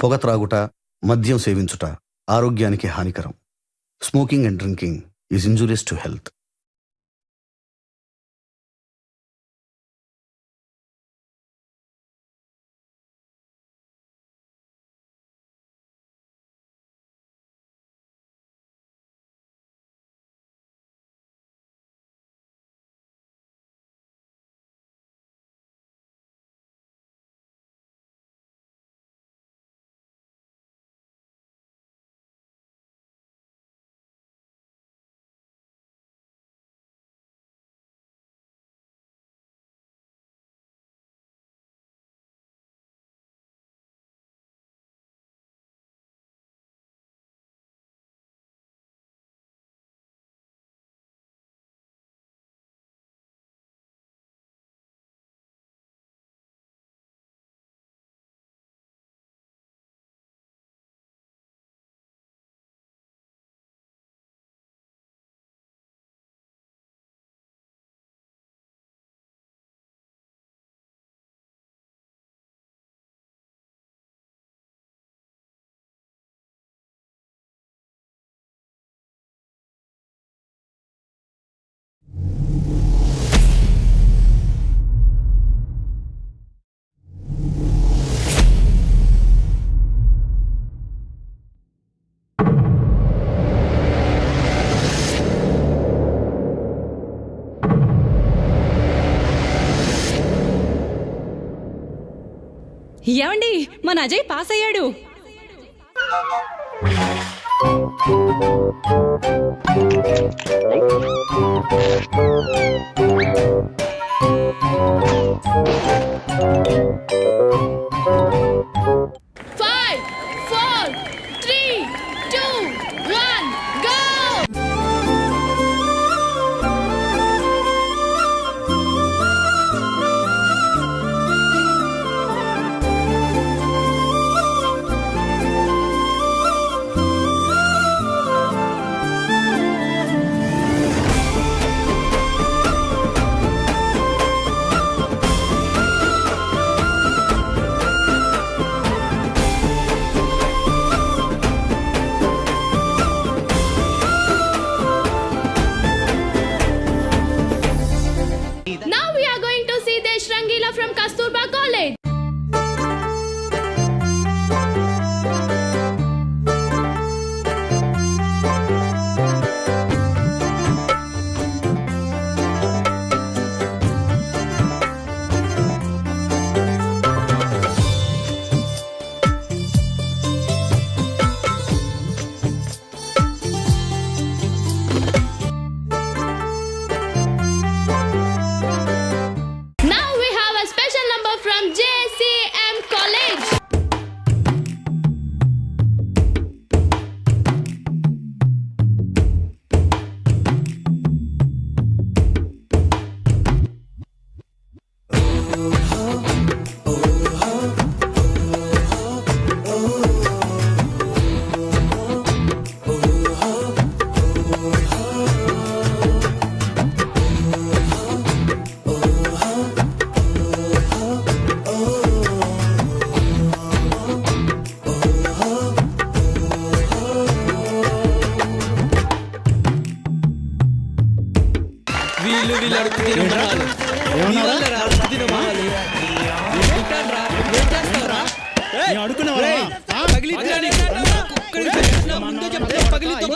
పొగ త్రాగుట, మద్యం సేవించుట ఆరోగ్యానికి హానికరం. Smoking and drinking is injurious to health. ఏమండి, మన అజయ్ పాస్ అయ్యాడు. Now we are going to see Desh Rangila from Kasturba College. Now we have a special number from JCM College.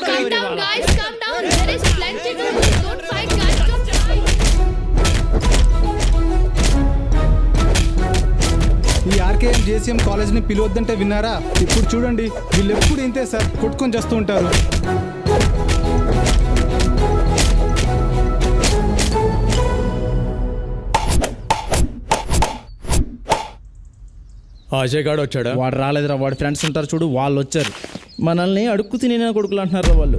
Calm down, guys. Calm down. There is plenty to do. Don't fight, guys. Don't fight. ఈ RKM JCM కాలేజ్ని పిలవద్దంటే విన్నారా? ఇప్పుడు చూడండి, వీళ్ళు ఎప్పుడు ఇంతే sir, కొట్టుకొని చేస్తూ ఉంటారు. అజయ్ గాడు వచ్చాడా? వాడు రాలేదురా, వాడి ఫ్రెండ్స్ ఉంటారు చూడు, వాళ్ళు వచ్చారు. మనల్ని అడుక్కు తినే కొడుకులు అంటున్నారా వాళ్ళు.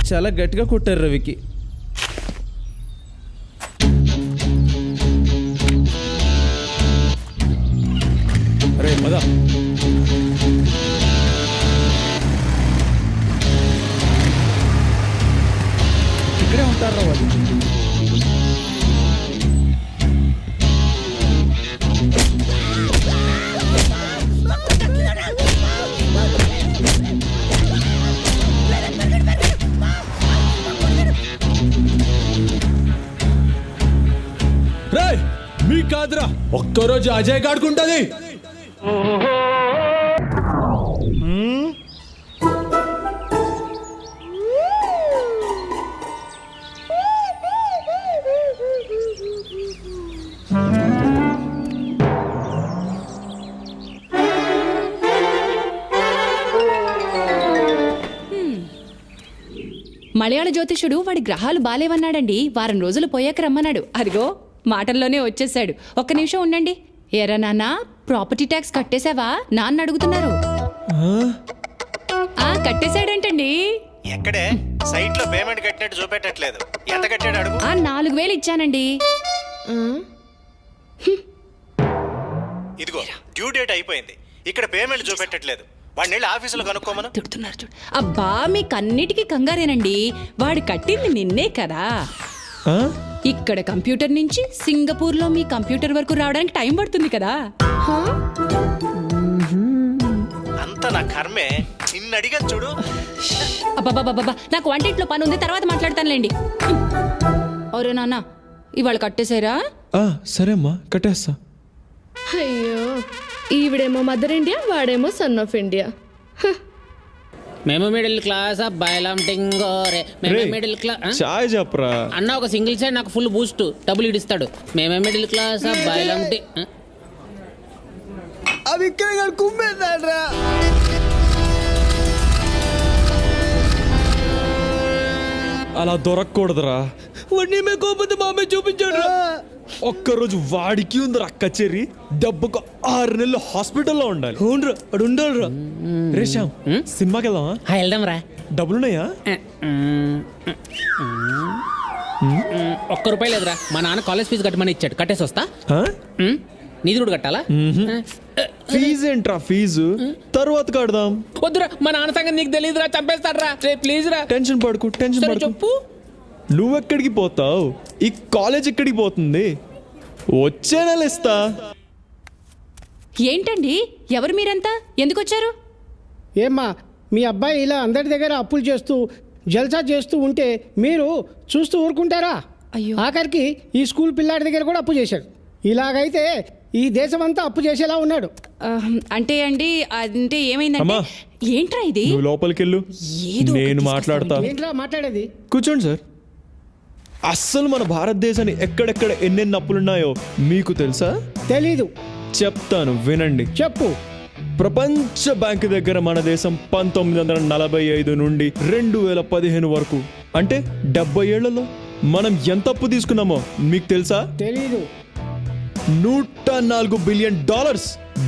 చాలా గట్టిగా కొట్టారు రవికి. అరే పద. ఇక్కడే ఉంటారా వాళ్ళు. కాదురా ఒక్కరోజు అజయ్ కాడుకుంటది. మలయాళ జ్యోతిషుడు వాడి గ్రహాలు బాలేవన్నాడండి. వారం రోజులు పోయాక రమ్మన్నాడు. అదిగో మాటల్లోనే వచ్చేసాడు. ఒక్క నిమిషం ఉండండి. ఎరా నాన్న, ప్రాపర్టీ ట్యాక్స్ కట్టేశావా నాన్న అడుగుతున్నారు. కట్టేశాడంటండి. ఎక్కడే సైట్ లో పేమెంట్ కట్టినట్టు చూపెట్టట్లేదు. ఎంత కట్టాడు అడుగు. 4,000 ఇచ్చానండి. ఇదిగో డ్యూ డేట్ అయిపోయింది. ఇక్కడ పేమెంట్ చూపెట్టట్లేదు. వాడిని వెళ్ళి ఆఫీసులో కనుక్కోమను. తిడుతున్నారు చూడు. అబ్బా మీకన్నిటికీ కంగారేనండి. వాడు కట్టింది నిన్నే కదా. ఇక్కడ కంప్యూటర్ నుంచి సింగపూర్ లో మీ కంప్యూటర్ వరకు రావడానికి టైం పడుతుంది కదా. అంత నా కర్మే. నిన్ను అడిగాను చూడు. అబ్బాబాబాబా, నాకు వంటింట్లో పని ఉంది, తర్వాత మాట్లాడతానులేండి. అవురే నాన్న, ఇవాళ కట్టేశారా? సరే అమ్మా, కట్టేస్తా. అయ్యో, ఈవిడేమో మదర్ ఇండియా, వాడేమో సన్ ఆఫ్ ఇండియా. మేము మిడిల్ క్లాస్ అబ్బాయిలం టింగోరే. మేమే మిడిల్ క్లాస్. చాయ్ చెప్పరా అన్న ఒక సింగిల్ సైడ్ నాకు ఫుల్ బూస్ట్ డబ్బులు ఇడిస్తాడు. మేమే మిడిల్ క్లాస్ అబ్బాయిలం అవి ఇక్కడ కుమ్మేశాడ్రా. అలా దొరకకూడదురా. వాడిని మే కోపంతో మామే చూపించాడు. ఒక్కరోజు వాడికి ఉందిరా కచేరి. డబ్బుకు 6 నెలలు హాస్పిటల్లో ఉండాలి. ఉండాలిరా. రేషాం సినిమాకి వెళ్దామా? వెళ్దాం రా. డబ్బులున్నాయా? ₹1 లేదురా. మా నాన్న కాలేజ్ ఫీజు కట్టమని ఇచ్చాడు. కట్టేసి వస్తా. నీది కూడా కట్టాలా? ఫీజు ఏంట్రా? ఫీజు తర్వాత కడదాం. వద్దురా, మా నాన్న సంగతి నీకు తెలియదురా. చంపేస్తాడ్రా. ప్లీజ్ రా. టెన్షన్ పడుకు. చెప్పు. నువ్వెక్కడికి పోతావు? ఈ కాలేజ్ ఎక్కడికి పోతుంది? వచ్చే నెల ఇస్తా. ఏంటండి, ఎవరు మీరంతా? ఎందుకు వచ్చారు? ఏమ్మా, మీ అబ్బాయి ఇలా అందరి దగ్గర అప్పులు చేస్తూ జల్సా చేస్తూ ఉంటే మీరు చూస్తూ ఊరుకుంటారా? అయ్యో. ఆఖరికి ఈ స్కూల్ పిల్లాడి దగ్గర కూడా అప్పు చేశాడు. ఇలాగైతే ఈ దేశం అంతా అప్పు చేసేలా ఉన్నాడు. అంటే ఏమైందంటే, అమ్మా, ఏంట్రా ఇది? నువ్వు లోపలికి వెళ్ళు, ఏదో ఒకటి నేను మాట్లాడతా. ఏంట్రా మాట్లాడేది? కూర్చోండి సార్. అస్సలు మన భారతదేశాన్ని ఎక్కడెక్కడ ఎన్నెన్ని అప్పులున్నాయో మీకు తెలుసా? తెలీదు. చెప్తాను వినండి. చెప్పు. ప్రపంచ బ్యాంకు దగ్గర మన దేశం 1945 నుండి 2015 వరకు, అంటే 70 ఏళ్లలో మనం ఎంత అప్పు తీసుకున్నామో మీకు తెలుసా? తెలీదు. $104 బిలియన్.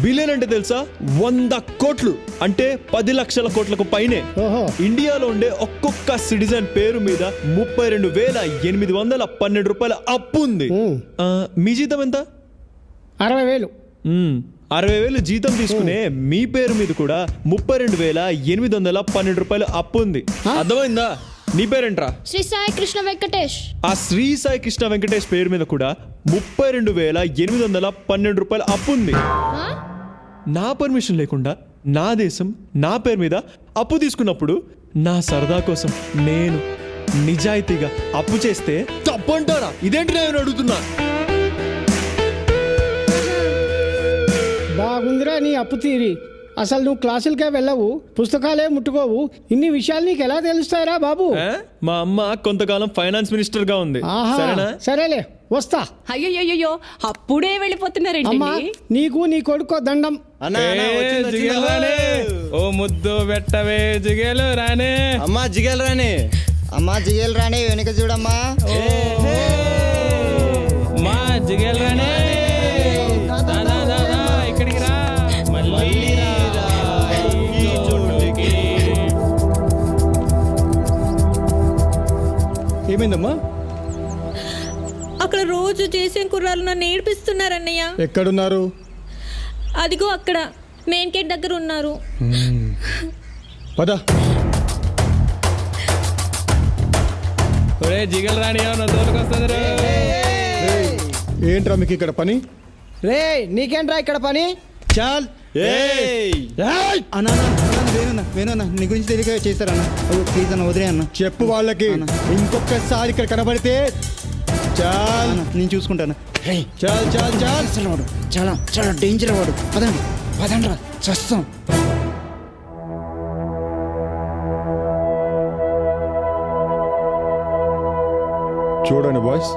బిలియన్ అంటే తెలుసా? 100 కోట్లు, అంటే 10 లక్షల కోట్లకు పైనే. ఓహో. ఇండియాలో ఉండే ఒక్కొక్క సిటిజన్ పేరు మీద $32,812 అప్పు ఉంది. మీ జీతం ఎంత? 60,000. 60,000 జీతం తీసుకునే మీ పేరు మీద కూడా $32,812 అప్పు ఉంది. అర్థమైందా? నీ పేరేంట్రా? శ్రీ సాయి కృష్ణ వెంకటేష్. ఆ శ్రీ సాయి కృష్ణ వెంకటేష్ పేరు మీద కూడా $32,812 అప్పు ఉంది. నా పర్మిషన్ లేకుండా నా దేశం నా పేరు మీద అప్పు తీసుకున్నప్పుడు నా సరదా కోసం నేను నిజాయితీగా అప్పు చేస్తే తప్పంటారా? ఇదేంటి నేను అడుగుతున్నా. బాగుందిరా నీ అప్పు తీరి. అసలు నువ్వు క్లాసులకే వెళ్ళవు, పుస్తకాలే ముట్టుకోవు. ఇన్ని విషయాలు నీకు ఎలా తెలుస్తాయిరా బాబు? మా అమ్మ కొంతకాలం ఫైనాన్స్ మినిస్టర్ గా ఉంది. సరేనా? సరేలే, వస్తా. అయ్యో, అప్పుడే వెళ్ళిపోతున్నారండి. అమ్మా, నీకు నీ కొడుకో దండం. ఓ ముద్దు పెట్టవే జిగేలు రానే. అమ్మా జిగేలు రాని వెనుక చూడమ్మా. మా జిగేలు రానే. ఇక్కడికి రా. ఏమైందమ్మా? అక్కడ రోజు చేసే కుర్రాలు నన్ను ఏడిపిస్తున్నారన్నయ్య. ఎక్కడున్నారు? అదిగో అక్కడ మెయిన్ గేట్ దగ్గర ఉన్నారు. పద. ఒరే జిగేలు రాని వస్తుంది. ఏంట్రా మీకు ఇక్కడ పని? రే, నీకేంట్రా ఇక్కడ పని? చాల్. అన్నా వేణున్నా నీ గురించి తెలియక చేస్తారన్నా. ప్లీజ్ అన్న, వదిలే అన్న. చెప్పు వాళ్ళకి. ఇంకొకసారి ఇక్కడ కనబడితే చాల్ నేను చూసుకుంటాను. చాల్ చాల్ చాల్. అసలు వాడు చాలా చాలా డేంజర్ వాడు. పదండి పదండి రా చస్తాం. చూడండి బాయ్స్,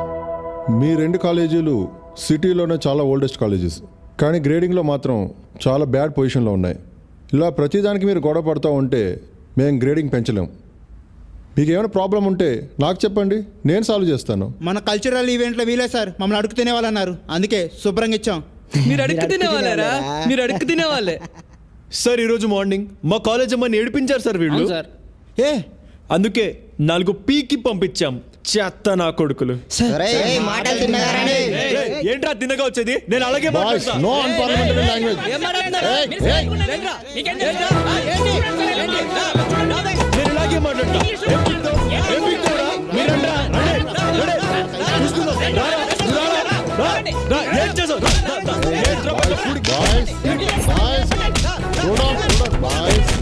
మీ రెండు కాలేజీలు సిటీలోనే చాలా ఓల్డెస్ట్ కాలేజెస్, కానీ గ్రేడింగ్లో మాత్రం చాలా బ్యాడ్ పొజిషన్లో ఉన్నాయి. ఇలా ప్రతిదానికి మీరు గొడవ పడుతూ ఉంటే మేము గ్రేడింగ్ పెంచలేం. మీకు ఏమైనా ప్రాబ్లం ఉంటే నాకు చెప్పండి, నేను సాల్వ్ చేస్తాను. మన కల్చరల్ ఈవెంట్లో వీలే సార్ మమ్మల్ని అడుగు తినేవాళ్ళన్నారు, అందుకే శుభ్రంగా ఇచ్చాం. మీరు అడుక్కు తినేవాళ్ళరా? మీరు అడుక్కు తినేవాళ్ళే. సార్ ఈరోజు మార్నింగ్ మా కాలేజ్ అమ్మని ఏడిపించారు సార్ వీళ్ళు. సార్ ఏ అందుకే 4 పీకి పంపించాం. చెత్త నా కొడుకులు. మాటలు తిన్నగారండి. ఏంట్రా తిన్నగా వచ్చేది? నేను అలాగే బాయ్స్, మాట్లాడతా. No unparliamentary language. నేను ఇలాగే మాట్లాడతా. ఏం పీకుతావ్? ఏం పీకుతావురా? మీరండ్రా. రండి, రండి. చూసుకుందాం. రారా, రారా, రా. రా, ఏం చేసావు? ఏంట్రా బాగా కూడి- బాయ్స్, బాయ్స్, చూడండి బాయ్స్,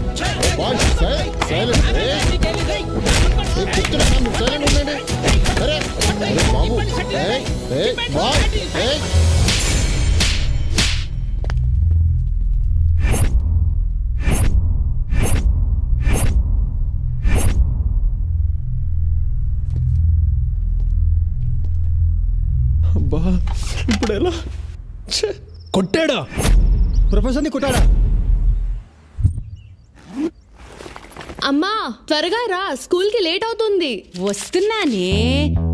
బాయ్స్, సైలెంట్. సైలెంట్ ఉండండి. అరే బాబు, బాయ్. అబ్బా, ఇప్పుడు ఎలా? ఛే, కొట్టాడా? ప్రొఫెసర్ని కొట్టాడా? అమ్మా త్వరగా రా, స్కూల్ కి లేట్ అవుతుంది. వస్తున్నానే.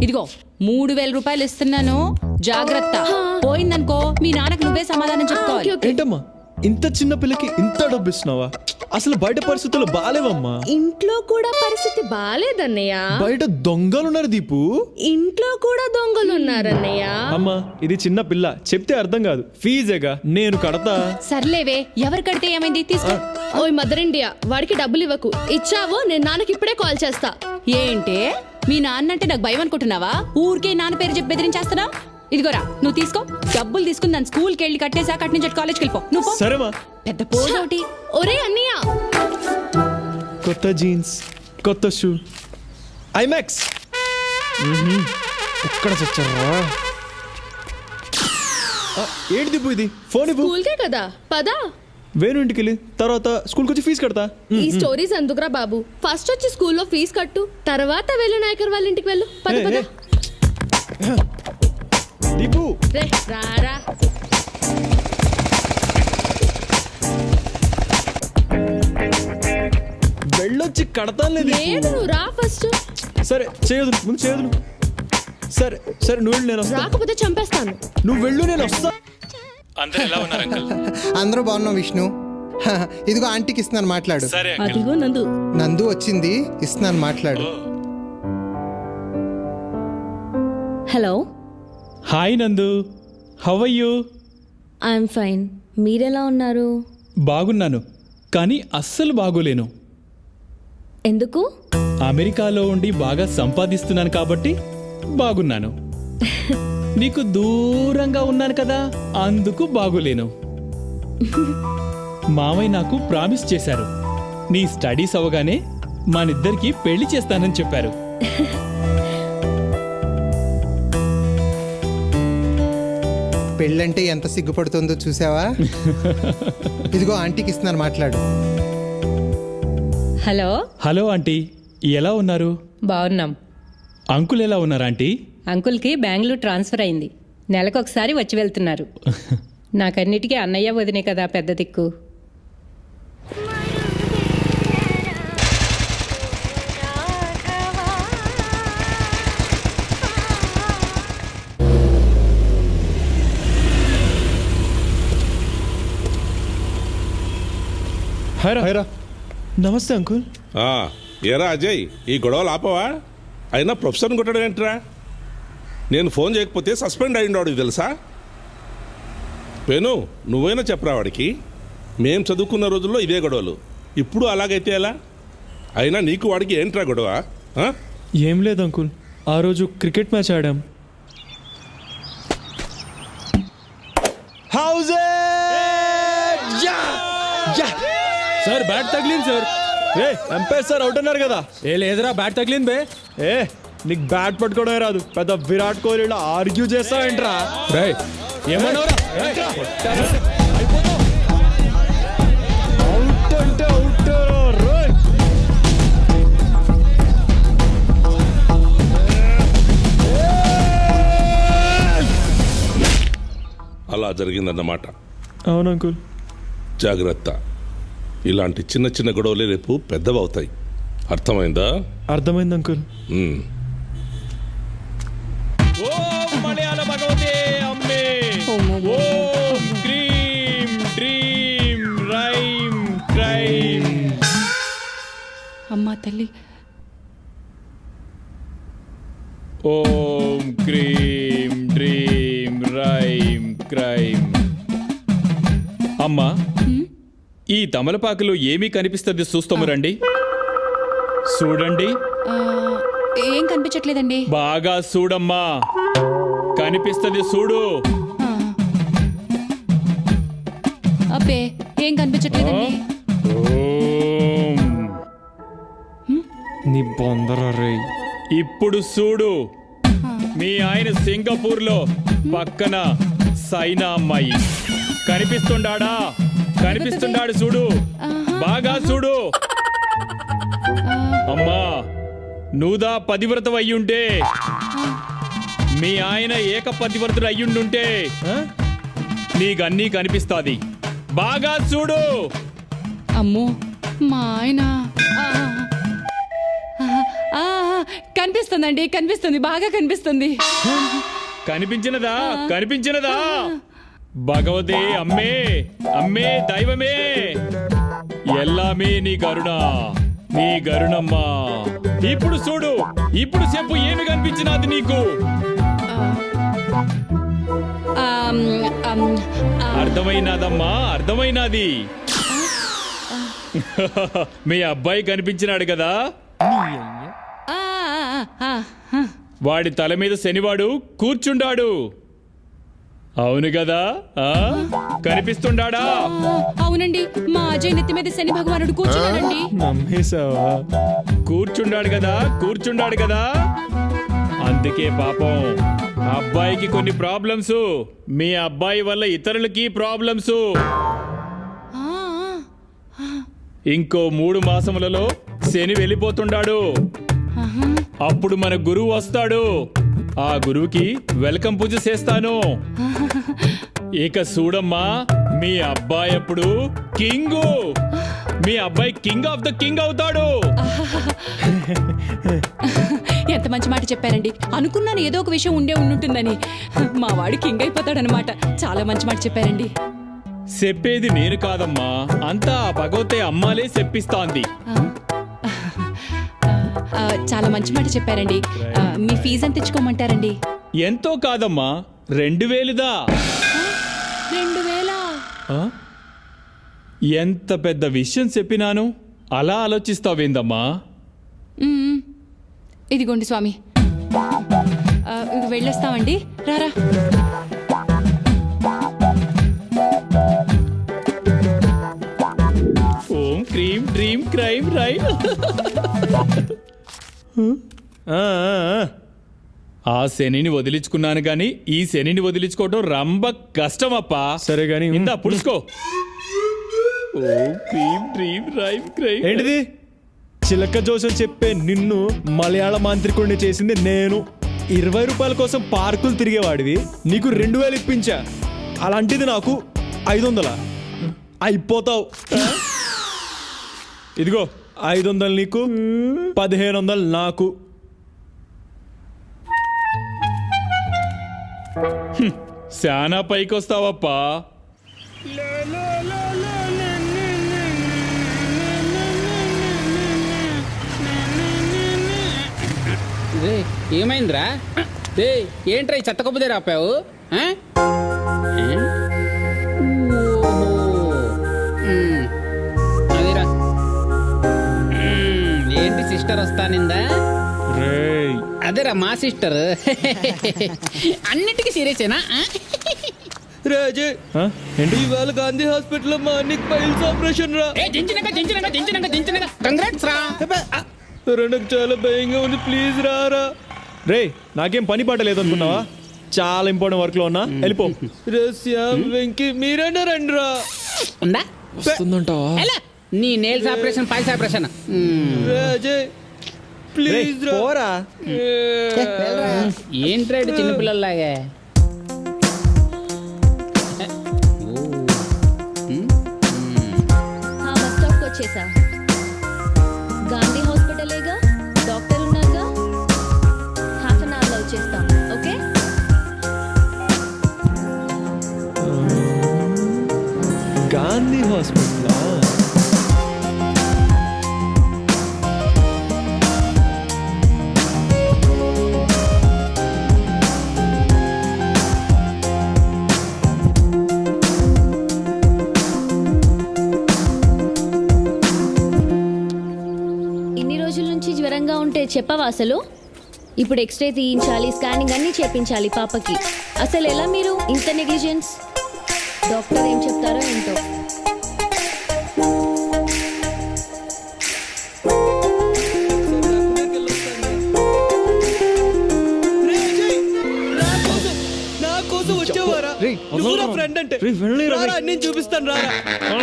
ఇదిగో 3,000 రూపాయలు ఇస్తున్నాను, జాగ్రత్త. పోయిందనుకో మీ నాన్నకు నువ్వే సమాధానం చెప్పుకోవాలి. ఓకే. ఏంటమ్మా ఇంత చిన్న పిల్లకి ఇంత డబ్బు ఇస్తున్నావా? అసలు బయట పరిస్థితులు బాలేవమ్మా. ఇంట్లో కూడా పరిస్థితి బాలేదన్నయ్య. బయట దొంగలు ఉన్నారు దీపు. ఇంట్లో కూడా దొంగలు ఉన్నారన్నయ్య. అమ్మా ఇది చిన్న పిల్ల, చెప్తే అర్థం కాదు. ఫీజేగా నేను కడతా. సర్లేవే, ఎవరు కడితే ఏమైంది? తీసుకో. ఓయ్ మదర్ ఇండియా, వాడికి డబ్బులు ఇవ్వకు. ఇచ్చావో నేను నాన్నకి ఇప్పుడే కాల్ చేస్తా. ఏంటే మీ నాన్న అంటే నాకు భయం అనుకుంటున్నావా? ఊరికే నాన్న పేరు చెప్పి బెదిరించేస్తున్నావు. ఇదిగోరా, నువ్వు తీసుకో. డబ్బులు తీసుకుని నన్ను స్కూల్కి వెళ్ళి కట్టేసాక అటు నుంచి కాలేజ్కి వెళ్ళిపో. నువ్వు పో. సరేమా. పెద్ద పోజోటి. ఒరే అన్నయ్య, కొత్త జీన్స్, కొత్త షూ, ఐమాక్స్. ఎక్కడ చచ్చారా? ఏంటి దీపు ఇది? ఫోన్ ఇవ్వు. స్కూల్కే కదా, పదా. వేణు ఇంటికి వెళ్ళి తర్వాత స్కూల్కి వచ్చి ఫీజు కడతా. ఈ స్టోరీస్ ఎందుకురా బాబు? ఫస్ట్ వచ్చి స్కూల్లో ఫీజు కట్టు, తర్వాత వెళ్ళు నాయకర్ వాళ్ళ ఇంటికి వెళ్ళు. పద పద. దీపు రే రారా. వెళ్ళొచ్చి కడతానులే దీపు. లేదు నువ్వు రా ఫస్ట్. సరే చేయదు, ముందు చేయదు. సరే సరే నువ్వు వెళ్ళు, నేను వస్తా. రాకపోతే చంపేస్తాను. నువ్వు వెళ్ళు, నేను వస్తా. అందరూ ఎలా ఉన్నారు అంకుల్? అందరూ బాగున్నాం విష్ణు. ఇదిగో ఆంటీకి ఇస్తున్నాను మాట్లాడు. సరే అదిగో నందు. నందు వచ్చింది, ఇస్తున్నాను మాట్లాడు. Hello, hi Nandu, how are you? I'm fine. మీరెలా ఉన్నారు? బాగున్నాను, కానీ అస్సలు బాగోలేను. ఎందుకు? అమెరికాలో ఉండి బాగా సంపాదిస్తున్నాను కాబట్టి బాగున్నాను. నీకు దూరంగా ఉన్నాను కదా, అందుకు బాగోలేను. మావయ్య నాకు ప్రామిస్ చేశారు, నీ స్టడీస్ అవగానే మనిద్దరికి పెళ్లి చేస్తానని చెప్పారు. పెళ్ళంటే ఎంత సిగ్గుపడుతుందో చూసావా? ఇదిగో ఆంటీకి ఇస్తున్నాను మాట్లాడు. హలో. హలో ఆంటీ, ఎలా ఉన్నారు? బాగున్నాం. అంకుల్ ఎలా ఉన్నారు ఆంటీ? అంకుల్కి బెంగళూరు ట్రాన్స్ఫర్ అయింది. నెలకొకసారి వచ్చి వెళ్తున్నారు. నాకన్నిటికీ అన్నయ్య వదినే కదా పెద్ద దిక్కు. హైరా. నమస్తే అంకుల్. ఏరా అజయ్, ఈ గొడవలు ఆపవా? అయినా ప్రొఫెసర్ని కొట్టడం ఏంట్రా? నేను ఫోన్ చేయకపోతే సస్పెండ్ అయ్యిండు తెలుసా? వేణు, నువ్వైనా చెప్పరా వాడికి. మేం చదువుకున్న రోజుల్లో ఇదే గొడవలు, ఇప్పుడు అలాగైతే ఎలా? అయినా నీకు వాడికి ఏంట్రా గొడవ? ఏం లేదు అంకుల్, ఆ రోజు క్రికెట్ మ్యాచ్ ఆడాం. సార్ బ్యాట్ తగిలింది సార్. ఏ ఎంపైర్ సార్ అవుట్ అన్నారు కదా. ఏ లేదురా, బ్యాట్ తగిలింది బే. ఏ నీకు బ్యాట్ పట్టుకోవడమే రాదు పెద్ద విరాట్ కోహ్లీలో ఆర్గ్యూ చేస్తావేంట్రా రే ఏమన్నావురా అవుట్ అంటే అవుట్ రే అలా జరిగిందన్నమాట. అవును అంకుల్. జాగ్రత్త, ఇలాంటి చిన్న చిన్న గొడవలే రేపు పెద్దవవుతాయి. అర్థమైందా? అర్థమైంది అంకుల్. ఓం మలయాళ భగవతే అమ్మే ఓం క్రీం డ్రీం రైం క్రైం. అమ్మా తల్లి. ఓం క్రీం డ్రీం రైం క్రైం. అమ్మా, ఈ తమలపాకులో ఏమీ కనిపిస్తుంది చూస్తాము రండి. చూడండి. ఏం కనిపించట్లేదండి. బాగా చూడమ్మా, కనిపిస్తుంది చూడు. అబ్బే ఏం కనిపించట్లేదండి. నీ బొందర రే. ఇప్పుడు చూడు, మీ ఆయన సింగపూర్ లో పక్కన సైనా అమ్మాయి కనిపిస్తుండాడా? కనిపిస్తుండాడు చూడు, బాగా చూడు. అమ్మా, నువ్వుదా పతివ్రతం అయ్యుంటే, మీ ఆయన ఏక పతివ్రతుడు అయ్యుండుంటే నీకన్నీ కనిపిస్తాది. బాగా చూడు. అమ్మో, మా ఆయన కనిపిస్తుందండి, కనిపిస్తుంది, బాగా కనిపిస్తుంది. కనిపించినదా? కనిపించినదా? భగవతే అమ్మే అమ్మే దైవమే ఎల్లామే నీ కరుణ, నీ కరుణమ్మా. ఇప్పుడు చూడు, ఇప్పుడు చెప్పు ఏమి కనిపించినది నీకు? అర్థమైనదమ్మా, అర్థమైనది. మీ అబ్బాయి కనిపించినాడు కదా, వాడి తల మీద శనివాడు కూర్చుండాడు. అవును కదా? కనిపిస్తుండాడా? అవునండి, మా అజయ్ నెత్తి మీద శని భగవానుడు కూర్చున్నాడండి. నమ్మేశావా? కూర్చుండాడు కదా, కూర్చుండాడు కదా. అందుకే పాపం అబ్బాయికి కొన్ని ప్రాబ్లమ్స్, మీ అబ్బాయి వల్ల ఇతరులకి ప్రాబ్లమ్స్. ఇంకో 3 మాసములలో శని వెళ్ళిపోతుండాడు. అప్పుడు మన గురువు వస్తాడు. ఆ గురువుకి వెల్కమ్ పూజ చేస్తాను. ఇక చూడమ్మా, మీ అబ్బాయి అప్పుడు కింగ్, మీ అబ్బాయి కింగ్ ఆఫ్ ద కింగ్ అవుతాడు. ఎంత మంచి మాట చెప్పారండి. అనుకున్నాను ఏదో ఒక విషయం ఉంటుందని. మా వాడు కింగ్ అయిపోతాడనమాట. చాలా మంచి మాట చెప్పారండి. చెప్పేది నేను కాదమ్మా, అంతా భగవతే అమ్మాలే చెప్పిస్తాంది. చాలా మంచి మాట చెప్పారండి. మీ ఫీజు ఎంత తెచ్చుకోమంటారండి? ఎంతో కాదమ్మా, 2000దా. 2000? ఎంత పెద్ద విషయం చెప్పినాను, అలా ఆలోచిస్తావేందమ్మా? ఇదిగోండి స్వామి, వెళ్ళొస్తామండి. రారా. ఓం క్రీం డ్రీం క్రైం రై. ఆ శనిని వదిలించుకున్నాను గాని ఈ శనిని వదిలించుకోవటం రంబ కష్టమప్పా. సరే గాని ఇందా పుడుచుకో. ఓం క్రీం డ్రీం రైం క్రైం. ఏంటిది? చిలక జోసం చెప్పే నిన్ను మలయాళ మాంత్రికుడిని చేసింది నేను. 20 రూపాయల కోసం పార్కులు తిరిగేవాడివి, నీకు 2000 ఇప్పించా. అలాంటిది నాకు 500. అయిపోతావు. ఇదిగో 500 నీకు, 1500 నాకు. శానా పైకొస్తావప్పా. ఏమైందిరా? ఏంట్రా ఈ చెత్త కొప్పు దగ్గర ఆపావు? అదిరా, ఏంటి సిస్టర్ వస్తానిందా? అదేరా మా సిస్టర్. అన్నిటికీ సీరియసేనా? రాజే, ఇవాళ గాంధీ హాస్పిటల్ మా అన్నికి పైల్స్ ఆపరేషన్ రా. కంగ్రాట్స్ రా. నాకు చాలా భయంగా ఉంది, ప్లీజ్ రారా. రే నాకేం పని పాట లేదనుకున్నావా? చాలా ఇంపార్టెంట్ వర్క్ లో ఉన్నా, వెళ్ళిపో. వెంకీ మీరన్నా రండిరా. ఉందా వస్తుందంటావా? ఎలా? నీ nails operation piles operation Ajay please పోరా. ఏంట్రా ఇటు చిన్నపిల్లల్లాగా? బస్ స్టాప్కి వచ్చేసా. గాంధీ హాస్పిటలేగా, డాక్టర్ ఉన్నారుగా. హాఫ్ అన్ అవర్లో వచ్చేస్తాం. ఓకే? గాంధీ హాస్పిటల్. ఇన్ని రోజుల నుంచి జ్వరంగా ఉంటే చెప్పవా అసలు? ఇప్పుడు ఎక్స్రే తీయించాలి, స్కానింగ్ అన్నీ చేపించాలి పాపకి. అసలు ఎలా మీరు ఇంత నెగ్లిజెన్స్? డాక్టర్ ఏం చెప్తారో ఏంటో. నా కోసం వచ్చేవారా? నువ్వు నా ఫ్రెండ్ అంటే రారా, నేను చూపిస్తాను రారా.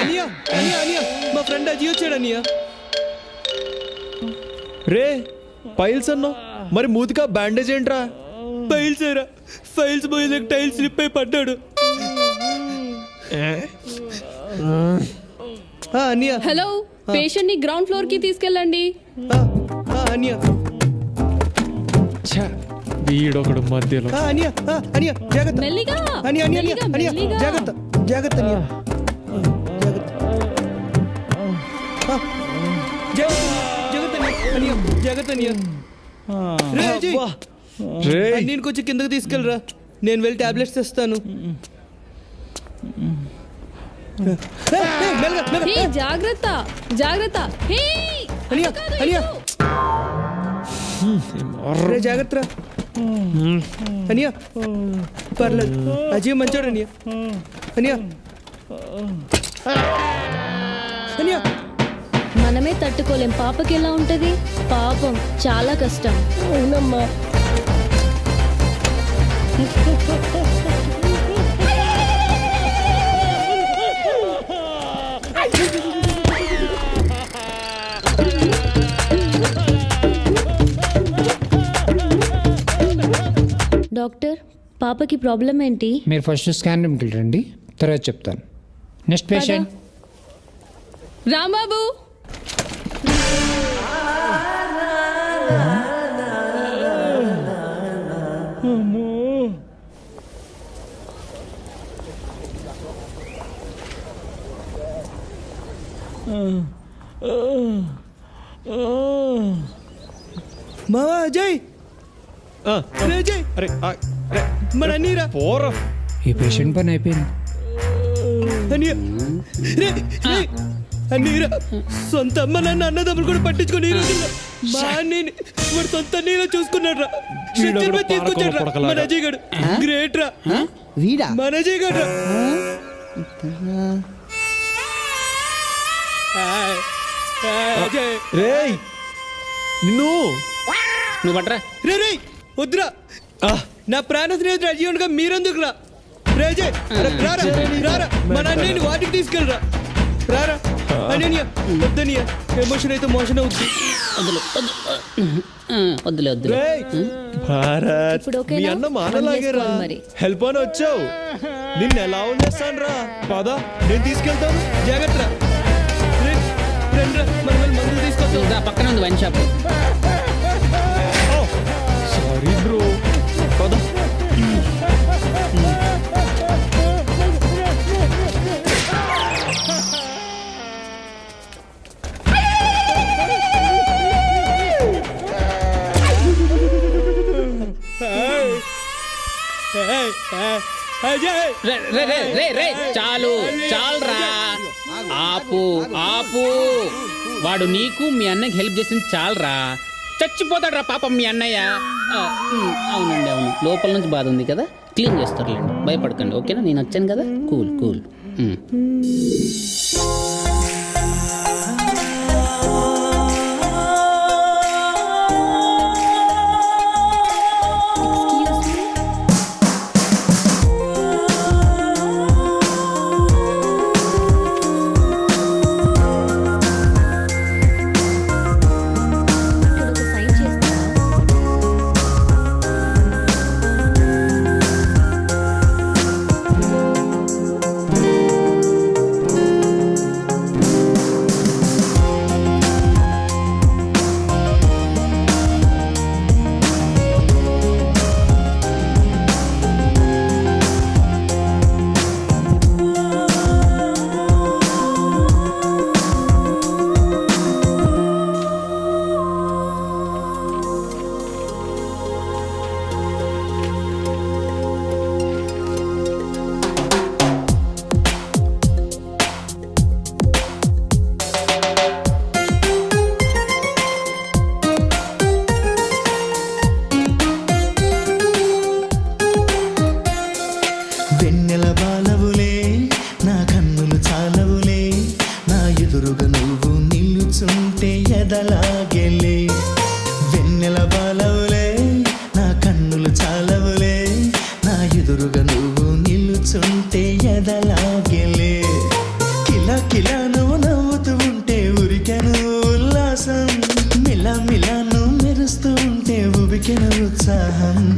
అనియా అనియా అనియా మా ఫ్రెండ్ అజీ వచ్చాడు అనియా. రే పైల్స్ అన్నావు, మరి మూతికా బ్యాండేజ్ ఏంట్రా? పైల్స్ ఏరా, ఫైల్స్ పోయేదాకా టైల్స్ స్లిప్ అయి పడ్డాడు. అనియా హలో, పేషెంట్ ని గ్రౌండ్ ఫ్లోర్ కి తీసుకెళ్ళండి. అనియా వీడొకడు మధ్యలో. అనియా అనియా జాగ్రత్త. మెల్లిగా అనియా అనియా మెల్లిగా, అనియా మెల్లిగా. జాగ్రత్త జాగ్రత్త అనియా జాగ్రత్త అనియా. రే అజయ్, నేను కొంచెం కిందకు తీసుకెళ్ళరా, నేను వెళ్ళి టాబ్లెట్స్ తెస్తాను. హే, జాగ్రత్త జాగ్రత్త. హే అనియా అనియా రే జాగ్రత్త అనియా. పర్లేదు, అజయ్ మంచోడు అనియా. అనియా అనియా మనమే తట్టుకోలేం, పాపకి ఎలా ఉంటది? పాపం చాలా కష్టం. అవునమ్మా. డాక్టర్, పాపకి ప్రాబ్లం ఏంటి? మీరు ఫస్ట్ స్కాన్ రూమ్కి వెళ్ళండి, తర్వాత చెప్తాను. Next patient. రాంబాబు. మావా అజయ్. రే అజయ్, అరే మన అన్నీరా పోరా. ఈ పేషెంట్ పని అయిపోయింది. అన్నయ్య రే రే అన్నీరా, సొంత అమ్మ నాన్న అన్నదమ్ములు కూడా పట్టించుకొని ఈ రోజుల్లో మా అన్నయ్యని వాడు సొంత అన్నయ్యగా చూసుకున్నాడు రా. స్ట్రెచ్చర్ మీద తీసుకొచ్చాడు రా మన అజయ్ గడు. గ్రేట్ రా వీడా మన అజయ్ గడు రా. రేయ్ నిన్ను నువ్వు పట్రా. రే రే వద్దురా, నా ప్రాణ స్నేహితుడు అజయ్ ఉండగా మీరెందుకు రా? రే అజయ్ రారా రారా, మన అన్నయ్యని వాటికి తీసుకెళ్ళరా. రారా అన్నయ్య, వద్దనియ ఎమోషన్ అయితే మోషన్ అవుద్ది. వద్దులే వద్దులే. భారత్ ఇప్పుడు ఓకేనా? మీ అన్న మానలాగేరా, వదిలేసుకోవాలి మరి. హెల్ప్ అని వచ్చావు, నిన్ను ఎలా వదిలేస్తాను రా. పద నేను తీసుకెళ్తాను, జాగ్రత్త రా. రండి రా, మనం వెళ్ళి మందులు తీసుకొస్తాం. పక్కన ఉంది వైన్ షాప్. సారీ బ్రో, పద. చాలు చాలురా, ఆపు ఆపు. వాడు నీకు మీ అన్నకి హెల్ప్ చేసింది చాలరా. చచ్చిపోతాడు రా పాపం మీ అన్నయ్య. అవునండి అవును, లోపల నుంచి బాధ ఉంది కదా, క్లీన్ చేస్తారులేండి, భయపడకండి. ఓకేనా, నేను వచ్చాను కదా. Cool cool.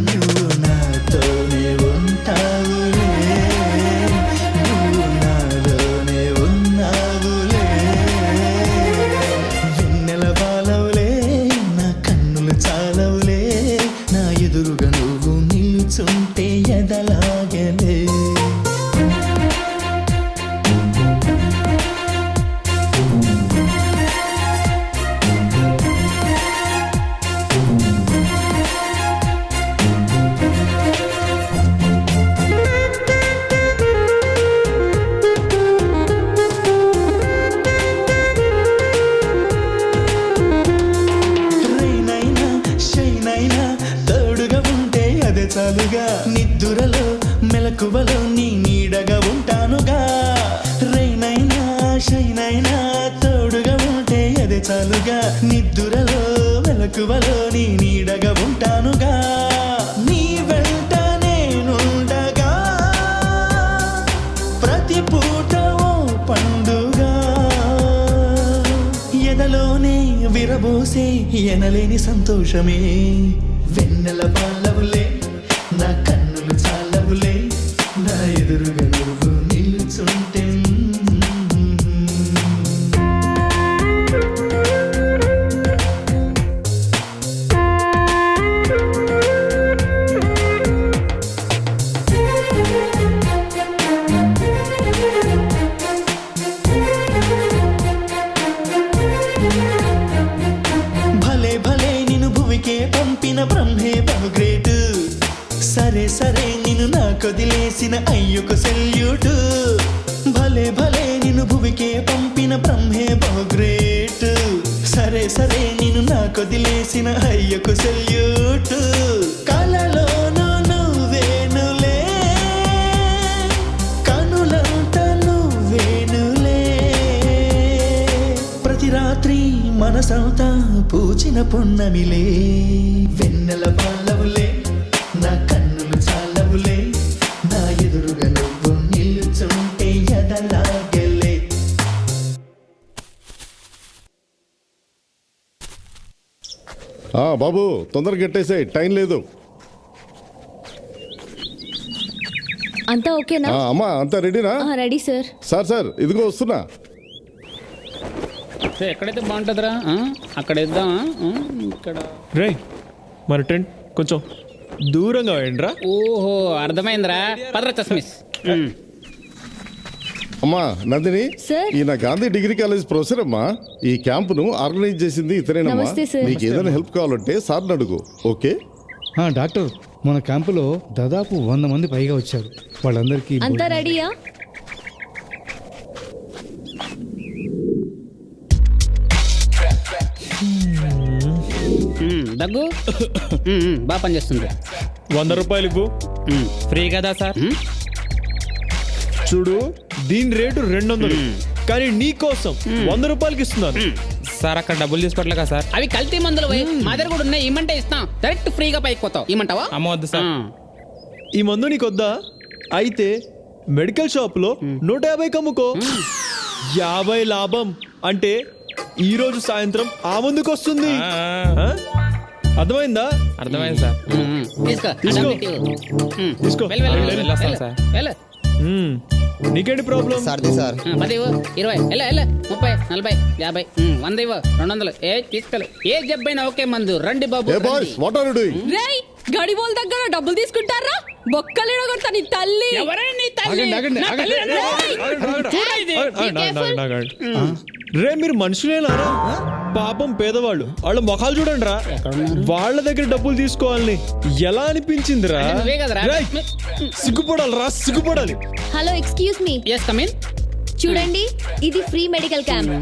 నువ్వు నాతోనే ఉంటావులే, నువ్వు నాలోనే ఉన్నావులే. వెన్నెల బాలవులే, నా కన్నులు చాలవులే, నా ఎదురుగా నువ్వు నిలుచుంటే ఎదలాగలే. రైనైనా షైనైనా తోడుగా ఉంటే అదే చాలుగా, నిద్దురలో మెలకువలో నీ నీడగా ఉంటానుగా. రైనైనా షైనైనా తోడుగా ఉంటే అదే చాలుగా, నిద్దురలో మెలకువలో నీ నీడగా ఉంటానుగా. నీ వెంట నేనుండగా ప్రతి పూట ఓ పండుగ, ఎదలోనే విరబోసే ఎనలేని సంతోషమే. వెన్నెల బాలవులే, నా కన్నులు చాలవులే, నా ఎదురుగా నువ్వు నిలుచుంటే. భలే భలే నిన్ను భూమికే పంపిన బ్రహ్మే బహుగ్రేటు. సరే సరే నిన్ను నాకొదిలేసిన అయ్యకు సెల్యూటు. భలే భలే నిన్ను భూమికే పంపిన బ్రహ్మే బహుగ్రేటు. సరే సరే నిన్ను నాకొదిలేసిన అయ్యకు సెల్యూటు. కలలోను నువ్వేనులే, కనులంత నువ్వేనులే, ప్రతి రాత్రి మనసంతా పూచిన పున్నమిలే. వెన్నెల బాలవులే, నా కన్నులు చాలవులే, నా ఎదురుగా నువ్వు నిలుచుంటే ఎదలాగలే. బాబు తొందరగా కట్టేసే, టైం లేదు. అంతా ఓకేనా? అమ్మా అంతా రెడీనా? Ready sir. సార్ ఇదిగో వస్తున్నా. ఎక్కడైతే బాగుంటుందిరా, అక్కడ ఇద్దామా? ఇక్కడ రే మన టెంట్ కొంచెం దూరంగా వేయండిరా. ఓహో అర్థమైందిరా, పదరా చస్మిస్. అమ్మా నందిని, సార్. ఈయన గాంధీ డిగ్రీ కాలేజ్ ప్రొఫెసర్ అమ్మా. ఈ క్యాంపును ఆర్గనైజ్ చేసింది ఇతరేనమ్మా. నమస్తే సార్. నీకు ఏదైనా హెల్ప్ కావాలంటే సార్ని అడుగు. ఓకే డాక్టర్, మన క్యాంపులో దాదాపు 100 మంది పైగా వచ్చారు. వాళ్ళందరికీ అంతా రెడీయా? దగ్గు బాగా పనిచేస్తుంది. 100 రూపాయలు ఇవ్వు. ఫ్రీ కదా సార్? చూడు, దీని రేటు 200, కానీ నీ కోసం 100 రూపాయలకి ఇస్తున్నాను. సార్ అక్కడ డబ్బులు తీసుకోవట్లే కదా సార్? అవి కల్తీ మందులు పోయి మా దగ్గర కూడా ఉన్నాయి, ఇమ్మంటే ఇస్తాం. డైరెక్ట్ ఫ్రీగా పైకి పోతావు. ఇమ్మంటావా? అమ్మవద్దు సార్. ఈ మందు నీకొద్దా? అయితే మెడికల్ షాప్ లో 150 అమ్ముకో. 50 లాభం అంటే ఈ రోజు సాయంత్రం ఆ ముందుకు వస్తుంది. అర్థమైందా? అర్థమైంది సార్. తీసుకో తీసుకో. తీసుకో. వెళ్ళొస్తాను సార్. నీకేంటి ప్రాబ్లం? 10, 20, 30, 40, 50, 100, 200. తీసుకెళ్ళి ఏ జబ్బైనా ఓకే మందు. రండి బాబు. What are you doing? రేయ్ గడిబోల్ దగ్గర డబ్బులు తీసుకుంటారా? బొక్కలేడో కొడతా నీ తల్లి. ఎవరే నీ తల్లి? నా తల్లి రే మీరు మనుషులేనారా? పాపం పేదవాళ్ళు, వాళ్ళ ముఖాలు చూడండి రా. వాళ్ళ దగ్గర డబ్బులు తీసుకోవాలని ఎలా అనిపించిందిరా? నువ్వే కదరా. రేయ్, సిగ్గుపడాలి రా, సిగ్గుపడాలి. Hello, excuse me. Yes come in. చూడండి, ఇది ఫ్రీ మెడికల్ క్యాంప్.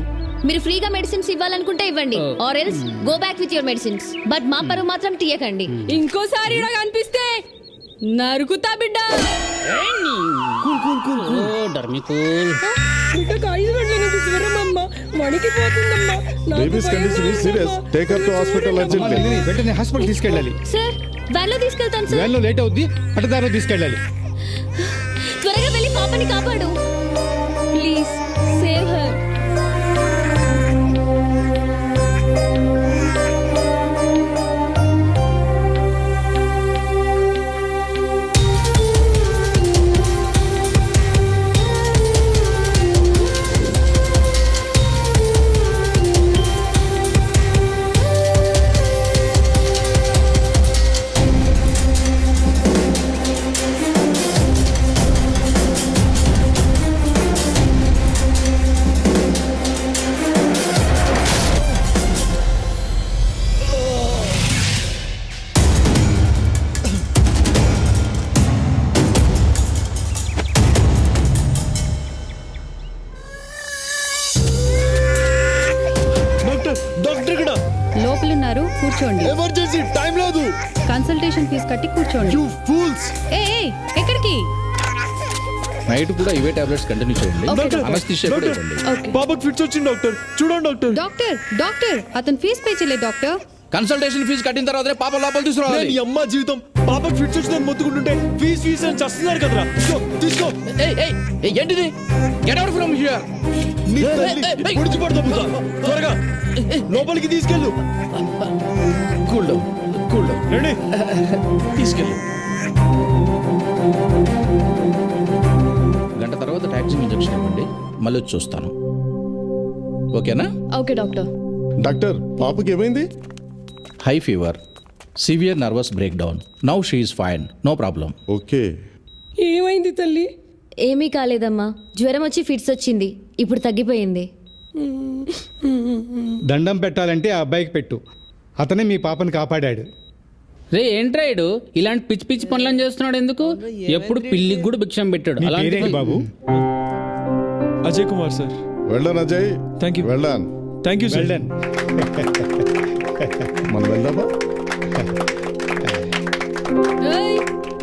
మీరు ఫ్రీగా మెడిసిన్స్ ఇవ్వాలనుకుంటే ఇవ్వండి, or else go back with your medicines. But మా పరువు మాత్రం తీయకండి. ఇంకోసారి ఇలా కనిపిస్తే నరుకుతా బిడ్డ. బిడ్డకు 5 గంటల నుంచి జ్వరం అమ్మ, వణికిపోతుందమ్మా. Baby's condition is serious. Take her to hospital urgently. వెంటనే హాస్పిటల్ తీసుకెళ్ళాలి. సార్, వ్యాన్లో తీసుకెళ్తాను సార్. వ్యాన్లో లేట్ అవుద్ది, పట్టదారిలో తీసుకెళ్ళాలి. త్వరగా వెళ్ళి పాపని కాపాడు. Please save her. కూర్చోండి. ఎమర్జెన్సీ టైం లేదు. కన్సల్టేషన్ ఫీజు కట్టి కూర్చోండి. You fools. ఏ ఎక్కడికి? నైట్ కూడా ఇవే టాబ్లెట్స్ కంటిన్యూ చేయండి. Okay, అనస్థీషియా కూడా ఇవ్వండి. పాపకు ఫిట్స్ వచ్చింది డాక్టర్. చూడండి డాక్టర్. డాక్టర్ అతను ఫీజు పే చేయలేదు డాక్టర్. కన్సల్టేషన్ ఫీజు కట్టిన తర్వాతనే పాప లోపల తీసుకురావాలి. ఈ అమ్మ జీవితం పాపకు ఫిట్స్ వచ్చిందని మొత్తుకుంటుంటే ఫీజు అని చేస్తున్నారు కదరా. తీసుకో. ఏంటిది? Get out from here. పొడిచి పడతా త్వరగా లోపలికి తీసుకెళ్ళు. Cool down. రండి. తీసుకెళ్ళు. గంట తర్వాత టాక్సీ ఇంజెక్షన్ ఇవ్వండి, మళ్ళీ వచ్చి చూస్తాను. ఓకేనా? Okay doctor. డాక్టర్ పాపకి ఏమైంది? High fever, severe nervous breakdown. Now she is fine, no problem. Okay. ఏమైంది తల్లి? ఏమీ కాలేదమ్మా, జ్వరం వచ్చి ఫిట్స్ వచ్చింది, ఇప్పుడు తగ్గిపోయింది. దండం పెట్టాలంటే ఆ అబ్బాయికి పెట్టు, అతనే మీ పాపని కాపాడాడు. రే ఏంట్రాయుడు ఇలాంటి పిచ్చి పిచ్చి పనులను చేస్తున్నాడు ఎందుకు? ఎప్పుడు పిల్లికి కూడా భిక్షం పెట్టాడు. నీ అలాంటి పేరేంటి బాబు? అజయ్ కుమార్ సార్. వెళ్ళాను అజయ్. Thank you. వెళ్ళాను. Thank you sir. వెల్డన్. మనం వెళ్దామా?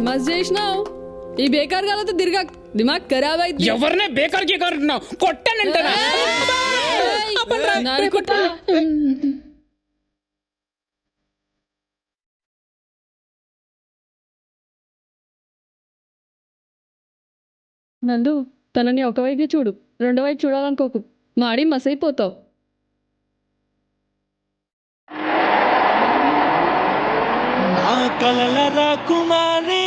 మస్ చేసినావు ఈ బేకార్ గాలతో తిరగా దిమాగ్ ఖరాబ్ అయితే. ఎవరినే బేకార్ గీకార్ అంటున్నావు? కొట్టానంటారా? నందు తనని ఒకవైపు చూడు, రెండో వైపు చూడాలనుకోకు, మాడి మసైపోతావు. నా కలల రాకుమారి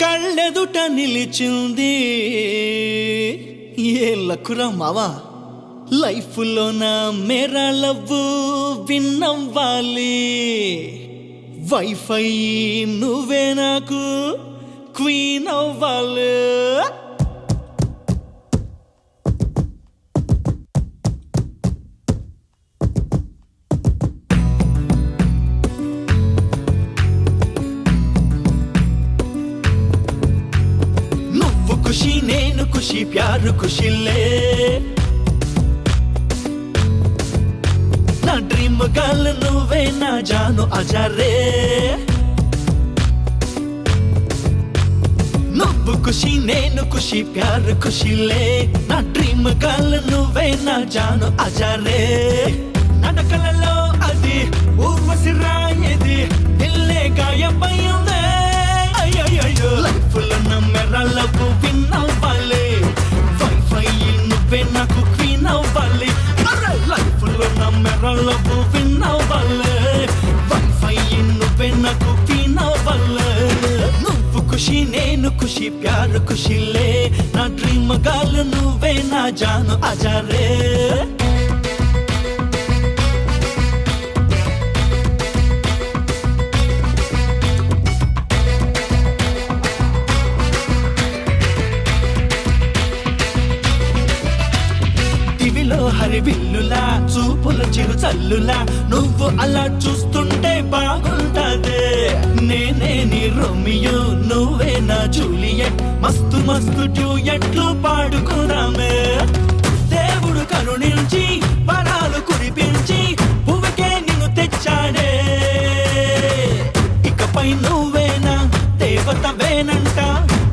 కళ్ళెదుట నిలిచింది. ఏళ్ళకురా మావా లైఫ్లో నా మేరా లవ్వు విన్నవ్వాలి. వైఫై నువ్వే నాకు క్వీన్ అవ్వాలి. నువ్వు ఖుషి నేను ఖుషి ప్యారు ఖుషిలే. నా డ్రీమ్ గర్ల్ నువ్వే నా జాను అజారే. నువ్వు ఖుషి నేను ఖుషి ప్యారు ఖుషిలే. నా డ్రీమ్ గర్ల్ నువ్వే నా జాను అజారే. నడకలలో అది ఊర్వశి రాయేది ఇల్లే గాయమైందే. అయ్యో లైఫ్ లో నమ్మెరలకు విన్ అవ్వాలి. వైఫై నువ్వే నాకు క్వీన్ అవ్వాలి. లైఫ్ లో నమ్మెరలకు విన్ అవ్వాలి. వైఫై నువ్వే నాకు క్వీన్ అవ్వాలి. నువ్వు ఖుషి నేను ఖుషి ప్యారు ఖుషిలే. నా డ్రీమ్ గర్ల్ నువ్వే నా జాను అజారే. దివిలో హరివిల్లులా చూపుల చిరు చల్లులా నువ్వు అలా చూస్తుంటే బాగుంటదే. నేనే నీ రోమియో నువ్వే నా జూలియట్. మస్తు మస్తు డ్యూయట్లు పాడుకున్నామే. దేవుడు కరుణించి వరాలు కురిపించి పువ్వుకే నిన్ను తెచ్చాడే. ఇకపై నువ్వేనా దేవతవేనంట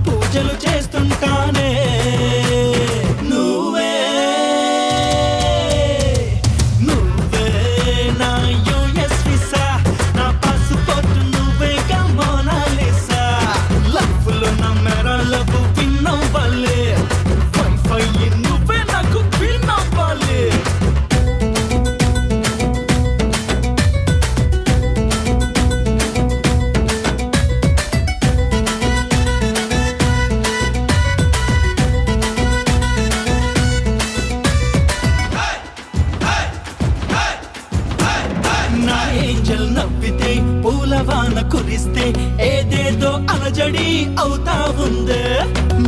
పూజలు చేస్తుంటానే. నువ్వే నా యుఎస్ వీసా, నా పాస్పోర్ట్ నువ్వేగా మోనాలిసా. లైఫ్ లో నా మేరా లవ్ విన్ అవ్వాలి. వైఫై నువ్వే నాకు క్వీన్ అవ్వాలి. నా ఏంజల్ నవ్వితే పూలవాన కురిస్తే ఏదేదో అలజడి అవుతా ఉందే.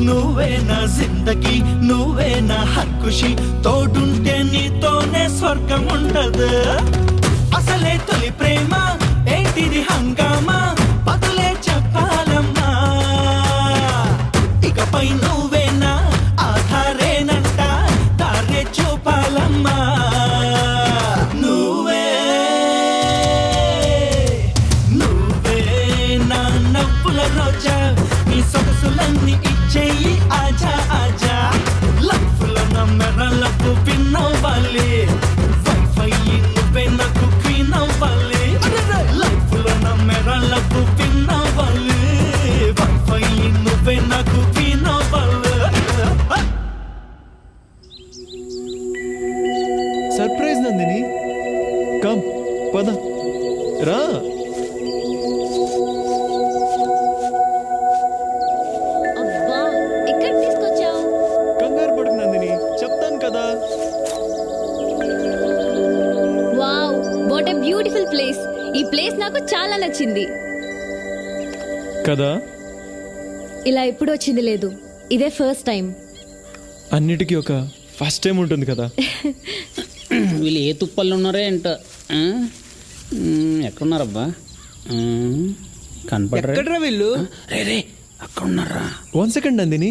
నువ్వే నా జిందగీ నువ్వే నా హర్ ఖుషి. తోడుంటే నీతోనే స్వర్గం ఉండదు. అసలే తొలి ప్రేమ ఏంటిది హంగామా బదులే చెప్పాలమ్మా. ఇకపై నువ్వేనా ఆధారేనంట దారే చూపాలమ్మా. నువ్వే పూల రోజా నీ సొగసులన్నీ ఇచ్చేయి ఆజా ఆజా లైఫ్ లో నా మెరలకు విన్ అవ్వాలి వైఫై నువ్వే నాకు క్వీన్ అవ్వాలి లైఫ్ లో నా మెరలకు విన్ అవ్వాలి వైఫై నువ్వే నాకు క్వీన్ అవ్వాలి. సర్ప్రైజ్ నందిని, కమ్ పద రా. అబ్బా ఎక్కడ తీసుకొచ్చావు? కంగారు పడకు నందిని, చెప్తాను కదా. Wow what a beautiful place. ఈ ప్లేస్ నాకు చాలా నచ్చింది. కదా, ఇలా ఎప్పుడు వచ్చింది లేదు, ఇదే ఫస్ట్ టైం. అన్నిటికీ ఒక ఫస్ట్ టైం ఉంటుంది కదా. వీళ్ళు ఏ తుప్పల్లో ఉన్నారో ఏంటో. ఎక్కడున్నారబ్బా? కనపడరా వీళ్ళు? రే రే అక్కడ ఉన్నారా? 1 సెకండ్ నందిని.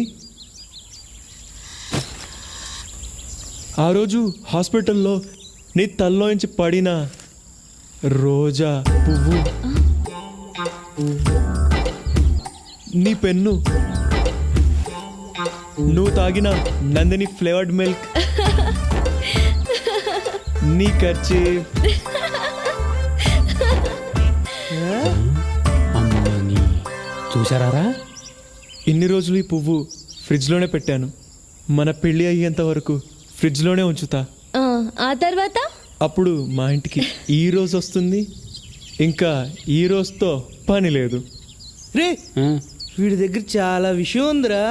ఆ రోజు హాస్పిటల్లో నీ తల్లోంచి పడిన రోజా పువ్వు, నీ పెన్ను, నువ్వు తాగిన నందిని ఫ్లేవర్డ్ మిల్క్, నీ ఖర్చు, అమ్మని చూసారా? ఇన్ని రోజులు ఈ పువ్వు ఫ్రిడ్జ్లోనే పెట్టాను. మన పెళ్ళి అయ్యేంత వరకు ఫ్రిడ్జ్లోనే ఉంచుతా. ఆ తర్వాత అప్పుడు మా ఇంటికి ఈ రోజు వస్తుంది, ఇంకా ఈ రోజుతో పని లేదు. రే వీడి దగ్గర చాలా విషయం ఉందిరా.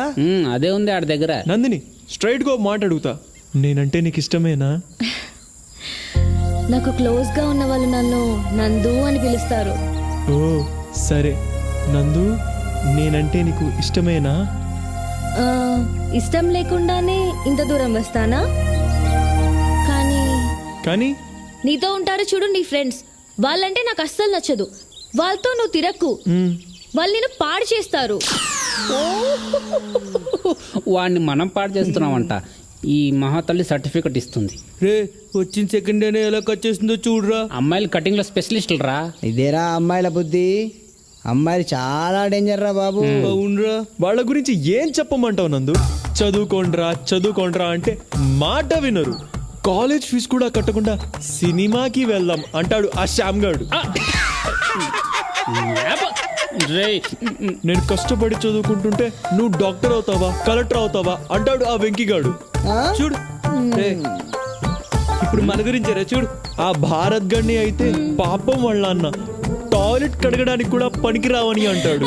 అదే ఉంది ఆడి దగ్గర. నందిని, స్ట్రైట్గా మాట అడుగుతా, నేనంటే నీకు ఇష్టమేనా? నాకు క్లోజ్ గా ఉన్న వాళ్ళు నన్ను నందు అని పిలుస్తారు. ఓ సరే నందు, నేనంటే నీకు ఇష్టమేనా? ఇష్టం లేకుండానే ఇంత దూరం వస్తానా? కానీ నీతో ఉంటారు చూడు నీ ఫ్రెండ్స్, వాళ్ళంటే నాకు అస్సలు నచ్చదు. వాళ్ళతో నువ్వు తిరక్కు, వాళ్ళు నేను పాడు చేస్తారు. వాడిని మనం పాడు చేస్తున్నామంట. ఈ మహాతల్లి సర్టిఫికెట్ ఇస్తుంది. రే వచ్చిన సెకండ్ డేనే ఎలా కట్ చేస్తుందో చూడరా. అమ్మాయిలు కటింగ్ లో స్పెషలిస్టులు రా. ఇదేరా అమ్మాయిల బుద్ధి. అమ్మాయిలు చాలా డేంజర్ రా బాబు. అవునరా. వాళ్ళ గురించి ఏం చెప్పమంటావు నందు? చదువుకోండ్రా అంటే మాట వినరు. కాలేజ్ ఫీజు కూడా కట్టకుండా సినిమాకి వెళ్దాం అంటాడు ఆ శ్యామ్ గాడు. నేను కష్టపడి చదువుకుంటుంటే నువ్వు డాక్టర్ అవుతావా, కలెక్టర్ అవుతావా అంటాడు ఆ వెంకీగాడు. చూడు ఇప్పుడు మన గురించేరా చూడు. ఆ భారత్ గడిని అయితే పాపం వాళ్ళ అన్న టాయిలెట్ కడగడానికి కూడా పనికి రావని అంటాడు.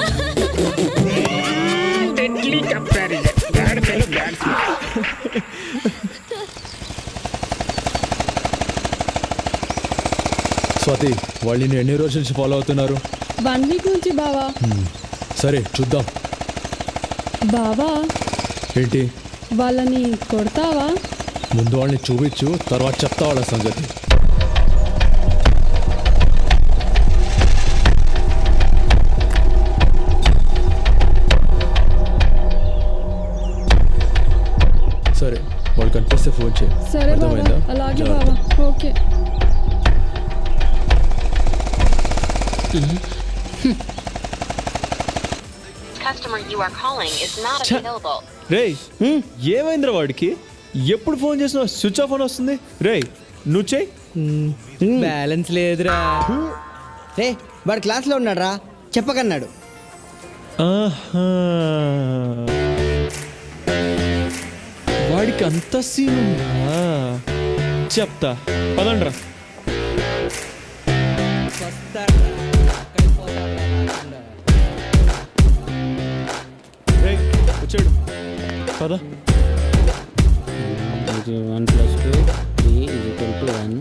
స్వాతి, వాళ్ళని ఎన్ని రోజుల నుంచి ఫాలో అవుతున్నారు? 1 వీక్ నుంచి బావా. సరే చూద్దాం. బావా ఏంటి? వాళ్ళని కొడతావా? ముందు వాళ్ళని చూపించు, తర్వాత చెప్తా వాళ్ళ సంగతి. సరే, వాళ్ళు కనిపిస్తే ఫోన్ చేయి. సరే బావా, అలాగే బావా. ఓకే. రేయ్, ఏమైందిరా వాడికి? ఎప్పుడు ఫోన్ చేసినా స్విచ్ ఆఫ్ అని వస్తుంది. రేయ్ నువ్వు చెయ్యి. బ్యాలెన్స్ లేదురా. రే వాడు క్లాస్లో ఉన్నాడు రా, చెప్పకన్నాడు. వాడికి అంత సీన్ ఉందా? చెప్తా పదండ్రా. వచ్చాడు పద. 1 + 2 3 = 1.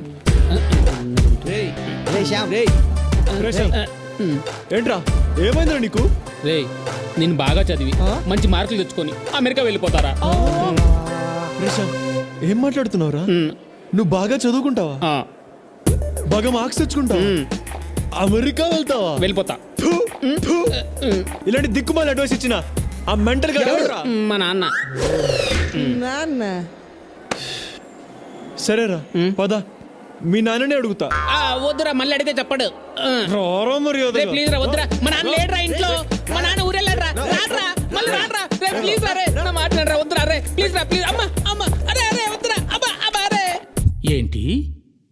ఏంట్రా ఏమైందిరా నీకు? రే నేను బాగా చదివి మంచి మార్కులు తెచ్చుకొని అమెరికా వెళ్ళిపోతారా? ఏం మాట్లాడుతున్నావురా? నువ్వు బాగా చదువుకుంటావా, బాగా మార్క్స్ తెచ్చుకుంటావా, అమెరికా వెళ్తావా? వెళ్ళిపోతా. ఇలాంటి దిక్కుమాలి అడ్వైస్ ఇచ్చిన ఆ మెంటల్ గా మా నాన్న. సరేరా పద, మీ నాన్ననే అడుగుతా. వద్దురా, మళ్ళీ అడిగితే చెప్పడు. మర్యాద ప్లీజ్ రా, వద్దురా. మా నాన్న లేడురా ఇంట్లో. మా నాన్న ప్లీజ్ అరే నా మాట్లాడరా వద్దురా అరే ప్లీజ్ రా ప్లీజ్ అమ్మా అమ్మా అరే అరే వద్దురా అబ్బా అబ్బా అరే ఏంటి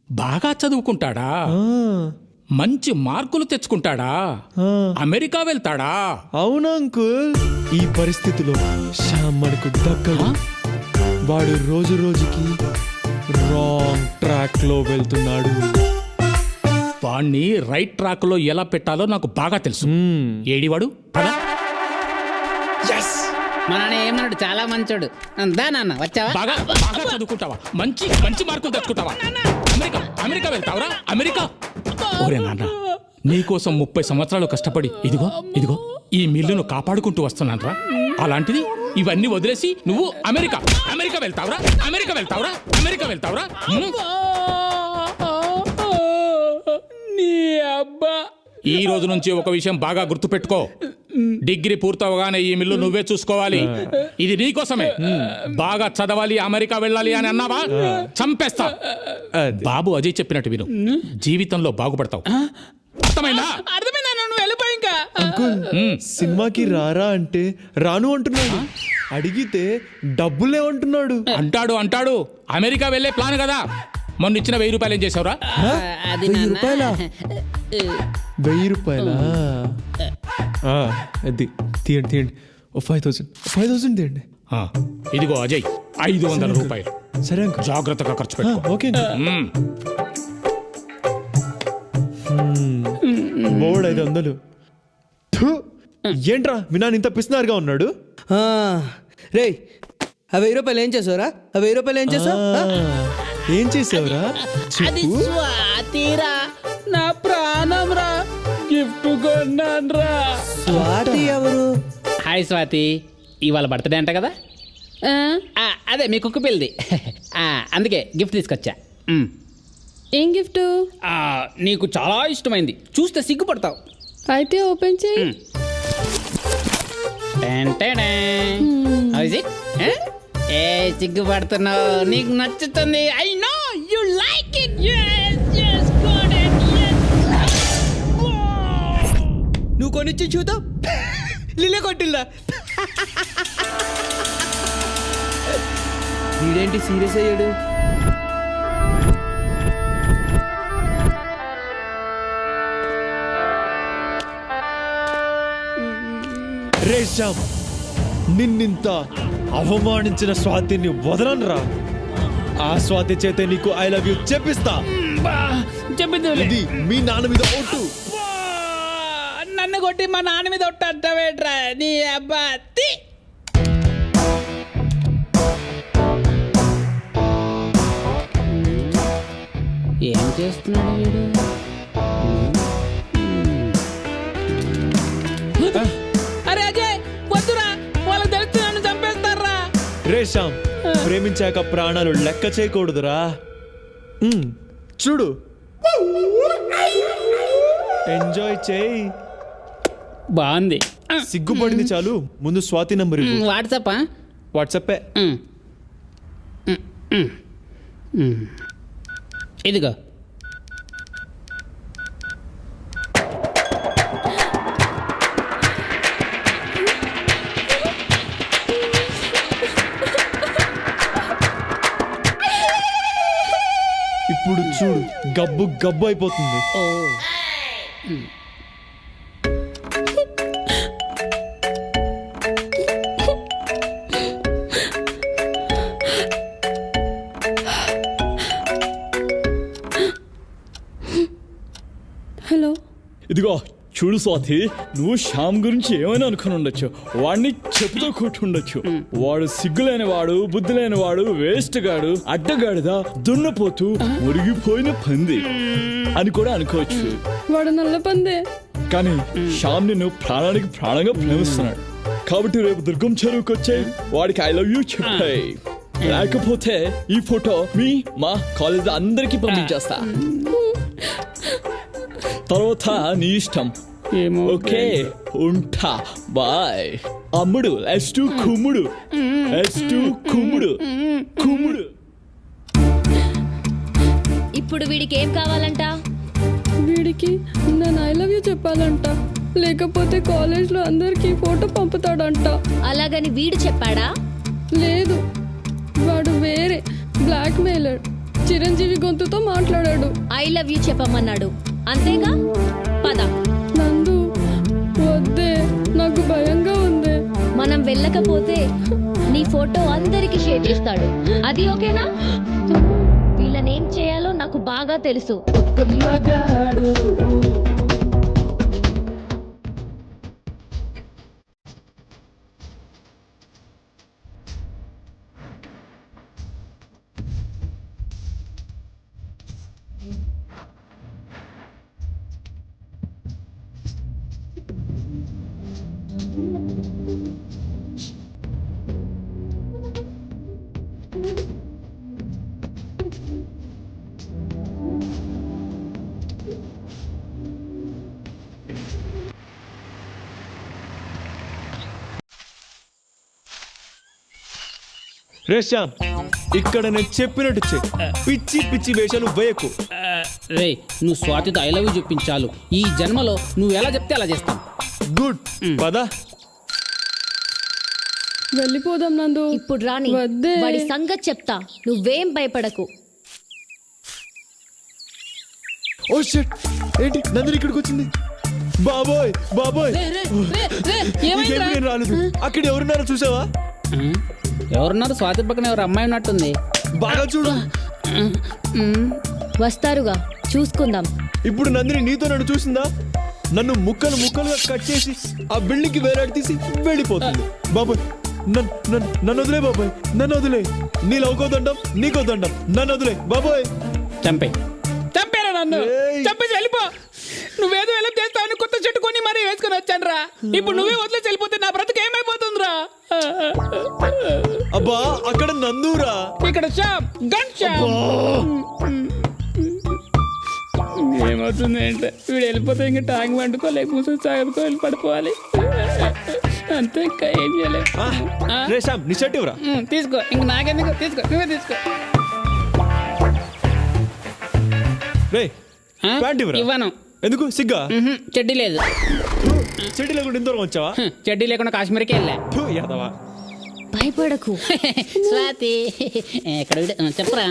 బాగా చదువుకుంటాడా మంచి మార్కులు తెచ్చుకుంటాడా అమెరికా వెళ్తాడా అవునా అంకుల్ ఈ పరిస్థితిలో శ్యామ్ మనకు దక్కడు వాడు రోజు రోజుకి రాంగ్ ట్రాక్ లో వెళ్తున్నాడు వాణ్ణి రైట్ ట్రాక్ లో ఎలా పెట్టాలో నాకు బాగా తెలుసు ఏడివాడు పద మా నాన్న ఏమన్నాడు చాలా మంచోడు దా నాన్న వచ్చావా బాగా బాగా చదువుకుంటావా మంచి మంచి మార్కులు తెచ్చుకుంటావా అమెరికా అమెరికా వెళ్తావరా అమెరికా ఓరే నాన్న నీకోసం 30 సంవత్సరాలు కష్టపడి ఇదిగో ఇదిగో ఈ మిల్లును కాపాడుకుంటూ వస్తున్నానరా అలాంటిది ఇవన్నీ వదిలేసి నువ్వు అమెరికా అమెరికా వెళ్తావరా అమెరికా వెళ్తావరా అమెరికా వెళ్తావరా నీ అబ్బా ఈ రోజు నుంచి ఒక విషయం బాగా గుర్తుపెట్టుకో డిగ్రీ పూర్తవగానే ఈ మిల్లు నువ్వే చూసుకోవాలి ఇది నీకోసమే బాగా చదవాలి అమెరికా వెళ్ళాలి అని అన్నావా చంపేస్తా బాబు అజయ్ చెప్పినట్టు విను జీవితంలో బాగుపడతావు అర్థమైందా అర్థమైందా నువ్వు వెళ్ళిపోయి ఇంకా అంకుల్ సినిమాకి రారా అంటే రాను అంటున్నాడు అడిగితే డబ్బులే అంటున్నాడు అంటాడు అంటాడు అమెరికా వెళ్ళే ప్లాన్ కదా మొన్న ఇచ్చిన 1000 రూపాయలు ఏం చేసావురా అది 1000 రూపాయలా 1000 రూపాయలా అది తీయండి తీయండి 5000 తీయండి ఇదిగో అజయ్ 500 రూపాయలు సరే అంకుల్ జాగ్రత్తగా ఖర్చు పెట్టు ఓకే బోర్డు 500 ఏంట్రా మీ నాన్న ఇంత పిస్తున్నారుగా ఉన్నాడు రే 1000 రూపాయలు ఏం చేసావురా 1000 రూపాయలు ఏం చేసావు ఏం చేసావురా అది స్వాతిరా నా ప్రాణం రా గిఫ్ట్ కొన్నాన్రా స్వాతి ఎవరు హాయ్ స్వాతి ఇవాళ బర్త్డే అంట కదా అదే మీ కుక్క పిల్లది అందుకే గిఫ్ట్ తీసుకొచ్చా ఏం గిఫ్ట్ నీకు చాలా ఇష్టమైంది చూస్తే సిగ్గుపడతావు అయితే ఓపెన్ చేయి ఏ సిగ్గుపడుతున్నావు నీకు నచ్చుతుంది I know you like it నువ్వు కొనిచ్చి చూద్దాం లిలే కొట్టిల్లా వీడేంటి సీరియస్ అయ్యాడు రే శ్యామ్ నిన్నింత అవమానించిన స్వాతిని వదలనురా ఆ స్వాతి చేతే నీకు ఐ లవ్ యూ చెప్పిస్తా ఇది మీ నాన్న మీద ఒట్టు నన్ను కొట్టి మా నాన్న మీద ఒట్టవేట్రా నీ అబ్బా ఏం చేస్తున్నాడు వీడు అరే అజయ్ వద్దురా వాళ్ళకి తెలిసి నన్ను చంపేస్తారా రే శ్యామ్ ప్రేమించాక ప్రాణాలు లెక్క చేయకూడదురా చూడు ఎంజాయ్ చేయి బాగుంది సిగ్గుపడింది చాలు ముందు స్వాతి నంబర్ వాట్సాపా వాట్సాపే ఇదిగో ఇప్పుడు చూడు గబ్బు గబ్బు అయిపోతుంది హలో ఇదిగో చూడు స్వాతి నువ్వు శ్యామ్ గురించి ఏమైనా అనుకుని ఉండొచ్చు వాడిని చెప్పుతో కొట్టుండొచ్చు వాడు సిగ్గులేని వాడు బుద్ధి లేని వాడు వేస్ట్ గాడు అడ్డగాడిదా దున్నపోతూ మురిగిపోయిన పంది అని కూడా అనుకోవచ్చు వాడు నల్ల పందే కానీ శ్యామ్ నిన్ను ప్రాణానికి ప్రాణంగా ప్రేమిస్తున్నాడు కాబట్టి రేపు దుర్గం చెరువుకి వచ్చే వాడికి ఐ లవ్ యూ చెప్పాయి లేకపోతే ఈ ఫోటో మా కాలేజ్ అందరికి పంపించేస్తా తర్వాత నీ ఇష్టం ఓకే ఉంటా బాయ్ అమ్ముడు ఎస్2 కుమ్ముడు ఎస్2 కుమ్ముడు కుమ్ముడు ఇప్పుడు వీడికి ఏం కావాలంట వీడికి నేను ఐ లవ్ యూ చెప్పాలంట లేకపోతే కాలేజ్లో అందరికీ ఫోటో పంపుతాడంట. అలాగని వీడు చెప్పాడా? లేదు, వాడు వేరే బ్లాక్ మెయిలర్. చిరంజీవి గొంతుతో మాట్లాడాడు. ఐ లవ్ యూ చెప్పమన్నాడు అంతేగా. పద. నందు వద్దే, నాకు భయంగా ఉంది. మనం వెళ్ళకపోతే నీ ఫోటో అందరికి షేర్ చేస్తాడు. అది ఓకేనా? వీళ్ళనేం చేయాలో నాకు బాగా తెలుసు. రేశ్యామ్, ఇక్కడ నేను చెప్పినట్టు చెయ్యి. పిచ్చి పిచ్చి వేషాలు వేయకు. రే, నువ్వు స్వాతితో ఐ లవ్ యూ చెప్పించాలు. ఈ జన్మలో నువ్వు ఎలా చెప్తే అలా చేస్తాను. గుడ్, పద. వెళ్ళిపోదాం నందు. ఇప్పుడు రాని, వద్దే. వాడి సంగతి చెప్తా. నువ్వేం భయపడకు. ఓ షట్, ఏంటి నందిని ఇక్కడికి వచ్చింది? బాబోయ్ బాబోయ్, ఏమైందిరా? నేను రాలేదు. అక్కడ ఎవరున్నారో చూసావా? ఎవరున్నారు? స్వాతి పక్కన ఎవరు అమ్మాయి ఉన్నట్టుంది. బాగా చూడు. వస్తారుగా, చూసుకుందాం. ఇప్పుడు నందిని నీతో నన్ను చూసిందా? నన్ను ముక్కలు ముక్కలుగా కట్ చేసి ఆ బిల్డింగ్ కి వేలాడి తీసి వెళ్ళిపోతుంది. బాబాయ్, నన్ను వదిలే బాబాయ్, నన్ను వదిలే. నీ లవ్కోదండం నీకోదండం, నన్ను వదిలే బాబాయ్. చంపేరా నన్ను, చంపేసి వెళ్ళిపో. నువ్వేదో ఎలా చేస్తావని కొత్త చెట్టు కొని మరీ వేసుకొని వచ్చాను రా. ఇప్పుడు నువ్వే వదిలేసి వెళ్ళిపోతే నా బ్రతుకు ఏమైపోతుందిరా? అబ్బా, అక్కడ నందురా, ఇక్కడ షాప్, గన్ షాప్. ఏమవుతుంది అంటే వీడు వెళ్ళిపోతే ఇంకా ట్యాంక్ వండుకోలేక కూర్చొని సాగుకో వెళ్ళి పడిపోవాలి అంతే. ఇంకా ఏం చేయలేదు. తీసుకో, ఇంక నాకెందుకు, తీసుకో, నువ్వే తీసుకో. ఇవ్వను. ఎందుకు? సిగ్గా? చెడ్డీ లేదు. చెడ్డీ లేకుండా ఇంత వచ్చావా? చెడ్డీ లేకుండా కాశ్మీర్కి వెళ్ళా. భయపడకు. స్వాతి ఎక్కడ చెప్పరా?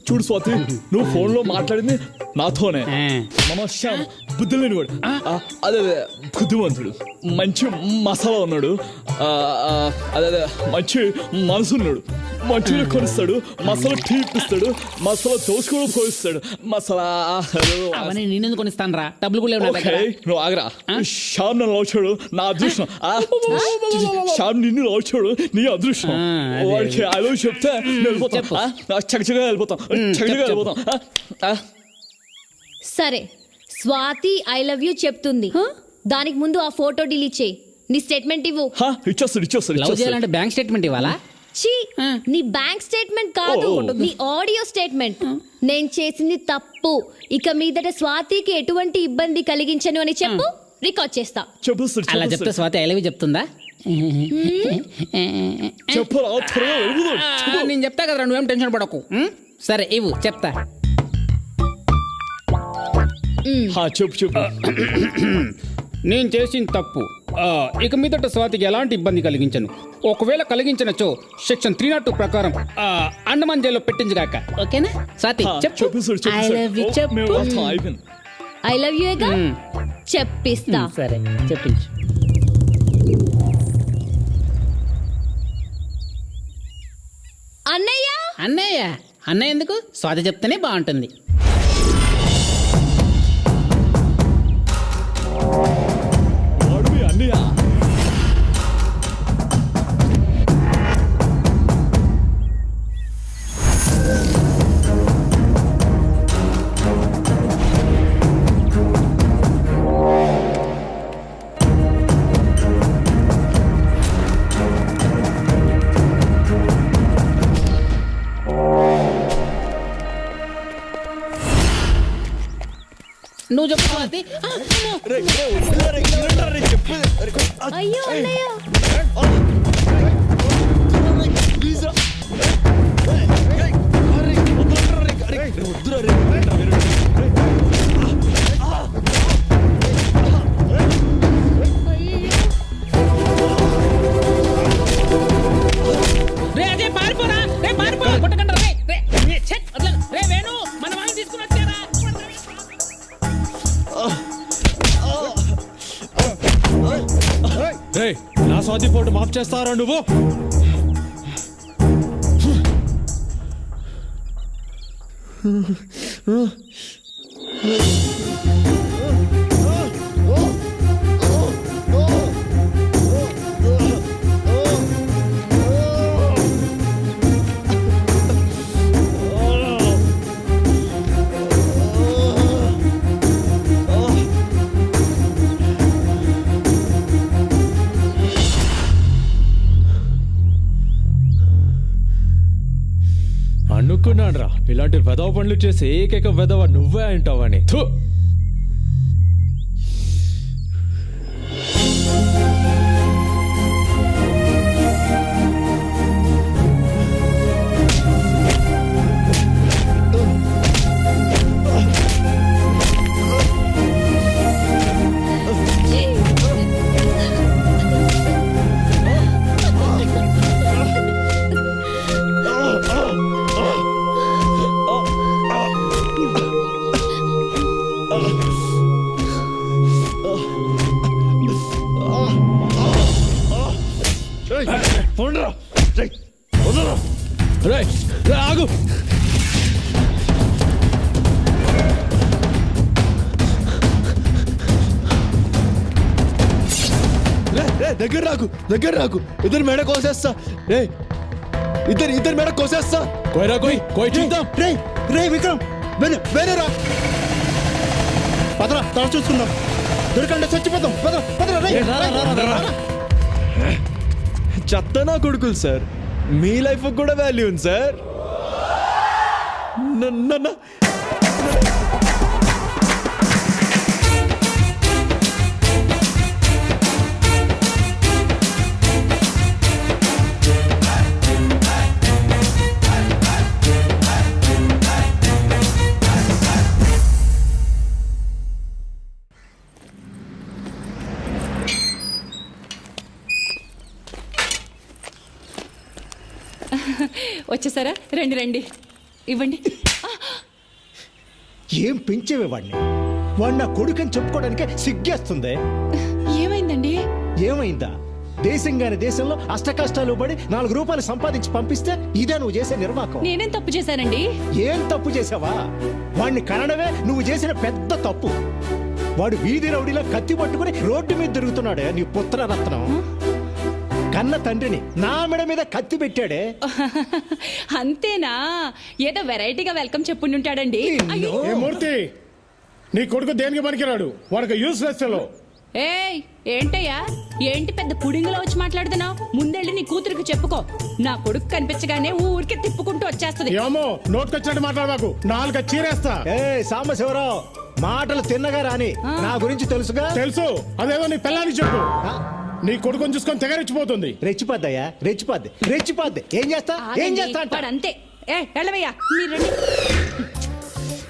చూడు స్వాతి, నువ్వు ఫోన్ లో మాట్లాడింది నాతోనే. మన శ్యామ్ బుద్ధి లేనివాడు, అదే బుద్ధివంతుడు, మంచి మసాలా ఉన్నాడు, అదే మంచి మనసు ఉన్నాడు. మంచిగా కొనిస్తాడు, మసాలా టీపిస్తాడు, మసాలా దోశ కూడా పోయిస్తాడు. మసాలా అవన్నీ నేనెందుకు కొనిస్తాను రా? డబ్బులు కూడా లేవు నా దగ్గర. నువ్వు ఆగరా. శ్యామ్ నన్ను లవ్ నా అదృష్టం. శ్యామ్ నిన్ను లవ్ నీ అదృష్టం. వాడికి ఐ లవ్ చెప్తే చక్కగా వెళ్ళిపోతాం, చక్కగా వెళ్ళిపోతాం. సరే, స్వాతి ఐ లవ్ యూ చెప్తుంది. దానికి ముందు ఆ ఫోటో డిలీట్ చేయి. నీ స్టేట్మెంట్ ఇవ్వు. లవ్ చేయాలంటే బ్యాంక్ స్టేట్మెంట్ ఇవ్వాలా? ఛీ, నీ బ్యాంక్ స్టేట్మెంట్ కాదు, నీ ఆడియో స్టేట్మెంట్. నేను చేసింది తప్పు, ఇక మీదట స్వాతికి ఎటువంటి ఇబ్బంది కలిగించను అని చెప్పు, రికార్డ్ చేస్తా. అలా చెప్తే స్వాతి ఐ లవ్ యూ చెప్తుందా? నేను చెప్తా కదా, నువ్వేం టెన్షన్ పడకు. సరే ఇవ్వు, చెప్తా. చెప్పు. నేను చేసిన తప్పు ఇక మీదట స్వాతికి ఎలాంటి ఇబ్బంది కలిగించను. ఒకవేళ కలిగించనచో సెక్షన్ 302 ప్రకారం అండమాన్ జైల్లో పెట్టించగాక. ఓకేనా స్వాతి? చెప్పు. ఐ లవ్ యూ చెప్పు. ఐ లవ్ యూ చెప్పిస్తా. సరే చెప్పించు. అన్నయ్య. అన్నయ్య అన్నయ్య ఎందుకు? స్వాతి చెప్తేనే బాగుంటుంది. నువ్వు చెప్పు స్వాతి. అయ్యో అన్నయ్య. రేయ్, నా స్వాతిపోటు మాఫ్ చేస్తారా నువ్వు? అనుకున్నాను రా, ఇలాంటి వెధవ పనులు చేసి ఏకైక వెధవ నువ్వే అంటావని. థు. ఆగు. దగ్గర రాకు ఇద్దరు మెడ కోసేస్తా. రే ఇద్దరు మెడ కోసేస్తా. కోయరా కోయ్ చూద్దాం. రే విక్రమ్ వేరేరా పదరా తల చూసుకుందాం. దొరకండి చచ్చిపోతాం. చెత్త నా కొడుకులు సార్, మీ లైఫ్ కూడా వాల్యూ ఉంది సార్. నన్ను వచ్చేసారా? రండి రండి, ఇవ్వండి. ఏం పెంచేవే వాడిని? వాడు నా కొడుకని చెప్పుకోవడానికే సిగ్గేస్తుంది. ఏమైందండి? ఏమైందా? దేశంగాని దేశంలో అష్ట కష్టాలు పడి 4 రూపాయలు సంపాదించి పంపిస్తే ఇదే నువ్వు చేసే నిర్వాకం. నేనేం తప్పు చేశానండి? ఏం తప్పు చేసావా? వాడిని కనడమే నువ్వు చేసిన పెద్ద తప్పు. వాడు వీధి రౌడీలో కత్తి పట్టుకుని రోడ్డు మీద తిరుగుతున్నాడే నీ పుత్రరత్నం. కన్న తండ్రిని నా మెడ మీద కత్తి పెట్టాడే. అంతేనా? ఏదో వెరైటీగా వెల్కమ్ చెప్పుంటాడండి. ఏ మూర్తి, నీ కొడుకు దేనికి పనికిరాడు, వాడికి యూస్లెస్ ఫెలో. ఏయ్, ఏంటయ్యా? ఏంటి పెద్ద పుడింగులో వచ్చి మాట్లాడుతున్నావు? ముందెళ్ళి నీ కూతురికి చెప్పుకో. నా కొడుకు కనిపించగానే ఊరికే తిప్పుకుంటూ వచ్చేస్తుంది. ఏమో నోట్కొచ్చినట్టు మాట్లాడమాకు, 4 చీరేస్తా. ఏ సాంబశివరావు, మాటలు తిన్నగా రాని. నా గురించి తెలుసుగా? తెలుసు. అదేదో నీ పిల్లానికి చెప్పు. నీ కొడుకుని చూసుకొని తెగరెచ్చిపోతుంది. రెచ్చిపోద్ది. ఏం చేస్తా అంతే. ఏ వెళ్ళవయ్యా, మీరు రండి.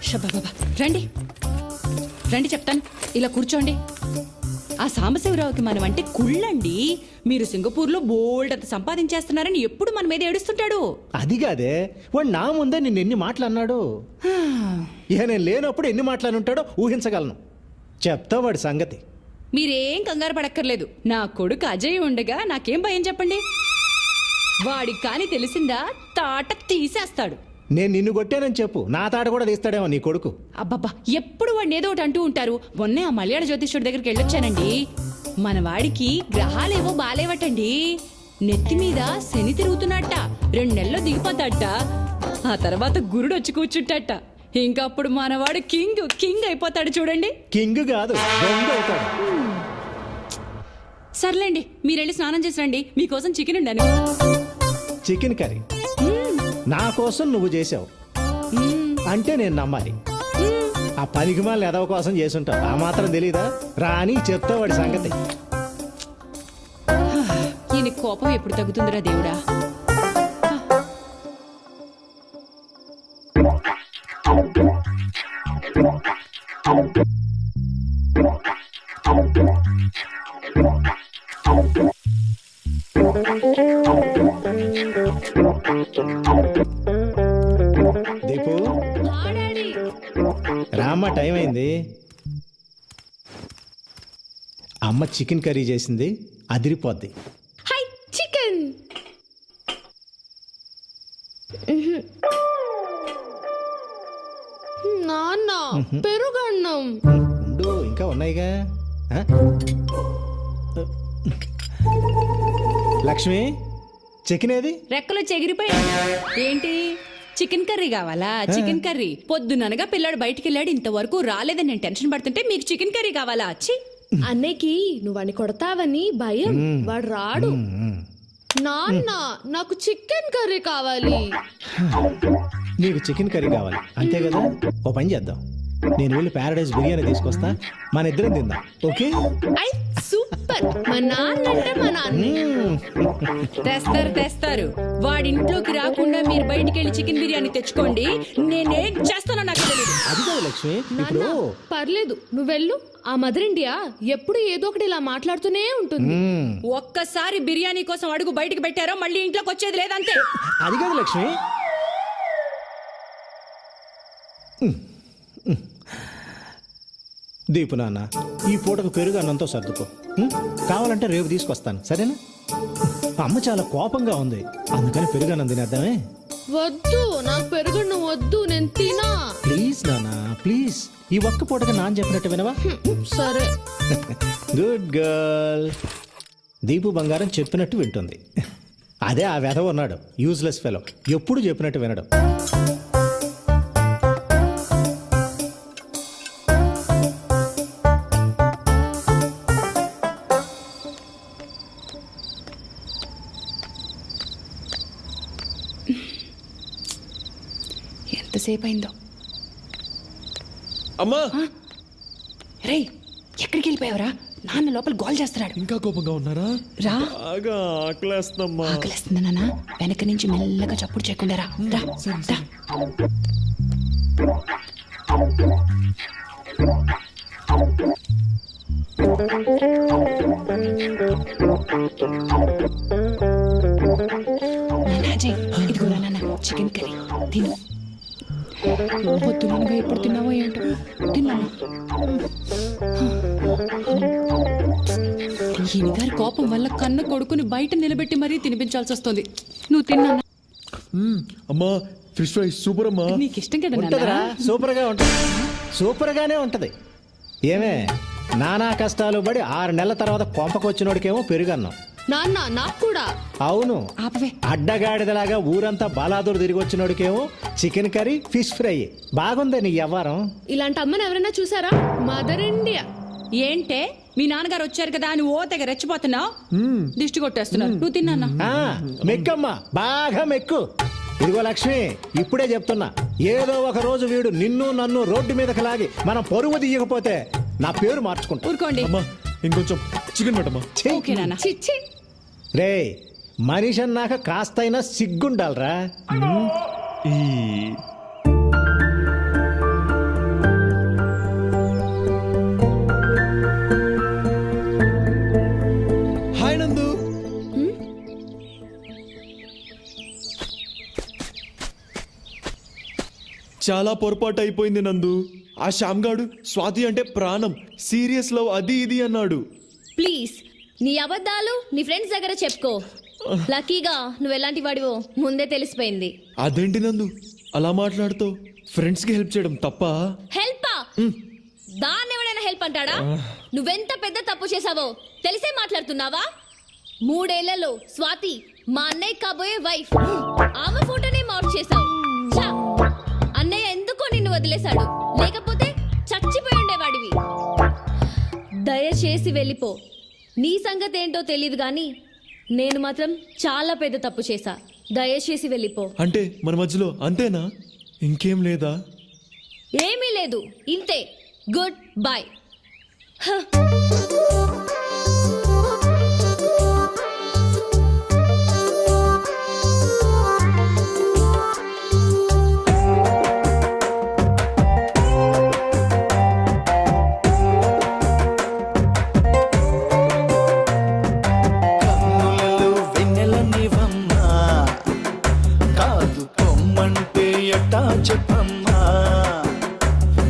షబాబా, రండి రండి చెప్తాను. ఇలా కూర్చోండి. ఆ సాంబశివరావుకి మనం అంటే కుళ్ళండి. మీరు సింగపూర్లో బోల్డ్ అంత సంపాదించేస్తున్నారని ఎప్పుడు మన మీద ఏడుస్తుంటాడు. అది కాదే, వాడు నా ముందే నిన్ను ఎన్ని మాటలు అన్నాడు. ఇక నేను లేనప్పుడు ఎన్ని మాటలు ఉంటాడో ఊహించగలను. చెప్తా వాడి సంగతి. మీరేం కంగారు పడక్కర్లేదు. నా కొడుకు అజయ్ ఉండగా నాకేం భయం చెప్పండి. వాడికి కానీ తెలిసిందా తాట తీసేస్తాడు. నేను నిన్ను కొట్టానని చెప్పు, నా తాట కూడా తీస్తాడేమో నీ కొడుకు. అబ్బబ్బా, ఎప్పుడు వాడిని ఏదో ఒకటి అంటూ ఉంటారు. మొన్నే ఆ మలయాళ జ్యోతిష్యుడి దగ్గరికి వెళ్ళొచ్చానండి. మన వాడికి గ్రహాలేవో బాలేవటండి. నెత్తి మీద శని తిరుగుతున్నట్ట. 2 నెలల్లో దిగిపోతాట. ఆ తర్వాత గురుడు వచ్చి కూర్చుంటాట. ఇంకా అప్పుడు మనవాడు కింగ్ అయిపోతాడు. చూడండి, కింగ్ కాదు దొంగ అవుతాడు. సర్లేండి, మీరెళ్ళి స్నానం చేసి రండి. మీకోసం చికెన్ ఉండాను. చికెన్ కర్రీ నా కోసం నువ్వు చేసావు అంటే నేను నమ్మాలి. ఆ పనికిమాల ఎదవ కోసం చేసుంటావు, ఆ మాత్రం తెలీదా? రాని చెప్తా వాడి సంగతి. ఈయన కోపం ఎప్పుడు తగ్గుతుందిరా దేవుడా. దీపు, రామ్మ, టైం అయింది. అమ్మ చికెన్ కర్రీ చేసింది, అదిరిపోద్ది. High chicken. నాన్న పెరుగన్నం. ఉండు, ఇంకా ఉన్నాయిగా. ఆ? లక్ష్మి, చికెన్ ఏది? రెక్కలు చెగిరిపోయాయి. ఏంటి చికెన్ కర్రీ కావాలా? చికెన్ కర్రీ పొద్దుననగా పిల్లాడు బయటికి వెళ్ళాడు, ఇంతవరకు రాలేదని నేను టెన్షన్ పడుతుంటే మీకు చికెన్ కర్రీ కావాలా? ఛీ! అన్నయ్యకి నువ్వు వాడిని కొడతావని భయం, వాడు రాడు. నాన్న నాకు చికెన్ కర్రీ కావాలి. నీకు చికెన్ కర్రీ కావాలి అంతే కదా? ఓ పని చేద్దాం, నేను వెళ్ళి ప్యారడైజ్ బిర్యానీ తీసుకొస్తా, మన ఇద్దరం తిందాం. ఓకే? I super. మా నాన్న అంటే మా నాన్న. తెస్తారు. వాడింట్లోకి రాకుండా మీరు బయటికి వెళ్ళి చికెన్ బిర్యానీ తెచ్చుకోండి. నేనేం చేస్తానో నాకు తెలియదు. అది కాదు లక్ష్మి, ఇప్పుడు పర్లేదు నువ్వు వెళ్ళు. ఆ మదర్ ఇండియా ఎప్పుడు ఏదో ఒకటి ఇలా మాట్లాడుతూనే ఉంటుంది. ఒక్కసారి బిర్యానీ కోసం అడుగు బయటికి పెట్టారో మళ్ళీ ఇంట్లోకి వచ్చేది లేదంతే. అది కాదు లక్ష్మి. దీపు నాన్న, ఈ పూటకు పెరుగు అన్నంతో సర్దుకో. కావాలంటే రేపు తీసుకొస్తాను, సరేనా? అమ్మ చాలా కోపంగా ఉంది, అందుకని పెరుగు అన్నం తినేద్దామే. వద్దు, నాకు పెరుగన్నం వద్దు, నేను తినా. ప్లీజ్ నాన్న ప్లీజ్, ఈ ఒక్క పూటగా నాన్న చెప్పినట్టు వినవా? సరే. Good girl. దీపు బంగారం చెప్పినట్టు వింటుంది. అదే ఆ వెధవ ఉన్నాడు, యూజ్లెస్ ఫెలో, ఎప్పుడు చెప్పినట్టు వినడం. ఎంతసేపు అయిందో. అమ్మా రే, ఎక్కడికి వెళ్ళిపోయావరా? నాన్న లోపల గోల్ చేస్తున్నాడు. ఇంకా కోపంగా ఉన్నారా? రా. బాగా ఆకలేస్తుందమ్మా. ఆకలేస్తుంది నాన్న. వెనక నుంచి మెల్లగా చప్పుడు చేయకుండా రా. రా. ఇదిగో నాన్న చికెన్ కర్రీ తిను. పొద్దునగా ఎప్పుడు తిన్నావో ఏంటో. తిన్నాను. ఈయన గారి కోపం వల్ల కన్న కొడుకుని బయట నిలబెట్టి మరీ తినిపించాల్సి వస్తుంది. నువ్వు తిన్నా? అమ్మా ఫిష్ ఫ్రై సూపర్ అమ్మా. నీకు ఇష్టం కదా? ఉంటుందిరా, సూపర్గా ఉంటుంది, సూపర్గానే ఉంటది. ఏమే, నానా కష్టాలు పడి 6 నెలల తర్వాత కొంపకొచ్చినోడికేమో పెరుగన్నం. నాన్న నాకు కూడా. అవును, అడ్డగాడిదలాగా ఊరంతా బాలాదూరు తిరిగి వచ్చినోడికేమో చికెన్ కర్రీ ఫిష్ ఫ్రై. బాగుందే నీ వ్యవహారం. ఇలాంటి అమ్మని ఎవరైనా చూసారా? Mother India. ఏంటే మీ నాన్నగారు వచ్చారు కదా అని ఓ తెగ రెచ్చిపోతున్నావు. దిష్టి కొట్టేస్తున్నారు. నువ్వు తిన్నా? మెక్కమ్మా, బాగా మెక్కు. ఇదిగో లక్ష్మి, ఇప్పుడే చెప్తున్నా, ఏదో ఒక రోజు వీడు నిన్ను నన్ను రోడ్డు మీదకి లాగి మనం పరువు తీయకపోతే నా పేరు మార్చుకుంటా. ఊరుకోండి. ఇంకొంచెం చికెన్ పెట్టమ్మా. ఓకేనా? రే, మనిషి అన్నాక కాస్తైనా సిగ్గుండాలరా. హాయ్ నందు. చాలా పొరపాటు అయిపోయింది నందు. ఆ శ్యామ్గాడు స్వాతి అంటే ప్రాణం, సీరియస్ లవ్ అది ఇది అన్నాడు. ప్లీజ్ నీ అబద్ధాలు నీ ఫ్రెండ్స్ దగ్గర చెప్పుకో. లక్కీగా నువ్వు ఎలాంటి వాడివో ముందే తెలిసిపోయింది. అదేంటి నందు అలా మాట్లాడుతావు? ఫ్రెండ్స్ కి హెల్ప్ చేయడం తప్ప? హెల్పా? దాన్ని ఎవడైనా హెల్ప్ అంటాడా? నువ్వెంత పెద్ద తప్పు చేసావో తెలిసే మాట్లాడుతున్నావా? 3 ఏళ్లలో స్వాతి మా అన్నయ్య కాబోయే వైఫ్, ఆమె ఫోటోనే మార్క్ చేసావు. అన్నయ్య ఎందుకో నిన్ను వదిలేశాడు, లేకపోతే చచ్చిపోయి ఉండేవాడివి. దయచేసి వెళ్ళిపో. నీ సంగతి ఏంటో తెలియదు గాని నేను మాత్రం చాలా పెద్ద తప్పు చేశా. దయచేసి వెళ్ళిపో. అంటే మన మధ్యలో అంతేనా? ఇంకేం లేదా? ఏమీ లేదు, ఇంతే. Good bye. చెప్పమ్మా,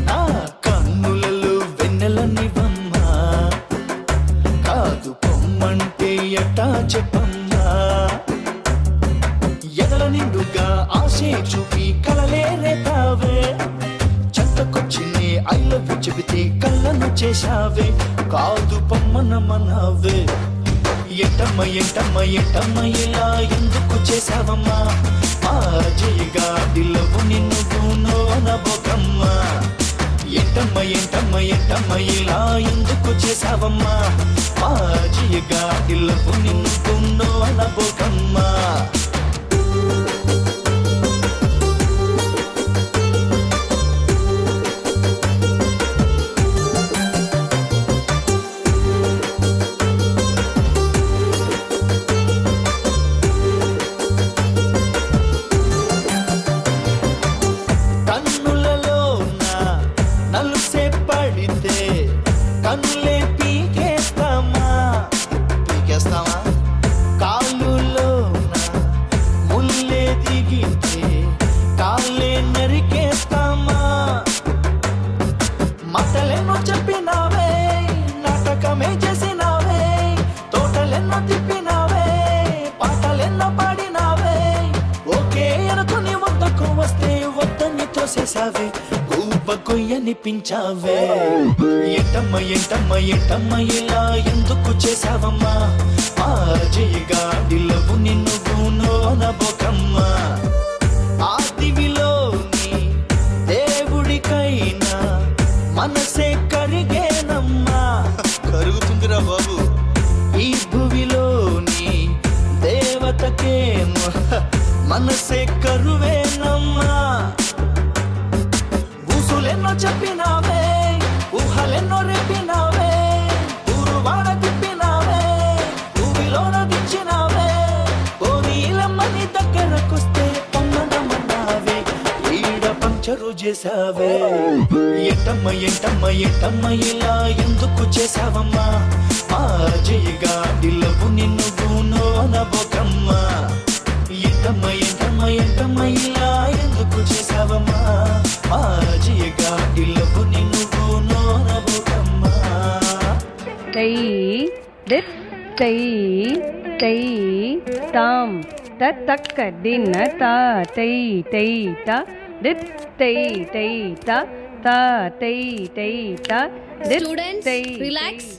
నా కన్నులలో వెన్నెల నివమ్మా. ఎట్టా చెప్పమ్మా ఎదల నిండుగా ఆశే చూపి కలలే రేపావే చెత్తకొచ్చి ఐ లవ్ యు చెబితే కళ్ళను చేశావే కాదు పమ్మన మనవే ఎంటమ్మ ఎంటమ్మ ఎంటమ్మ ఇలా ఎందుకు చేశావమ్మా మా జయగా దిల్లవు నిన్ను నోనబోకమ్మా ఎంటమ్మ ఎంటమ్మ ఎంటమ్మ ఇలా ఎందుకు చేశావమ్మా మా జయగా దిల్లవు నిన్ను నోనబోకమ్మా కొయ్యనిపించావే ఎంటమ్మ ఎంటమ్మ ఎంటమ్మ ఇలా ఎందుకు చేశావమ్మా మా జయగా దిల్లవు నిన్ను నోనబోకమ్మా ఆ దివిలోని దేవుడికైనా మనసే కరిగేనమ్మా కరుగుతుందిరా బాబు ఈ భువిలోని దేవతకేమో మనసే కరువేనమ్మా ఊసులెన్నో చెప్పినావే ఊహలెన్నో రేపినావే ఊరువాడ తిప్పినావే ఊవిలోన దిచ్చినావే ఓ నీలమ్మని దగ్గరకొస్తే పొమ్మనమన్నావే ఈడ పంచరు చేసావే ఎంటమ్మ ఎంటమ్మ ఎంటమ్మ ఇలా ఎందుకు చేసావమ్మా మా జయగా దిల్లవు నిన్ను నోనబోకమ్మా ఎంటమ్మ ఎంటమ్మ ఎంటమ్మ ఇలా ఎందుకు చేసావమ్మా మా జయగా దిల్లవు నిన్ను నోనబోకమ్మా తై దిత్ తై తై తాం తక్క దిన తా తై తై తా దిత్ తై తై తా తా తై తై తా దిత్ స్టూడెంట్స్ తై రిలాక్స్.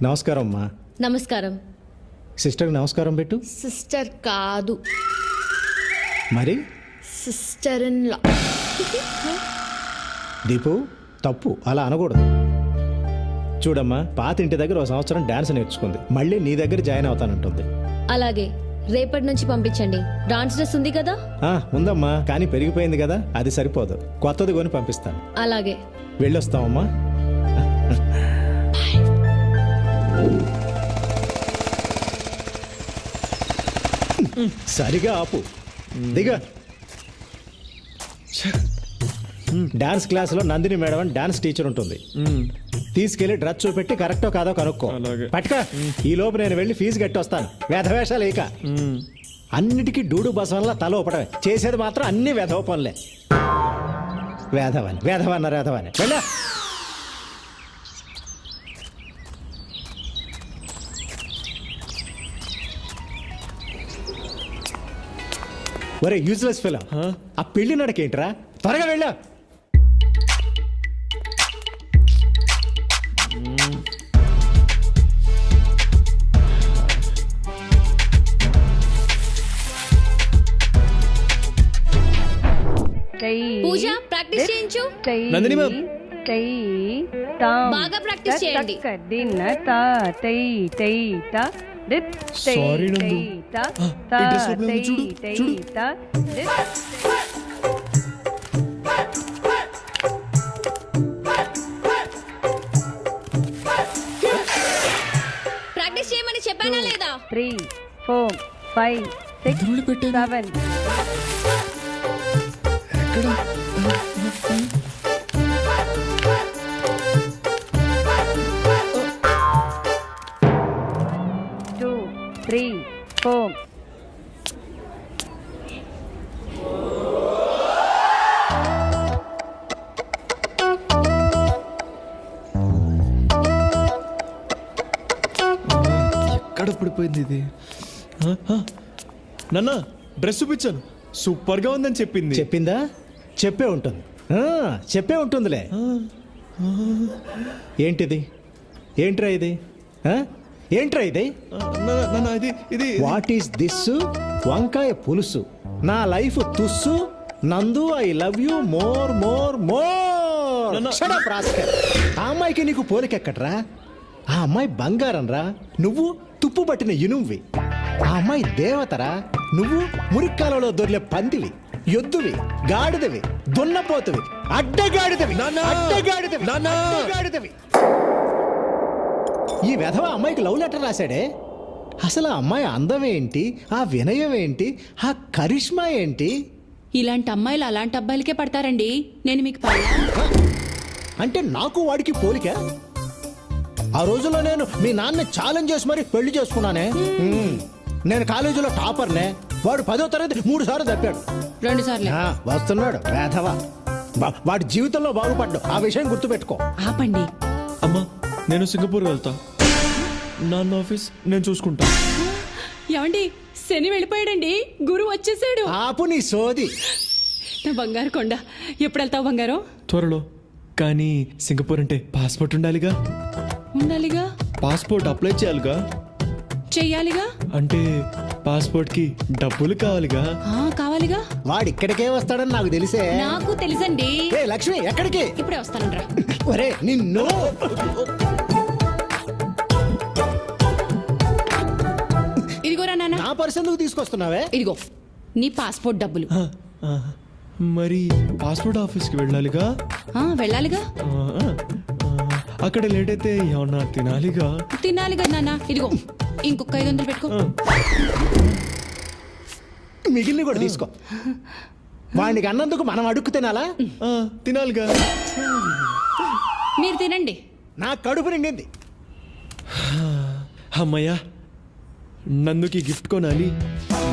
నమస్కారం అమ్మా. నమస్కారం. సిస్టర్కి నమస్కారం పెట్టు. సిస్టర్ కాదు, మరి సిస్టర్ ఇన్ లా. దీపు తప్పు, అలా అనకూడదు. చూడమ్మా, పాత ఇంటి దగ్గర ఒక సంవత్సరం డాన్స్ నేర్చుకుంది, మళ్ళీ నీ దగ్గర జాయిన్ అవుతానంటుంది. అలాగే రేపటి నుంచి పంపించండి. డాన్స్ డ్రెస్ ఉంది కదా? ఉందమ్మా, కానీ పెరిగిపోయింది కదా, అది సరిపోదు, కొత్తది కొని పంపిస్తాను. అలాగే వెళ్ళొస్తామమ్మా. సరిగా ఆపు, దిగా. డాన్స్ క్లాసులో నందిని మేడం అని డాన్స్ టీచర్ ఉంటుంది. తీసుకెళ్లి డ్రెస్ చూపెట్టి కరెక్టో కాదో కనుక్కో. పట్టుక. ఈ లోపు నేను వెళ్ళి ఫీజు కట్టి వస్తాను. వేధవేషాలు ఇక అన్నిటికీ డూడు బసవల్లా తల ఊపడమే, చేసేది మాత్రం అన్ని వేధవ పనులే. వేధవని వేధవన్నారు, వేధవని వెళ్ళా. ఒరే యూజ్లెస్ ఫెలో, ఆ పెళ్లి నడకేంట్రా? త్వరగా వెళ్ళా. పూజ ప్రాక్టీస్ చేయించు. నందిని మ్యామ్, బాగా ప్రాక్టీస్ చేయండి. సారీ నందు. ఈ డ్రెస్ లో ఉంది, చూడు చూడు. ప్రాక్టీస్ చేయమని చెప్పానా లేదా? 3 4 5 6 7 2 3 4 2 ఎక్కడ పడిపోయింది ఇది నాన్న డ్రెస్ చూపించాను సూపర్గా ఉందని చెప్పింది. చెప్పిందా? చెప్పే ఉంటుంది, చెప్పే ఉంటుందిలే. ఏంటిది? ఏంట్రా ఇది? ఏంట్రా ఇది? ఇది వాట్ ఈస్ దిస్? వంకాయ పులుసు. నా లైఫ్ తుస్సు. నందు I love you more more more. ఆ అమ్మాయికి నీకు పోలికెక్కట్రా? ఆ అమ్మాయి బంగారం రా, నువ్వు తుప్పు పట్టిన ఇనువ్వి. ఆ అమ్మాయి దేవతరా, నువ్వు మురిక్కాలలో దొర్లే పందివి, ఎద్దువి, గాడిదవి, దున్నపోతువి, అడ్డగాడిదవి, అడ్డగాడిదవి, అడ్డగాడిదవి. ఈ వెధవ అమ్మాయికి లవ్ లెటర్ రాశాడే. అసలు ఆ అమ్మాయి అందం ఏంటి, ఆ వినయం ఏంటి, ఆ కరిష్మా ఏంటి? ఇలాంటి అమ్మాయిలు అలాంటి అబ్బాయిలకే పడతారండి. నేను మీకు అంటే నాకు వాడికి పోలిక. ఆ రోజుల్లో నేను మీ నాన్న ఛాలెంజ్ చేసి మరి పెళ్లి చేసుకున్నానే. నేను కాలేజీలో టాపర్నే. వాడు 10వ తరగతి 3 సార్లు తప్పాడు. 2 సార్లు వస్తున్నాడు వేధవ. వాడి జీవితంలో బాగుపడ్డు. ఆ విషయం గుర్తుపెట్టుకో. ఆపండి. అమ్మా నేను సింగపూర్ వెళ్తా. నాన్న ఆఫీస్ నేను చూసుకుంటా. ఏమండి, శని వెళ్ళిపోయాడండి, గురువు వచ్చేసాడు. ఆపు నీ సోది. నా బంగారు కొండ. ఎప్పుడు వెళ్తావు బంగారం? త్వరలో. కానీ సింగపూర్ అంటే పాస్పోర్ట్ ఉండాలిగా. ఉండాలిగా. పాస్పోర్ట్ అప్లై చేయాలిగా. చెయ్యాలిగా. అంటే పాస్పోర్ట్ కి డబ్బులు కావాలిగా. కావాలిగా. వాడు ఇక్కడికే వస్తాడని నాకు తెలిసే. నాకు తెలుసండి. లక్ష్మి ఎక్కడికి? ఇప్పుడే వస్తానండ్రా. ఒరే నిన్ను. ఇదిగోరా నాన్న. నా పర్స్ ఎందుకు తీసుకొస్తున్నావే? ఇదిగో నీ పాస్పోర్ట్ డబ్బులు. మరి పాస్పోర్ట్ ఆఫీస్కి వెళ్ళాలిగా. వెళ్ళాలిగా. అక్కడ లేట్ అయితే ఏమన్నా తినాలిగా. తినాలిగా నాన్న. ఇదిగో ఇంకొక 500 పెట్టుకో. మిగిలిన కూడా తీసుకో. వాడికి అన్నందుకు మనం అడుక్కు తినాలా? తినాలిగా. మీరు తినండి. నా కడుపు నిండింది. అమ్మయ్యా, నందుకి గిఫ్ట్ కొనాలి,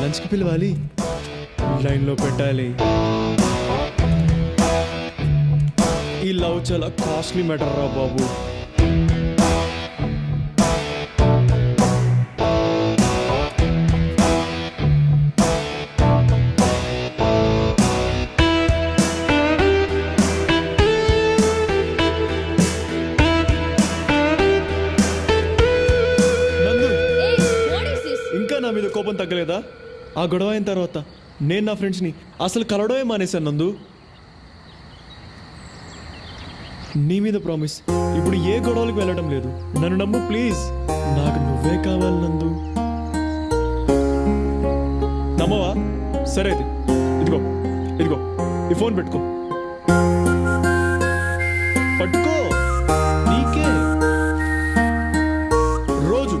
లంచ్కి పిలవాలి, లైన్లో పెట్టాలి. ఈ లవ్ చాలా కాస్ట్లీ మ్యాటర్ రా బాబు. ఇంకా నా మీద కోపం తగ్గలేదా? ఆ గొడవ అయిన తర్వాత నేను నా ఫ్రెండ్స్ని అసలు కలవడమే మానేశాను నందు. నీ మీద ప్రామిస్, ఇప్పుడు ఏ గొడవలకు వెళ్ళడం లేదు. నన్ను నమ్ము ప్లీజ్. నాకు నువ్వే కావాలి నందు. నమ్మవా? సరే అయితే ఇదిగో ఇదిగో ఈ ఫోన్ పెట్టుకో. పట్టుకో, నీకే. రోజు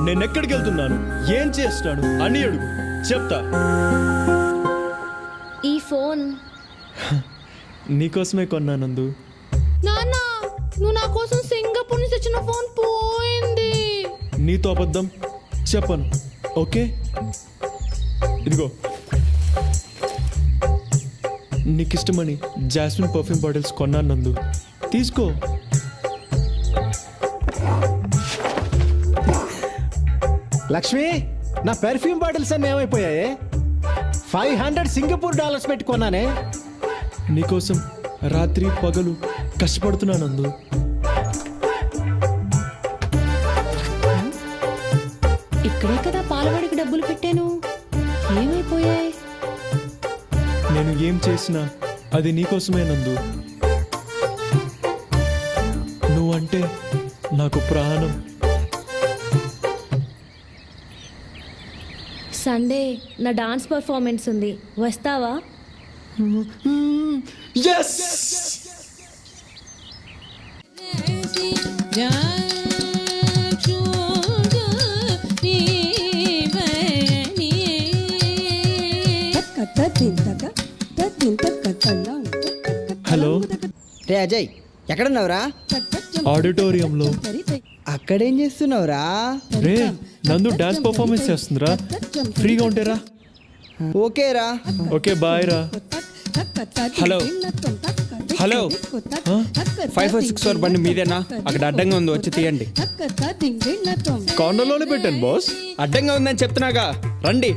నేను ఎక్కడికి వెళ్తున్నాను, ఏం చేస్తాను అని అడుగు, చెప్తా. ఈ ఫోన్ నీకోసమే కొన్నా నందు. నాన్న, నువ్వు నా కోసం సింగపూర్ నుంచి తెచ్చిన ఫోన్ పోయింది. నీతో అబద్ధం చెప్పను, ఓకే? ఇదిగో నీకు ఇష్టమని జాస్మిన్ పర్ఫ్యూమ్ బాటిల్స్ కొన్నాను నందు, తీసుకో. లక్ష్మి, నా పెర్ఫ్యూమ్ బాటిల్స్ అన్నీ ఏమైపోయాయి? $500 సింగపూర్ డాలర్స్ పెట్టి కొన్నానే. నీకోసం రాత్రి పగలు కష్టపడుతున్నా నందు. ఇక్కడే కదా పాలవాడికి డబ్బులు పెట్టాను, ఏమైపోయాయి? నేను ఏం చేసినా అది నీకోసమే నందు. నువ్వంటే నాకు ప్రాణం. సండే నా డాన్స్ పర్ఫార్మెన్స్ ఉంది, వస్తావా? Yes! హలో రే అజయ్, ఎక్కడున్నావురా? ఆడిటోరియంలో. అక్కడేం చేస్తున్నావురా? రే నందు డాన్స్ పర్ఫార్మెన్స్ చేస్తుందిరా, ఫ్రీగా ఉంటేరా. ఓకేరా. ఓకే బాయ్ రా. హలో హలో 546 బండి మీదేనా? అక్కడ అడ్డంగా ఉంది, వచ్చి తీయండి. కార్నర్లోనే పెట్టాను బాస్. అడ్డంగా ఉందని చెప్తున్నాగా, రండి.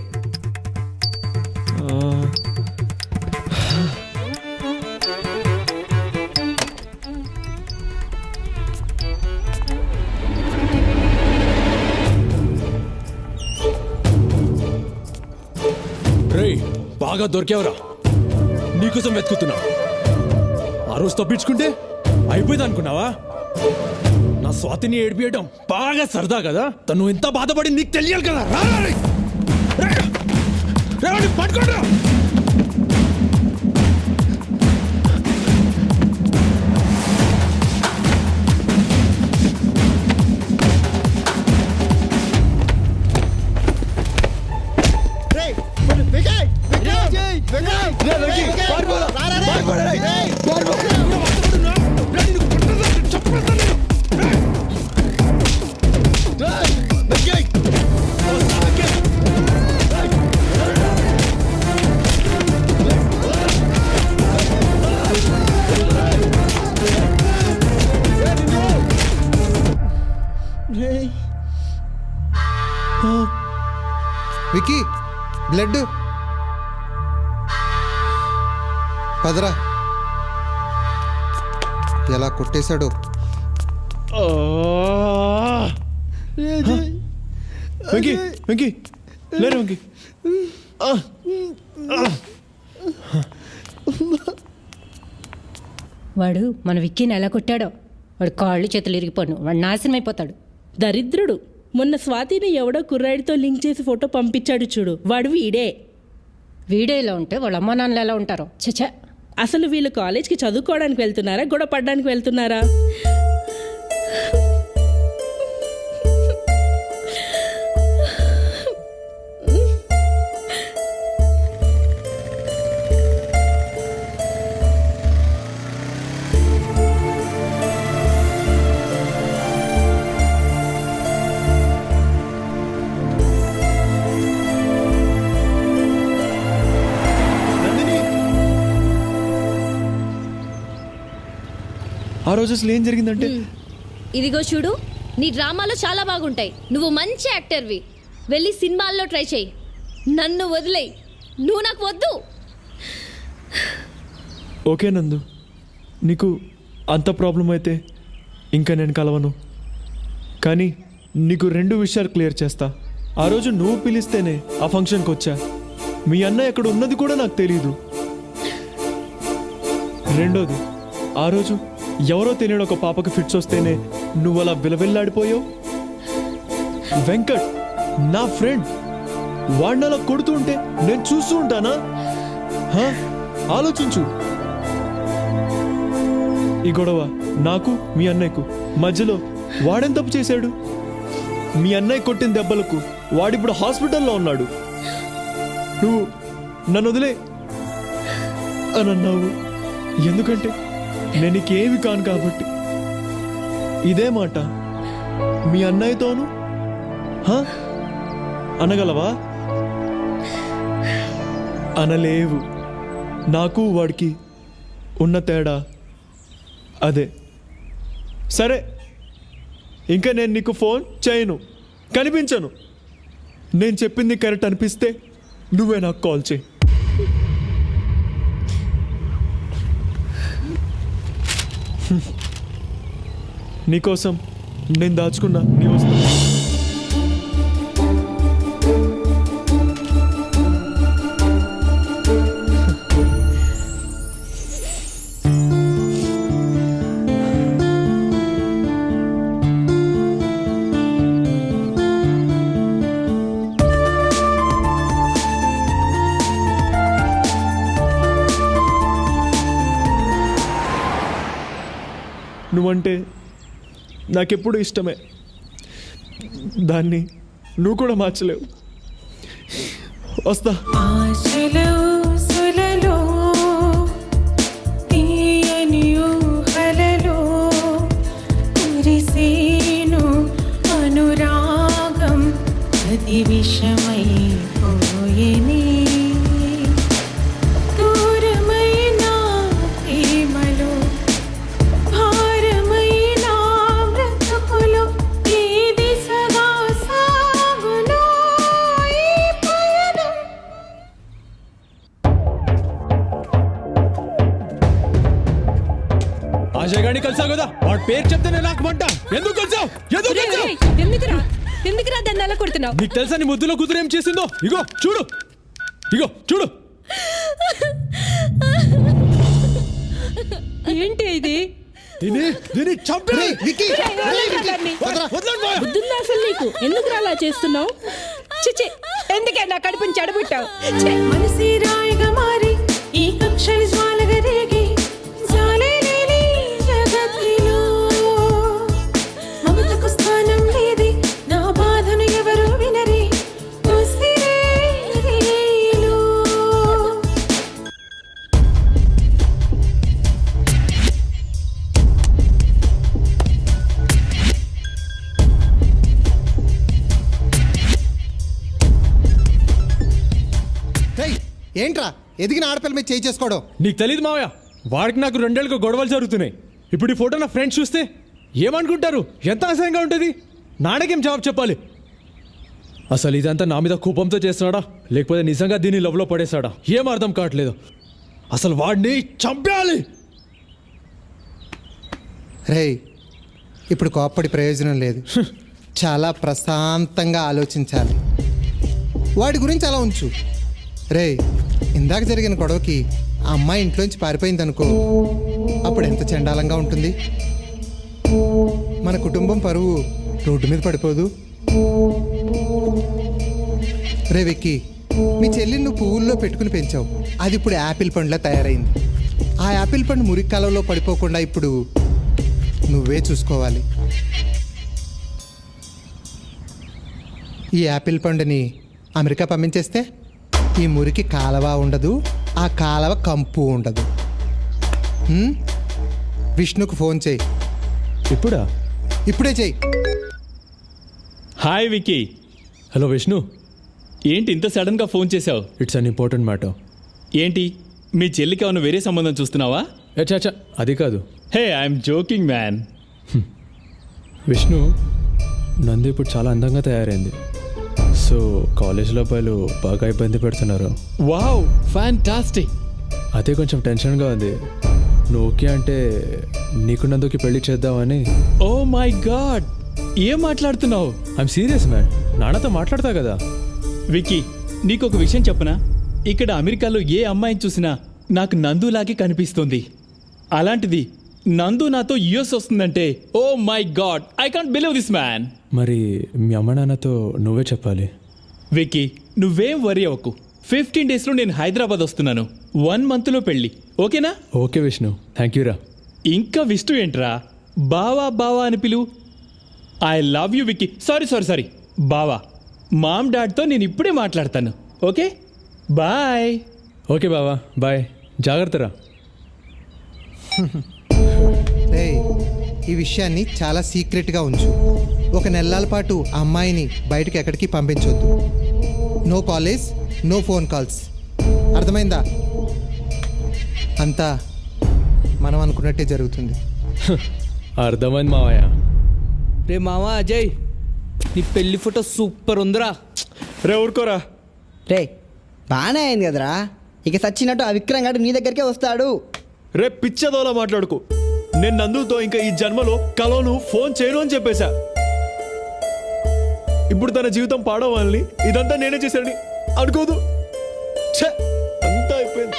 రేయ్, బాగా దొరికావురా. నీకోసం వెతుకుతున్నా. ఆ రోజు తప్పించుకుంటే అయిపోయింది అనుకున్నావా? నా స్వాతిని ఏడిపియడం బాగా సరదా కదా. తను ఎంత బాధపడి నీకు తెలియాలి కదా. పట్టుకోండి. వికీ, బ్లడ్. పదరా. ఎలా కొట్టేశాడు. వెంకీ, వెంకీ, లేరు వెంకీ. వాడు మన విక్కీని ఎలా కొట్టాడో. వాడు కాళ్ళు చేతులు ఇరిగిపోను. వాడు నాశనం అయిపోతాడు. దరిద్రుడు. మొన్న స్వాతిని ఎవడో కుర్రాడితో లింక్ చేసి ఫోటో పంపించాడు చూడు, వాడు వీడే. వీడే ఇలా ఉంటే వాళ్ళ అమ్మా నాన్నలు ఎలా ఉంటారో. చచ్చా. అసలు వీళ్ళు కాలేజ్కి చదువుకోవడానికి వెళ్తున్నారా, గొడవ పడడానికి వెళ్తున్నారా? ఆ రోజు అసలు ఏం జరిగిందంటే, ఇదిగో చూడు, నీ డ్రామాలో చాలా బాగుంటాయి. నువ్వు మంచి యాక్టర్వి. వెళ్ళి సినిమాల్లో ట్రై చేయి. నన్ను వదిలేయి. నువ్వు నాకు వద్దు. ఓకే నందు, నీకు అంత ప్రాబ్లం అయితే ఇంకా నేను కలవను. కానీ నీకు 2 విషయాలు క్లియర్ చేస్తా. ఆ రోజు నువ్వు పిలిస్తేనే ఆ ఫంక్షన్కి వచ్చా. మీ అన్న ఎక్కడ ఉన్నది కూడా నాకు తెలీదు. రెండోది, ఆ రోజు ఎవరో తెలియని ఒక పాపకి ఫిట్స్ వస్తేనే నువ్వు అలా విలవిల్లాడిపోయావు. వెంకట్ నా ఫ్రెండ్, వాడిని అలా కొడుతూ ఉంటే నేను చూస్తూ ఉంటానా? ఆలోచించు. ఈ గొడవ నాకు మీ అన్నయ్యకు మధ్యలో వాడేం తప్పు చేశాడు? మీ అన్నయ్య కొట్టిన దెబ్బలకు వాడిప్పుడు హాస్పిటల్లో ఉన్నాడు. నువ్వు నన్ను వదిలే అని అన్నావు. ఎందుకంటే నేను నీకేమి కాను కాబట్టి. ఇదే మాట మీ అన్నయ్యతోను అనగలవా? అనలేవు. నాకు వాడికి ఉన్న తేడా అదే. సరే, ఇంకా నేను నీకు ఫోన్ చేయను, కనిపించను. నేను చెప్పింది కరెక్ట్ అనిపిస్తే నువ్వే నాకు కాల్ చేయి. నీకోసం నేను దాచుకున్నా నీ వస్తువు. నువ్వంటే నాకెప్పుడు ఇష్టమే. దాన్ని నువ్వు కూడా మార్చలేవు. వస్తా. అనురాగం అది విషమై పోయేనే దూరమైన ప్రేమలో కలిసావు కదా వాడి పేరు చెప్తేనే నాకు మంట. ఎందుకు కలిసావు? ఎందుకురా దాన్ని అలా కొడుతున్నావు? నీకు తెలుసా నీ ముద్దులో కూతురు ఏం చేసిందో? ఇగో చూడు, ఇగో చూడు. ఏంటి ఇది? దీన్ని చంపే. బుద్ధుందా అసలు నీకు? ఎందుకు అలా చేస్తున్నావు? చిచి, ఎందుకే నా కడుపుని చెడబుట్టావు? మనసి రాయిగా మారి ఈ కక్షలు జ్వాలగా రేగి జాలే లేని జగత్తులో మమతకు స్థానం లేది, నా బాధను ఎవరు వినరి ఉసిరే రేలు. ఏంట్రా ఎదిగిన ఆడపిల్ల మీద చేయి చేసుకోవడం? నీకు తెలియదు మావయ్య, వాడికి నాకు 2 ఏళ్ళుగా గొడవలు జరుగుతున్నాయి. ఇప్పుడు ఈ ఫోటో నా ఫ్రెండ్స్ చూస్తే ఏమనుకుంటారు? ఎంత అసహ్యంగా ఉంటుంది. నాన్నకేం జవాబు చెప్పాలి? అసలు ఇదంతా నా మీద కోపంతో చేస్తున్నాడా, లేకపోతే నిజంగా దీన్ని లవ్లో పడేశాడా? ఏం అర్థం కావట్లేదు. అసలు వాడిని చంపేయాలి. రేయ్, ఇప్పుడు కోప్పడి ప్రయోజనం లేదు. చాలా ప్రశాంతంగా ఆలోచించాలి. వాడి గురించి అలా ఉంచు. రేయ్, ఇందాక జరిగిన గొడవకి ఆ అమ్మాయి ఇంట్లోంచి పారిపోయింది అనుకో, అప్పుడు ఎంత చండాలంగా ఉంటుంది. మన కుటుంబం పరువు రోడ్డు మీద పడిపోదు. రే విక్కీ, మీ చెల్లిని నువ్వు పువ్వుల్లో పెట్టుకుని పెంచావు, అది ఇప్పుడు యాపిల్ పండులా తయారైంది. ఆ యాపిల్ పండు మురికి కాలంలో పడిపోకుండా ఇప్పుడు నువ్వే చూసుకోవాలి. ఈ యాపిల్ పండుని అమెరికా పంపించేస్తే ఈ మురికి కాలవ ఉండదు, ఆ కాలవ కంపు ఉండదు. విష్ణుకు ఫోన్ చేయి. ఇప్పుడా? ఇప్పుడే చెయ్యి. హాయ్ విక్కీ. హలో విష్ణు, ఏంటి ఇంత సడన్గా ఫోన్ చేసావు? It's an important matter. ఏంటి మీ చెల్లికి ఏమైనా వేరే సంబంధం చూస్తున్నావా? అచ్చా, అది కాదు. హే, ఐఎమ్ జోకింగ్ మ్యాన్. విష్ణు, నందు ఇప్పుడు చాలా అందంగా తయారైంది. సో కాలేజ్లో అబ్బాయిలు బాగా ఇబ్బంది పెడుతున్నారు. Wow, fantastic. అదే కొంచెం టెన్షన్గా ఉంది. నువ్వు ఓకే అంటే నీకు నందుకి పెళ్లి చేద్దామని. ఓ మై గాడ్, ఏం మాట్లాడుతున్నావు? ఐఎమ్ సీరియస్ మ్యాన్, నాన్నతో మాట్లాడతా కదా. విక్కీ, నీకు ఒక విషయం చెప్పనా? ఇక్కడ అమెరికాలో ఏ అమ్మాయిని చూసినా నాకు నందులాగే కనిపిస్తుంది. అలాంటిది నందు నాతో యుఎస్ వస్తుందంటే oh my god, I can't believe this man. మరి మీ అమ్మ నాన్నతో నువ్వే చెప్పాలి. విక్కీ, నువ్వేం వరీ అవ్వకు. 15 డేస్లో నేను హైదరాబాద్ వస్తున్నాను. 1 మంత్లో పెళ్ళి, ఓకేనా? ఓకే విష్ణు, థ్యాంక్ యూ రా. ఇంకా విష్ణు ఏంట్రా? బావా బావా అని పిలువు. I love you Vicky. Sorry బావా. మామ్ డాడ్తో నేను ఇప్పుడే మాట్లాడతాను. Okay, bye. ఓకే బావా, బాయ్. జాగ్రత్తరా. రేయ్, ఈ విషయాన్ని చాలా సీక్రెట్గా ఉంచు. 1 నెలల పాటు ఆ అమ్మాయిని బయటకు ఎక్కడికి పంపించొద్దు. No college, no phone calls. అర్థమైందా? అంతా మనం అనుకున్నట్టే జరుగుతుంది. అర్థమైంది మావయ్య. రే మావా అజయ్, నీ పెళ్లి ఫోటో సూపర్ ఉందిరా. రే ఊరుకోరా. రే బాగానే అయింది కదరా, ఇక సచ్చినట్టు ఆ విక్రమ్ గారు నీ దగ్గరికే వస్తాడు. రే పిచ్చదోలా మాట్లాడుకో. నేను నందుతో ఇంకా ఈ జన్మలో కలోను ఫోన్ చేయను అని చెప్పేశా. ఇప్పుడు తన జీవితం పాడవాలని ఇదంతా నేనే చేశానని అనుకోదు. అంతా అయిపోయింది.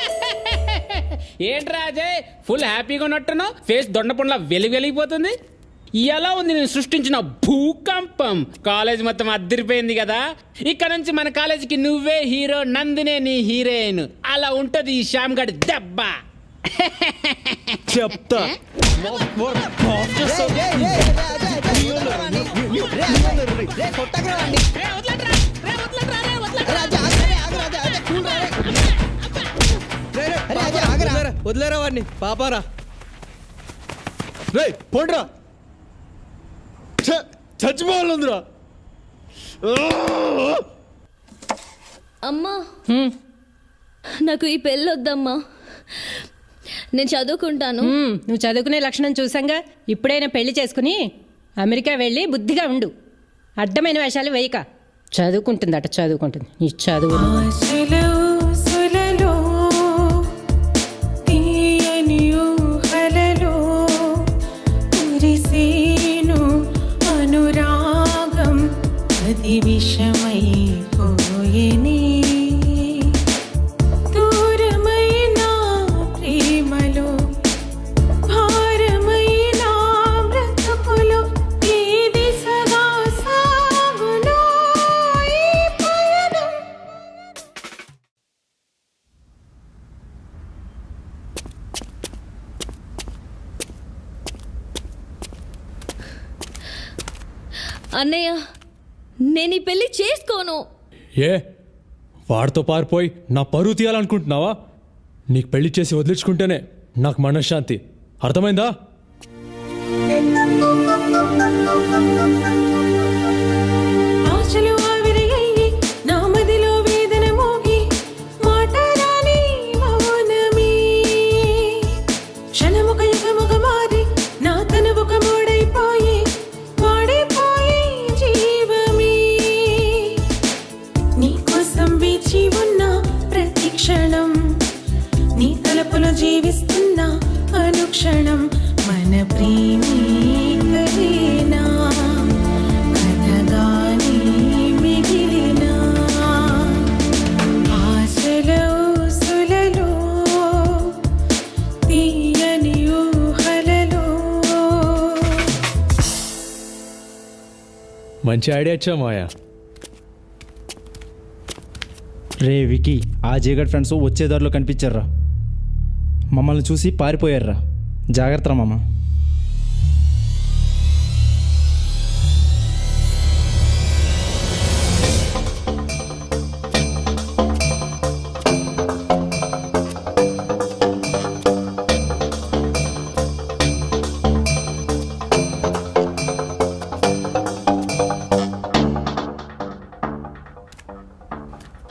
ఏంట్రా అజయ్, ఫుల్ హ్యాపీగా ఉన్నట్టున్నావు? ఫేస్ దొండపండ్లా వెలిగిపోతుంది. ఎలా ఉంది నేను సృష్టించిన భూకంపం? కాలేజ్ మొత్తం అద్దరిపోయింది కదా. ఇక్కడ నుంచి మన కాలేజీకి నువ్వే హీరో, నందినే నీ హీరోయిన్. అలా ఉంటది ఈ శ్యామ్ గడి దెబ్బ. చెప్తా. వదిలేరా వాడిని, పాపారా. రే పోండ్రా, చచ్చిపోవాలందిరా. అమ్మా, నాకు ఈ పెళ్ళి వద్దమ్మా. నేను చదువుకుంటాను. నువ్వు చదువుకునే లక్షణం చూసాంగా. ఇప్పుడైనా పెళ్లి చేసుకుని అమెరికా వెళ్ళి బుద్ధిగా ఉండు. అడ్డమైన వేషాలు వేయక. చదువుకుంటుందట, చదువుకుంటుంది. నీ చదువు అది విషమైపోయేనే దూరమైన ప్రేమలో భారమైన బ్రతుకులో ఏది సదా సాగులో ఈ పయనం. అన్నయ్య నేను ఈ పెళ్లి చేసుకోను. ఏ వాడితో పారిపోయి నా పరువు తీయాలనుకుంటున్నావా? నీకు పెళ్లి చేసి వదిలించుకుంటేనే నాకు మనశ్శాంతి. అర్థమైందా? ఆశలు ఆవిరయ్యి నా మదిలో వేదన మోగి మాటరాని మౌనమే క్షణముక యుగముగ మారి నా తనువుక మూడైపోయి వాడిపోయి జీవమే నీ కోసం వేచి ఉన్న ప్రతి క్షణం నీ తలపులో జీవిస్తున్న అనుక్షణం మన ప్రేమే కలేనా కథగానే మిగిలినా ఆశల ఊసులలో తీయని ఊహలలో. మంచి ఐడియా ఇచ్చా మాయా. రే వికీ, ఆ జేగడ్ ఫ్రెండ్స్ వచ్చే దారిలో కనిపించారా, మమ్మల్ని చూసి పారిపోయారా. జాగ్రత్త మామ.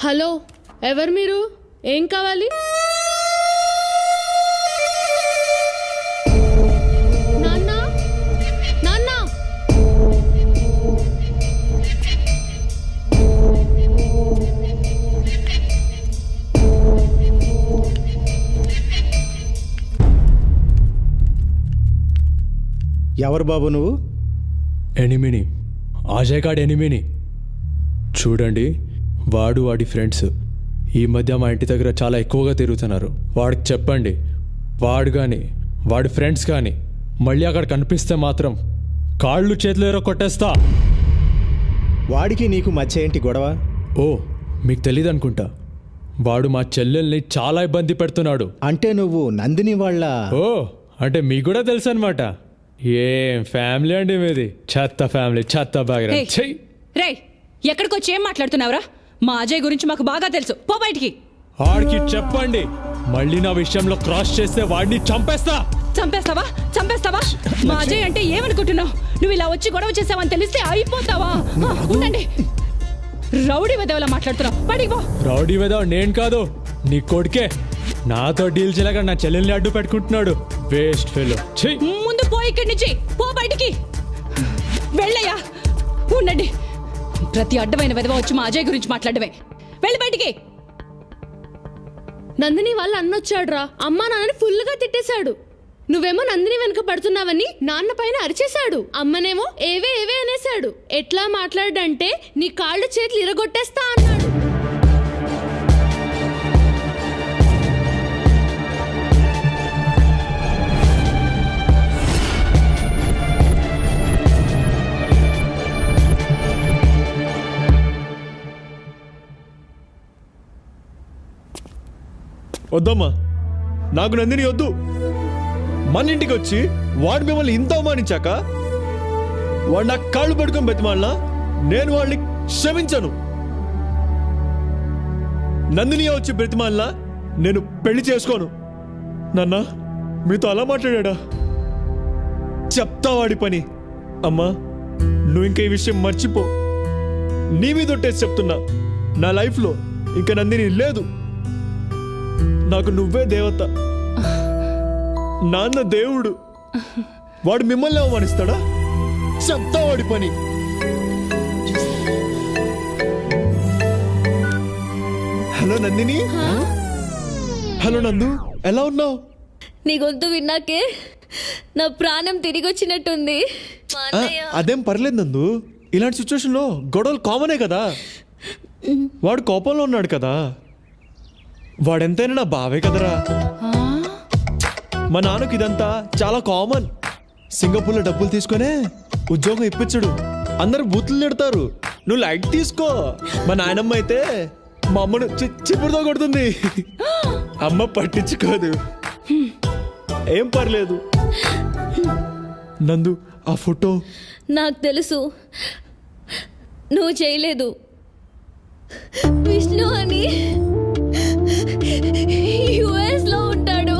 హలో, ఎవరు మీరు? ఏం కావాలి? నాన్న, నాన్న. ఎవరు బాబు నువ్వు? ఎనిమిని, అజయ్ గాడ్ ఎనిమిని. చూడండి, వాడు వాడి ఫ్రెండ్స్ ఈ మధ్య మా ఇంటి దగ్గర చాలా ఎక్కువగా తిరుగుతున్నారు. వాడికి చెప్పండి, వాడు కానీ వాడి ఫ్రెండ్స్ కానీ మళ్ళీ అక్కడ కనిపిస్తే మాత్రం కాళ్ళు చేతులు ఎరో కొట్టేస్తా. వాడికి నీకు మధ్య ఏంటి గొడవ? ఓ, మీకు తెలియదు అనుకుంటా. వాడు మా చెల్లెల్ని చాలా ఇబ్బంది పెడుతున్నాడు. అంటే నువ్వు నందిని వాళ్ళ? ఓ, అంటే మీకు కూడా తెలుసు అనమాట. ఏం ఫ్యామిలీ అండి మీది? చెత్త ఫ్యామిలీ, చెత్త బ్యాక్గ్రౌండ్. చెయ్యి రే, ఎక్కడికొచ్చి ఏం మాట్లాడుతున్నావురా? మా అజయ్ గురించి మాకు బాగా తెలుసు. పో బయటికి. వాడికి చెప్పండి, మళ్ళీ నా విషయంలో క్రాస్ చేస్తే వాడిని చంపేస్తా. చంపేస్తావా? చంపేస్తావా? మా అజయ్ అంటే ఏమనుకుంటున్నావు? నువ్వు ఇలా వచ్చి గొడవ చేసావని తెలిస్తే అయిపోతావా? ఉండండి. రౌడీ వెదవలా మాట్లాడుతున్నావు. బయటికి పో. రౌడీ వెదవ నేను కాదు, నీ కొడుకే. నాతో డీల్ చేయలేక నా చెల్లెల్ని అడ్డు పెట్టుకుంటున్నాడు. Waste fellow. ముందు పో ఇక్కడి నుంచి. పో బయటికి. వెళ్ళయ్యా. ఉండండి. ప్రతి అడ్డమైన వెదవ వచ్చి మా అజయ్ గురించి మాట్లాడమే. వెళ్ళి బయటికి. నందిని వాళ్ళ అన్నొచ్చాడురా. అమ్మా నాన్నని ఫుల్గా తిట్టేశాడు. నువ్వేమో నందిని వెనుక పడుతున్నావని నాన్న పైన అరిచేశాడు. అమ్మనేమో ఏవే ఏవే అనేశాడు. ఎట్లా మాట్లాడంటే నీ కాళ్ళు చేతులు ఇరగొట్టేస్తా అన్నాడు. వద్దమ్మా, నాకు నందిని వద్దు. మన ఇంటికి వచ్చి వాడు మిమ్మల్ని ఇంత అవమానించాక వాడు నాకు కాళ్ళు పట్టుకొని బతిమాలినా నేను వాళ్ళని క్షమించను. నందిని వచ్చి బ్రతిమాలినా నేను పెళ్లి చేసుకోను. నాన్న, మీతో అలా మాట్లాడా? చెప్తా వాడి పని. అమ్మా, నువ్వు ఇంకా ఈ విషయం మర్చిపో. నీ మీద ఒట్టేసి చెప్తున్నా, నా లైఫ్లో ఇంకా నందిని లేదు. నాకు నువ్వే దేవత. నాన్న దేవుడు. వాడు మిమ్మల్ని అవమానిస్తాడా? చెప్తా వాడి పని. హలో నందిని. హలో నందు, ఎలా ఉన్నావు? నీ గొంతు విన్నాకే నా ప్రాణం తిరిగి వచ్చినట్టుంది. అదేం పర్లేదు నందు, ఇలాంటి సిచ్యువేషన్లో గొడవలు కామనే కదా. వాడు కోపంలో ఉన్నాడు కదా, వాడెంతైనా నా బావే కదరా. మా నాన్నకి ఇదంతా చాలా కామన్. సింగపూర్లో డబ్బులు తీసుకునే ఉద్యోగం ఇప్పించడు, అందరు బూతులు తిడతారు, నువ్వు లైట్ తీసుకో. మా నాయనమ్మ అయితే మా అమ్మను చిప్పుడుతో కొడుతుంది. అమ్మ పట్టించుకోదు, ఏం పర్లేదు. నందు ఆ ఫోటో నాకు తెలుసు నువ్వు చేయలేదు. విష్ణు అని యుఎస్ లో ఉంటాడు,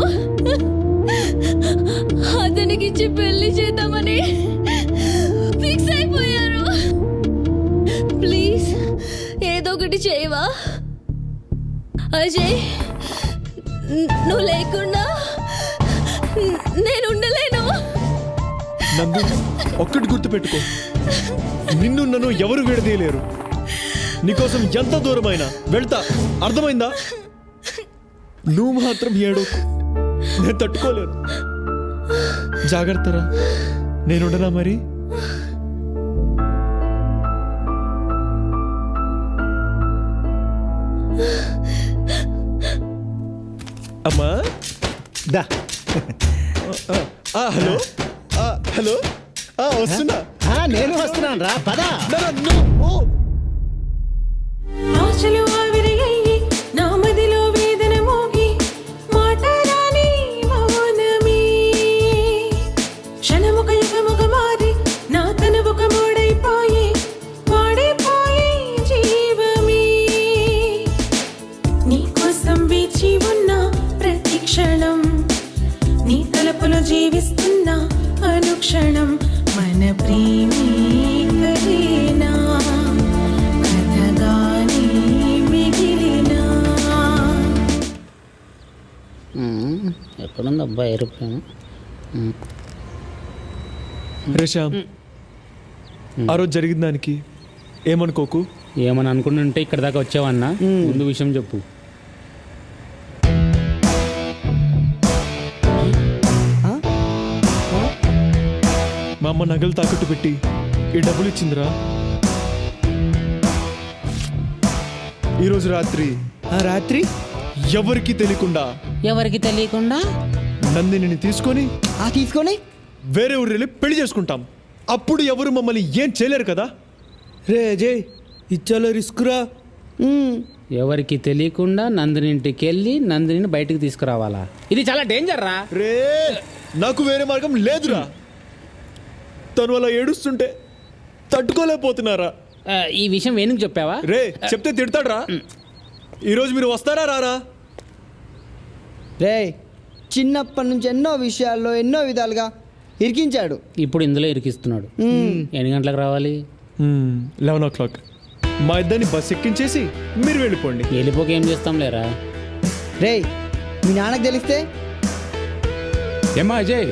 అతనికి ఇచ్చి పెళ్లి చేద్దామని ఫిక్స్ అయిపోయారు. ప్లీజ్ ఏదో ఒకటి చేయవా అజయ్, నువ్వు లేకుండా నేను ఉండలేను. నందు ఒక్కటి గుర్తుపెట్టుకో, నిన్ను నన్ను ఎవరు విడదీయలేరు. నీకోసం ఎంత దూరమైనా వెళ్తా, అర్థమైందా? నువ్వు మాత్రం ఏడోకు, నేను తట్టుకోలేను. జాగ్రత్తరా, నేనుండనా మరి? అమ్మా దా. హలో హలో, వస్తున్నా. నేను వస్తున్నాను రా, పదా. ఆశలు ఆవిరయ్యి నా మదిలో వేదన మోగి మాటరాని మౌనమే క్షణముక యుగముగ మారి నా తనువుక మూడైపోయి వాడిపోయి జీవమే నీకోసం వేచి ఉన్న ప్రతి క్షణం నీ తలపులో జీవిస్తున్న అనుక్షణం మన ప్రేమే కలేనా కథగానే మిగిలినా. ఎక్కడుంది అబ్బాయి ఎరుపు? రేషామ్, ఆ రోజు జరిగిన దానికి ఏమనుకోకు. ఏమని అనుకుంటుంటే ఇక్కడ దాకా వచ్చావన్నా, ముందు విషయం చెప్పు. మా అమ్మ నగలు తాకట్టు పెట్టి ఈ డబ్బులు ఇచ్చిందిరా. ఈరోజు రాత్రి ఎవరికి తెలియకుండా నందిని తీసుకొని వేరే ఊరు వెళ్ళి పెళ్లి చేసుకుంటాం. అప్పుడు ఎవరు మమ్మల్ని ఏం చేయలేరు కదా. రే అజయ్, ఇచ్చాలో రిస్క్ రా. ఎవరికి తెలియకుండా నందిని ఇంటికి వెళ్ళి నందిని బయటికి తీసుకురావాలా? ఇది చాలా డేంజర్ రా. రే, నాకు వేరే మార్గం లేదురా. తను అలా ఏడుస్తుంటే తట్టుకోలేకపోతున్నారా. ఈ విషయం వేణుకు చెప్పావా? రే, చెప్తే తిడతాడ్రా. ఈరోజు మీరు వస్తారా రారా? రే, చిన్నప్పటి నుంచి ఎన్నో విషయాల్లో ఎన్నో విధాలుగా ఇరికించాడు, ఇప్పుడు ఇందులో ఇరికిస్తున్నాడు. ఎన్ని గంటలకు రావాలి? 11 o'clock. మా ఇద్దరిని బస్ ఎక్కించేసి మీరు వెళ్ళిపోండి. వెళ్ళిపోక ఏం చేస్తాం లేరా. రే, మీ నాన్నకు తెలిస్తే? ఏమ్మా అజయ్,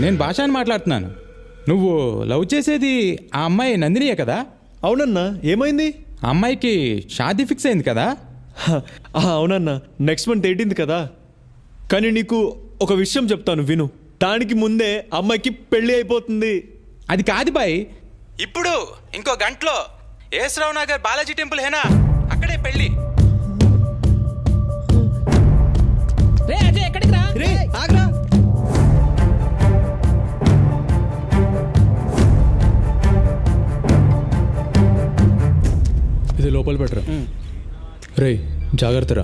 నేను భాష అని మాట్లాడుతున్నాను. నువ్వు లవ్ చేసేది ఆ అమ్మాయి నందినియే కదా? అవునన్నా, ఏమైంది? ఆ అమ్మాయికి షాదీ ఫిక్స్ అయింది కదా? అవునన్నా, నెక్స్ట్ మంత్ 18th కదా. కానీ నీకు ఒక విషయం చెప్తాను విను. దానికి ముందే అమ్మాయికి పెళ్లి అయిపోతుంది. అది కాదు బాయ్, ఇప్పుడు ఇంకో గంటలో ఏసరావు నగర్ బాలాజీ టెంపుల్ హేనా, అక్కడే పెళ్లి. రే అజయ్, ఎక్కడికి రా? రే, ఆగ్రా. ఇది లోపల పెట్టరా. రే, జాగ్రత్తరా,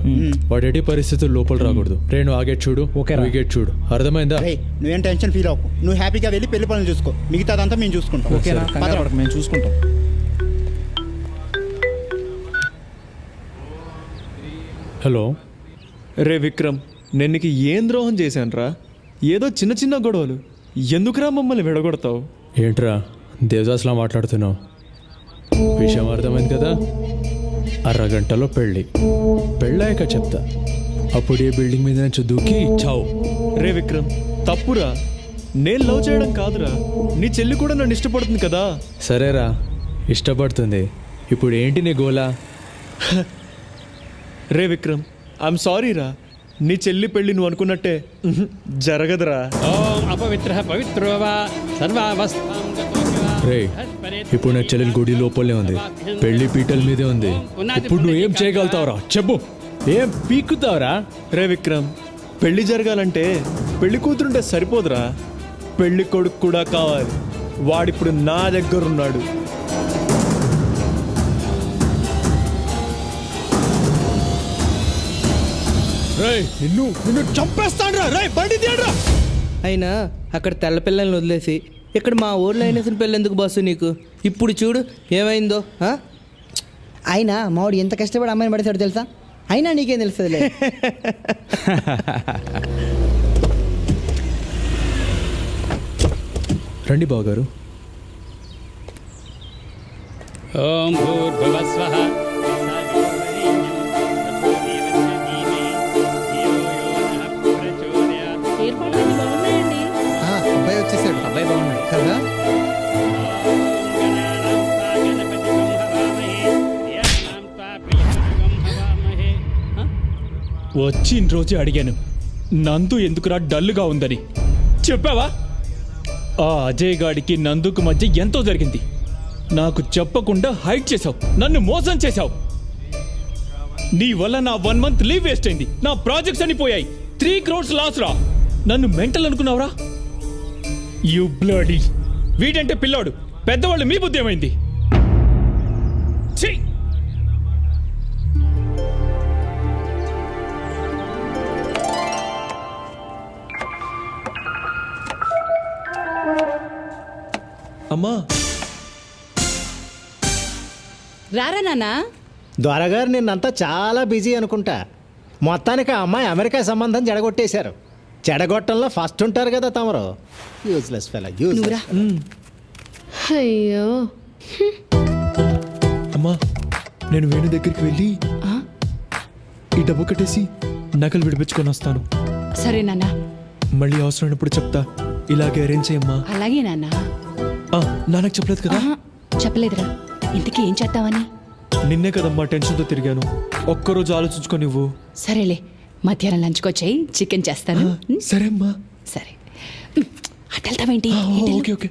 వాడు ఎట్టి పరిస్థితులు లోపల రాకూడదు. రే, నువ్వు ఆ గేట్ చూడు, ఈ గేట్ చూడు, అర్థమైందా? నువ్వేం టెన్షన్ ఫీల్ అవ్వకు, నువ్వు హ్యాపీగా వెళ్ళి పెళ్లి పనులు చూసుకో, మిగతాదంతా మేము చూసుకుంటాం. ఓకేనా? మేము చూసుకుంటాం. హలో. రే విక్రమ్, నేను నీకు ఏం ద్రోహం చేశానురా? ఏదో చిన్న చిన్న గొడవలు, ఎందుకురా మమ్మల్ని విడగొడతావు? ఏంట్రా దేవదాస్లా మాట్లాడుతున్నావు? విషయం అర్థమైంది కదా. అరగంటలో పెళ్ళాక చెప్తా. అప్పుడు ఏ బిల్డింగ్ మీద నుంచి దూకి చావు. రే విక్రమ్, తప్పురా. నేను లవ్ చేయడం కాదురా, నీ చెల్లి కూడా నన్ను ఇష్టపడుతుంది కదా. సరేరా, ఇష్టపడుతుంది. ఇప్పుడు ఏంటి నీ గోలా? రే విక్రమ్, ఐఎమ్ సారీ రా. నీ చెల్లి పెళ్లి నువ్వు అనుకున్నట్టే జరగదురా. ఓం అపవిత్ర పవిత్రో వా సర్వావస్థాం గతో రే ఇప్పుడు నా చెల్లెలు గుడి లోపలే ఉంది, పెళ్లి పీటల మీదే ఉంది. ఇప్పుడు నువ్వు ఏం చేయగలుగుతావురా చెప్పు, ఏం పీక్కుతావురా? రే విక్రమ్, పెళ్లి జరగాలంటే పెళ్లి కూతురుంటే సరిపోదురా, పెళ్లి కొడుకు కూడా కావాలి. వాడిప్పుడు నా దగ్గర ఉన్నాడు. నిన్ను చంపేస్తాడ్రా. రే బండి తీయడ్రా. అయినా అక్కడ తెల్ల పిల్లల్ని వదిలేసి ఇక్కడ మా ఊర్లో అయిన పిల్లలు ఎందుకు బస్సు నీకు? ఇప్పుడు చూడు ఏమైందో. అయినా మావాడు ఎంత కష్టపడి అమ్మాయిని పడేసాడు తెలుసా? అయినా నీకేం తెలుస్తుందిలే. రండి బావగారు. ఓం భూర్భువస్వః అబ్బాయి వచ్చేసాడు. అబ్బాయి బాగున్నాడు కదా? వచ్చిన రోజే అడిగాను నందు ఎందుకురా డల్లుగా ఉందని. చెప్పావా? ఆ అజయ్ గాడికి నందుకు మధ్య ఎంతో జరిగింది. నాకు చెప్పకుండా హైడ్ చేశావు, నన్ను మోసం చేశావు. నీ వల్ల నా 1 month లీవ్ వేస్ట్ అయింది, నా ప్రాజెక్ట్స్ అని పోయాయి. 3 crores లాస్ రా. నన్ను మెంటల్ అనుకున్నావురా? You bloody. వీడంటే పిల్లాడు, పెద్దవాళ్ళు మీ బుద్ధి ఏమైంది? ఛీ! అమ్మా రారా నాన్నా. దొరగారు నిన్నంతా చాలా బిజీ అనుకుంటా. మొత్తానికి ఆ అమ్మాయి అమెరికా సంబంధం చెడగొట్టేశారు. చెడగొట్టంలో ఫస్ట్ ఉంటారు కదా తమరు. Useless fella useless. అయ్యో అమ్మా, నేను వేణు దగ్గరికి వెళ్ళి ఈ డబ్బు కట్టేసి నకలు విడిపించుకొని వస్తాను. సరే నాన్న. మళ్ళీ అవసరమైనప్పుడు చెప్తా. ఇలాగే అరేంజ్ చేయమ్మా. అలాగే నాన్న. నాన్నకు చెప్పలేదు కదా? చెప్పలేదురా. ఇంతకీ ఏం చేద్దామని? నిన్నే కదమ్మా టెన్షన్తో తిరిగాను. ఒక్కరోజు ఆలోచించుకో నువ్వు. సరేలే, మధ్యాహ్నం లంచ్కొచ్చాయి, చికెన్ చేస్తాను. సరే అమ్మా. సరే. అటెళ్తావేంటి? Okay okay.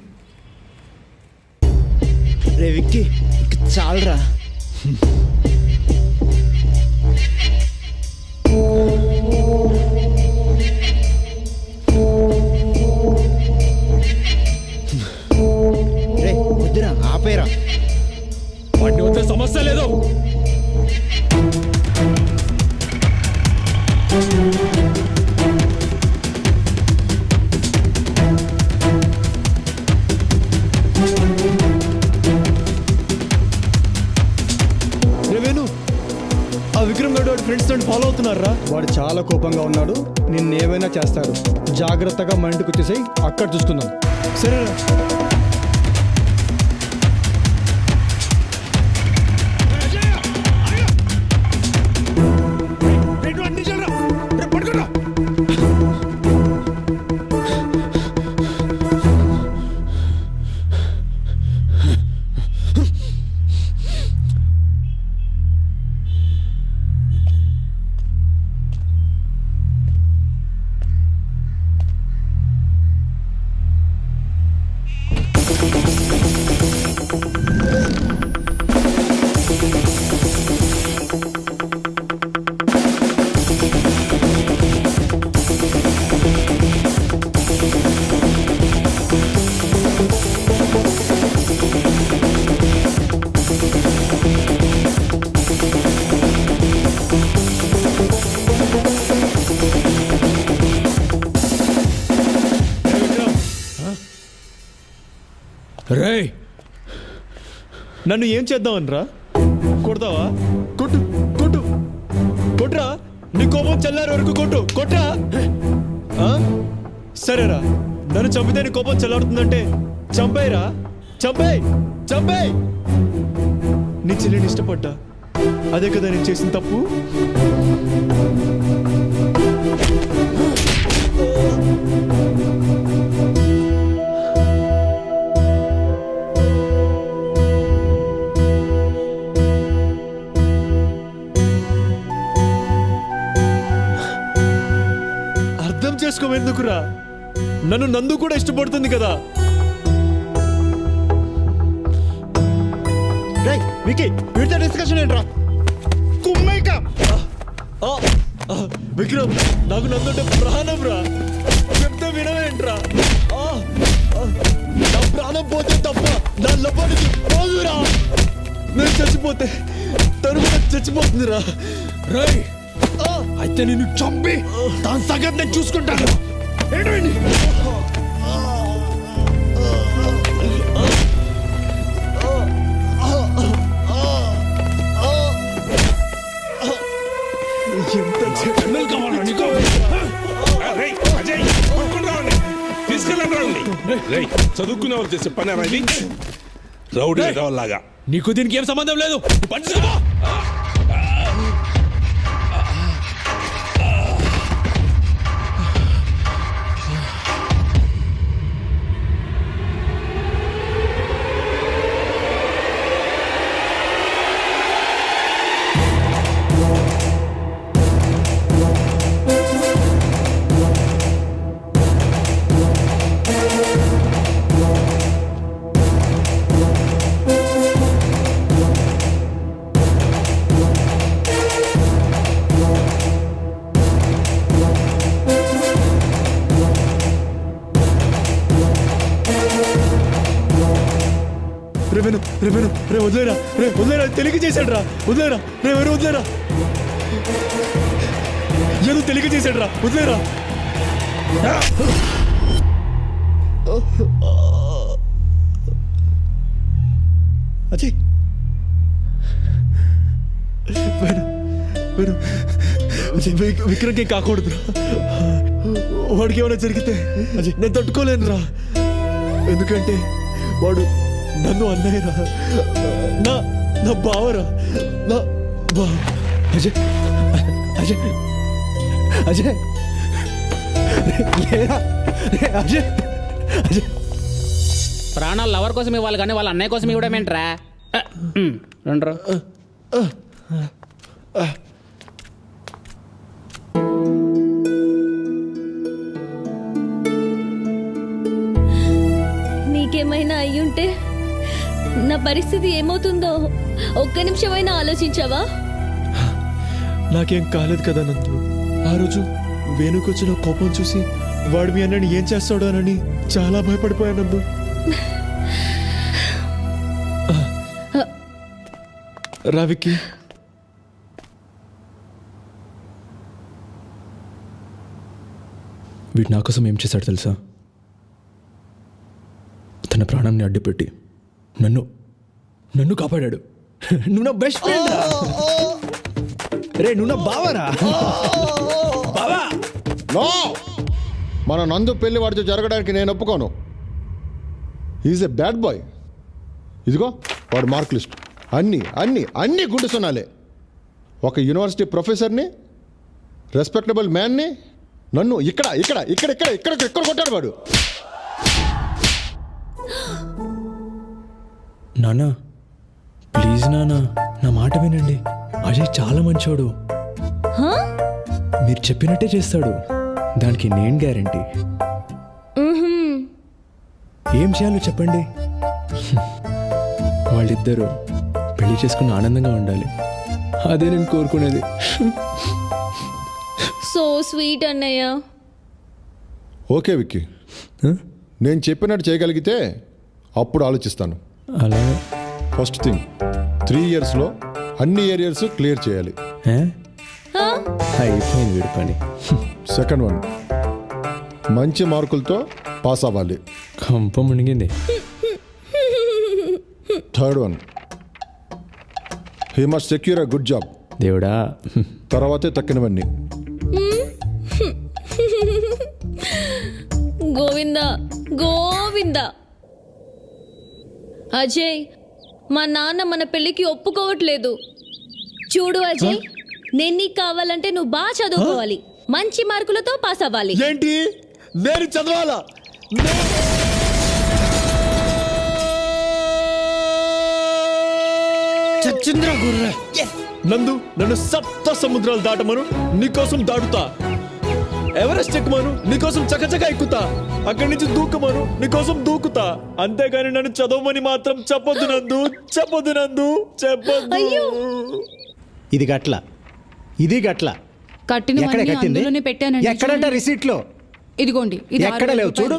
రే విక్కీ, చాలరా. రే వద్దురా, ఆపేరా. వాటిని వద్ద సమస్య లేదు. రేవేను, ఆ విక్రమ్ గడు వాడి ఫ్రెండ్స్ నన్ను ఫాలో అవుతున్నారా? వాడు చాలా కోపంగా ఉన్నాడు, నిన్నేమైనా చేస్తాడు. జాగ్రత్తగా మా ఇంటికి వచ్చేసాయి, అక్కడ చూసుకుందాం. సరేరా. రే, నన్ను ఏం చేద్దామనరా? కొడతావా? కొట్టు కొట్టు కొట్రా. నీ కోపం చల్లారి వరకు కొట్టు. కొట్రా. సరేరా, నన్ను చంపితే నీ కోపం చల్లారుతుందంటే చంపేయరా. చంపేయ్ చంపేయ్. నీ చెల్లిని ఇష్టపడ్డా, అదే కదా నేను చేసిన తప్పు. చేసుకోవెందుకురా? నన్ను నందు కూడా ఇష్టపడుతుంది కదా. రేయ్ వికీ వీడితో డిస్కషన్ ఏంట్రా కుమ్మైక విక్రమ్ నాకు నందుంటే ప్రాణం రా, చెప్తే వినవేంట్రా? నా ప్రాణం పోతే తప్ప నా లోపలికి పోదురా. నేను చచ్చిపోతే తను కూడా చచ్చిపోతుందిరా. రై అయితే నిన్ను చంపి దాని సంగతి నేను చూసుకుంటాను. ఏంటండి ఎంత చెడ్డలు కావాలా నీకు? రేయ్ అజయ్, పట్టుకొని రావండి, తీసుకెళ్ళండి రావండి. రేయ్ చదువుకునే వాళ్ళు చేసే పని రా ఇది, రౌడీ లాగా. నీకు దీనికి ఏం సంబంధం లేదు. పని చూసుకో. రే వదిలేరా, రే వదిలేరా, తెలియక చేశాడు రా, వదిలేరా, రే ఎవరు వదిలేరా, ఏదో తెలియక చేశాడు రా, వదిలేరా. అజయ్ విక్రమ్కి కాకూడదు, వాడికి ఏమైనా జరిగితే అజయ్ నేను తట్టుకోలేను రా. ఎందుకంటే వాడు నన్ను అన్నయ్యరా, నా నా బావరా, నా బా. అజయ్ అజయ్ అజయ్ లేరా, అజయ్ అజయ్ ప్రాణాలు లవర్ కోసం ఇవ్వాలి కానీ వాళ్ళ అన్నయ్య కోసం ఇవ్వడమేంట్రా? రండ్రా. నీకేమైనా అయ్యుంటే నా పరిస్థితి ఏమవుతుందో ఒక్క నిమిషమైనా ఆలోచించావా? నాకేం కాలేదు కదా నందు. ఆ రోజు వేణుకొచ్చిన కోపం చూసి వాడు మీ అన్నని ఏం చేస్తాడోనని చాలా భయపడిపోయాను నందు. రావికి వీడు నా కోసం ఏం చేశాడు తెలుసా? తన ప్రాణాన్ని అడ్డుపెట్టి నన్ను కాపాడాడు. నువ్వు నా బెస్ట్ ఫ్రెండ్ రే, నువ్వు నా బావరా. బావా నో, మన నందు పెళ్లి వాడితో జరగడానికి నేను ఒప్పుకోను. Is a bad boy. ఇదిగో వాడు మార్క్ లిస్ట్ అన్నీ అన్నీ అన్నీ గుండు సున్నాలే. ఒక యూనివర్సిటీ ప్రొఫెసర్ని, రెస్పెక్టబుల్ మ్యాన్ని నన్ను ఇక్కడ ఇక్కడ ఇక్కడ ఇక్కడ ఇక్కడ ఇక్కడ కొట్టాడు వాడు. నానా ప్లీజ్ నానా, నా మాట వినండి. అజయ్ చాలా మంచోడు, మీరు చెప్పినట్టే చేస్తాడు, దానికి నేను గ్యారంటీ. ఏం చేయాలో చెప్పండి. వాళ్ళిద్దరూ పెళ్లి చేసుకుని ఆనందంగా ఉండాలి, అదే నేను కోరుకునేది. సో స్వీట్ అన్నయ్య. ఓకే విక్కీ, నేను చెప్పినట్టు చేయగలిగితే అప్పుడు ఆలోచిస్తాను. అలా ఫస్ట్ థింగ్ 3 yearsలో అన్ని ఏరియాస్ క్లియర్ చేయాలి. అయిపోయింది వీడి పని. సెకండ్ వన్, మంచి మార్కులతో పాస్ అవ్వాలి. కంప మునిగింది. Third one, he must secure a good job. దేవుడా, తర్వాతే తక్కినవన్నీ. గోవిందా గోవిందా. అజయ్, మా నాన్న మన పెళ్ళికి ఒప్పుకోవట్లేదు. చూడు అజయ్, నేను నీకు కావాలంటే నువ్వు బాగా చదువుకోవాలి, మంచి మార్కులతో పాస్ అవ్వాలి. ఏంటి నేను చదవాలా? చచ్చింద్ర గుర్ర. నందు, నన్ను సప్త సముద్రాలు దాటమను, నీకోసం దాటుతా. ఎవరెస్ట్ ఎక్కుమాను నీకోసం చకచక ఎక్కుతా, అక్కడి నుంచి దూకమాను నీకోసం దూకుతా, అంతేగాని నన్ను చదవమని మాత్రం చెప్పొద్దు నందు, చెప్పొద్దు నందు, చెప్పొద్దు. ఇది గట్ల, ఇది గట్ల. ఎక్కడ కట్టింది? అందులోనే పెట్టానండి. ఎక్కడంట రిసీట్లో? ఇదిగోండి, ఇది ఎక్కడ లేవు చూడు.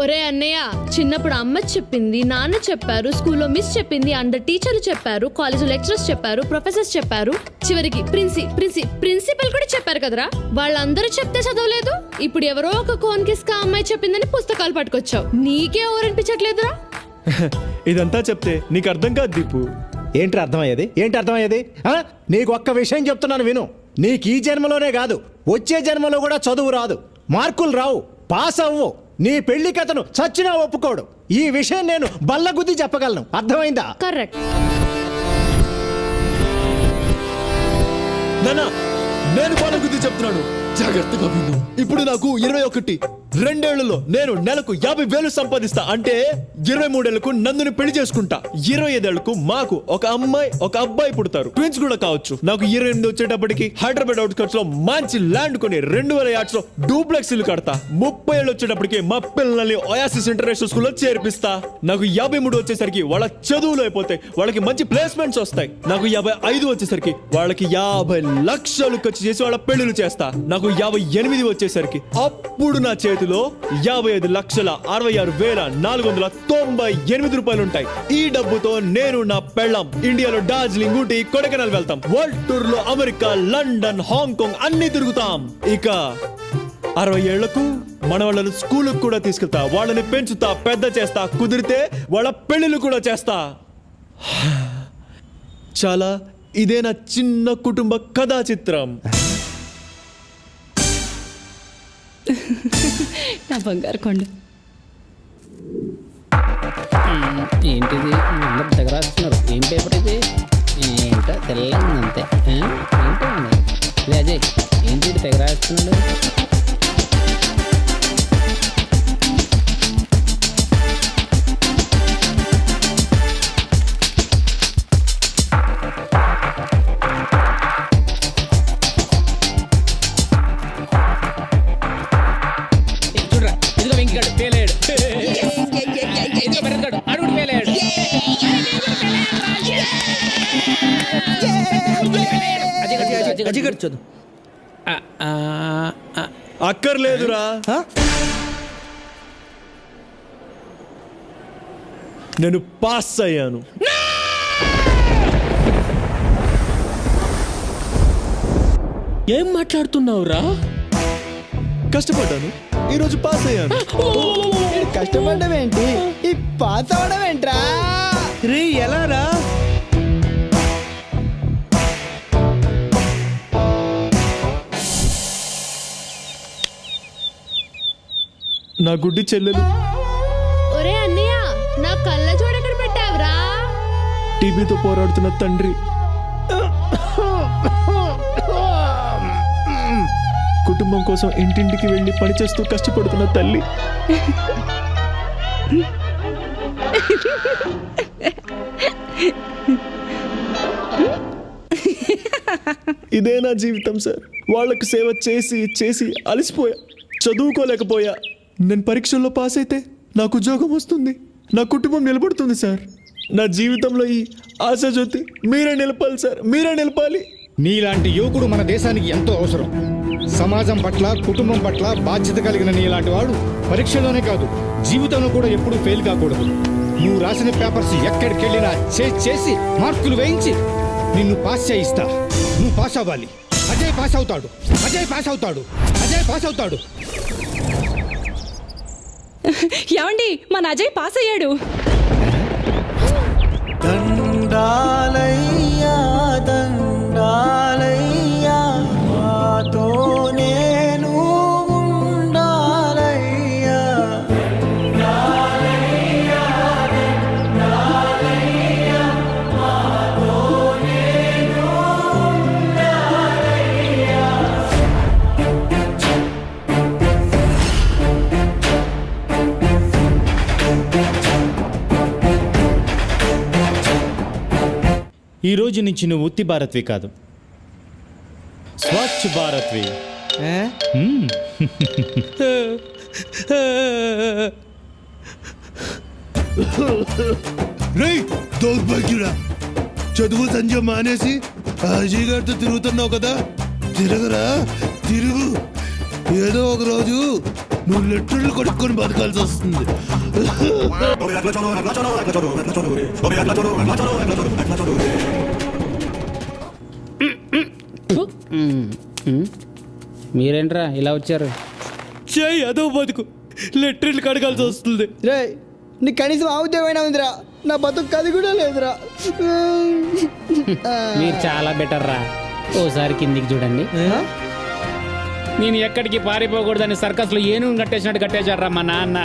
ఒరే అన్నయ్య, చిన్నప్పుడు అమ్మ చెప్పింది, నాన్న చెప్పారు, స్కూల్లో మిస్ చెప్పింది, అందరు టీచర్లు చెప్పారు, కాలేజ్ లెక్చరర్స్ చెప్పారు, ప్రొఫెసర్స్ చెప్పారు, చివరికి ప్రిన్సిపల్ కూడా చెప్పారు కదరా. వాళ్ళందరూ చెప్తే చదవలేదు. ఇప్పుడు ఎవరో ఒక కోన్ కిస్కా అమ్మాయి చెప్పిందని పుస్తకాలు పట్టుకొచ్చావు. నీకే ఎవరనిపించట్లేదురా? ఇదంతా చెప్తే నీకు అర్థం కాదు దీపు. ఏంటి అర్థమయ్యేది? ఏంటి అర్థమయ్యేది? నీకు ఒక్క విషయం చెప్తున్నాను విను. నీకు ఈ జన్మలోనే కాదు, వచ్చే జన్మలో కూడా చదువు రాదు, మార్కులు రావు, పాస్ అవ్వు. నీ పెళ్లి కథను చచ్చినా ఒప్పుకోడు. ఈ విషయం నేను బల్లగుద్ది చెప్పగలను. అర్థమైందా? కరెక్ట్. నానా, నేను బల్లగుద్ది చెప్తున్నాను, జాగ్రత్తగా విను. ఇప్పుడు నాకు 21, 2 ఏళ్లలో నేను నెలకు 50,000 సంపాదిస్తా. అంటే 23 ఏళ్లకు నందుని పెళ్లి చేసుకుంటా. 25 ఏళ్లకు మాకు ఒక అమ్మాయి ఒక అబ్బాయి పుడతారు, ట్విన్స్ కూడా కావచ్చు. నాకు 28 వచ్చేటప్పటికి హైదరాబాద్ అవుట్స్కట్స్ లో మంచి ల్యాండ్ కొని 2000 యార్డ్స్ లో డూప్లెక్స్ ఇల్లు కడతా. 30 ఏళ్ళు వచ్చేటప్పటికి మా పిల్లల్ని ఒయాసిస్ ఇంటర్నేషనల్ స్కూల్లో చేర్పిస్తా. నాకు 53 వచ్చేసరికి వాళ్ళ చదువులు అయిపోతాయి, వాళ్ళకి మంచి ప్లేస్మెంట్స్ వస్తాయి. నాకు 55 వచ్చేసరికి వాళ్ళకి 50 లక్షలు ఖర్చు చేసి వాళ్ళ పెళ్లిళ్ళు చేస్తా. నాకు 58 వచ్చేసరికి అప్పుడు నా చేతిలో 55,66,498 రూపాయలు ఉంటాయి. ఈ డబ్బుతో నేను నా పెళ్ళం ఇండియాలో డార్జిలింగ్, ఊటీ, కొడైకెనాల్ వెళ్తాం. వరల్డ్ టూర్ లో అమెరికా, లండన్, హాంకాంగ్ అన్ని తిరుగుతాం. ఇక 60 ఏళ్లకు మన వాళ్ళని స్కూల్ కూడా తీసుకెళ్తా, వాళ్ళని పెంచుతా, పెద్ద చేస్తా, కుదిరితే వాళ్ళ పెళ్లిళ్ళు కూడా చేస్తా. చాలా ఇదే నా చిన్న కుటుంబ కథా చిత్రం. నా బంగారు కొండ. ఏంటిది అందరు దగ్గర రాస్తున్నారు? ఏం పేపర్ ఇది? ఏంటో తెల్లగా అంతే. ఏంటో అజయ్, ఏంటి తెగ రాస్తున్నాడు? అక్కర్లేదురా, నేను పాస్ అయ్యాను. ఏం మాట్లాడుతున్నావురా? కష్టపడ్డాను, ఈరోజు పాస్ అయ్యాను. కష్టపడ్డం ఏంటి, ఈ పాస్ అవడం ఏంట్రా? రే ఎలా రా? నా గుడ్డి చెల్లెలు. ఒరే అన్నయ్య, నా కళ్ళ చూడక్కడ పెట్టావురా? టీబీతో పోరాడుతున్న తండ్రి, కుటుంబం కోసం ఇంటింటికి వెళ్ళి పనిచేస్తూ కష్టపడుతున్న తల్లి. ఇదే నా జీవితం సార్. వాళ్ళకు సేవ చేసి చేసి అలసిపోయా, చదువుకోలేకపోయా. నేను పరీక్షల్లో పాస్ అయితే నాకు ఉద్యోగం వస్తుంది, నా కుటుంబం నిలబడుతుంది సార్. నా జీవితంలో ఈ ఆశాజ్యోతి మీరే నిలపాలి సార్, మీరే నిలపాలి. నీలాంటి యువకుడు మన దేశానికి ఎంతో అవసరం. సమాజం పట్ల, కుటుంబం పట్ల బాధ్యత కలిగిన నీలాంటి వాడు పరీక్షలోనే కాదు, జీవితంలో కూడా ఎప్పుడూ ఫెయిల్ కాకూడదు. నువ్వు రాసిన పేపర్స్ ఎక్కడికి వెళ్ళినా చేసి మార్కులు వేయించి నిన్ను పాస్ చేయిస్తా. నువ్వు పాస్ అవ్వాలి. అజయ్ పాస్ అవుతాడు, అజయ్ పాస్ అవుతాడు, అజయ్ పాస్ అవుతాడు. ఏమండి, మన అజయ్ పాస్ అయ్యాడు. దండాలయ్యా దండాలయ్యా, మాతో నేను ఉండాలయ్యా. దండాలయ్యా దండాలయ్యా, మాతో నేను ఉండాలయ్యా. ఈ రోజు నుంచి నువ్వు ఉత్తి భారత్వి కాదు, స్వచ్ఛ భారత్వి. మ్మ్. రేయ్ దౌర్భాగ్యుడా, చదువు సంధ్య మానేసి అజయ్ గారితో తిరుగుతున్నావు కదా, తిరగరా తిరుగు. ఏదో ఒక రోజు నువ్వు లెటర్లు కొడుక్కొని బతకాల్సి వస్తుంది. మీరేంట్రా ఇలా వచ్చారు? చెయ్యి అదో బతుకు, లెటర్లు కడగాల్సి వస్తుంది. రే నీకు కనీసం ఆ ఉద్యోగమైనా ఉందిరా, నా బతుకు అది కూడా లేదురా. మీరు చాలా బెటర్ రా. ఓసారి కిందికి చూడండి. నేను ఎక్కడికి పారిపోకూడదని సర్కస్లో ఏనుగు కట్టేసినట్టు కట్టేశారా మా నాన్న.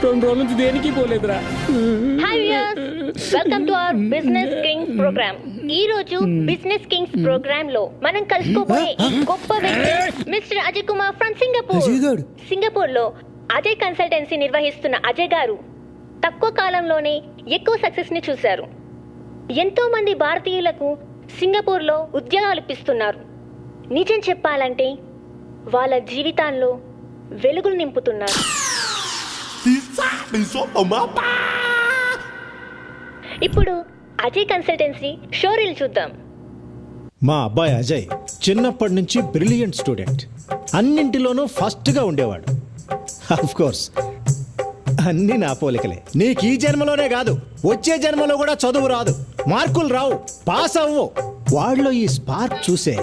2 రోజుల నుంచి దేనికి పోలేదురా. Hi viewers, welcome to our business kings program. ఈ రోజు బిజినెస్ కింగ్స్ ప్రోగ్రామ్ లో మనం కలుసుకోబోయే ఈ గొప్ప వ్యక్తి mister Ajay Kumar from Singapore. Singapore లో అజయ్ కన్సల్టెన్సీ నిర్వహిస్తున్న అజయ్ గారు తక్కువ కాలంలోనే ఎక్కువ సక్సెస్ ని చూశారు. ఎంతో మంది భారతీయులకు సింగపూర్ లో ఉద్యోగాలు ఇప్పిస్తున్నారు. నిజం చెప్పాలంటే వాళ్ళ జీవితాల్లో వెలుగులు నింపుతున్నారు. ఇప్పుడు అజయ్ కన్సల్టెన్సీ షోరీలు చూద్దాం. మా అబ్బాయి అజయ్ చిన్నప్పటి నుంచి బ్రిలియంట్ స్టూడెంట్, అన్నింటిలోనూ ఫస్ట్గా ఉండేవాడు. ఆఫ్ కోర్స్ అన్నీ నా పోలికలే. నీకు ఈ జన్మలోనే కాదు, వచ్చే జన్మలో కూడా చదువు రాదు, మార్కులు రావు, పాస్ అవ్వు. వాళ్ళలో ఈ స్పార్క్ చూసే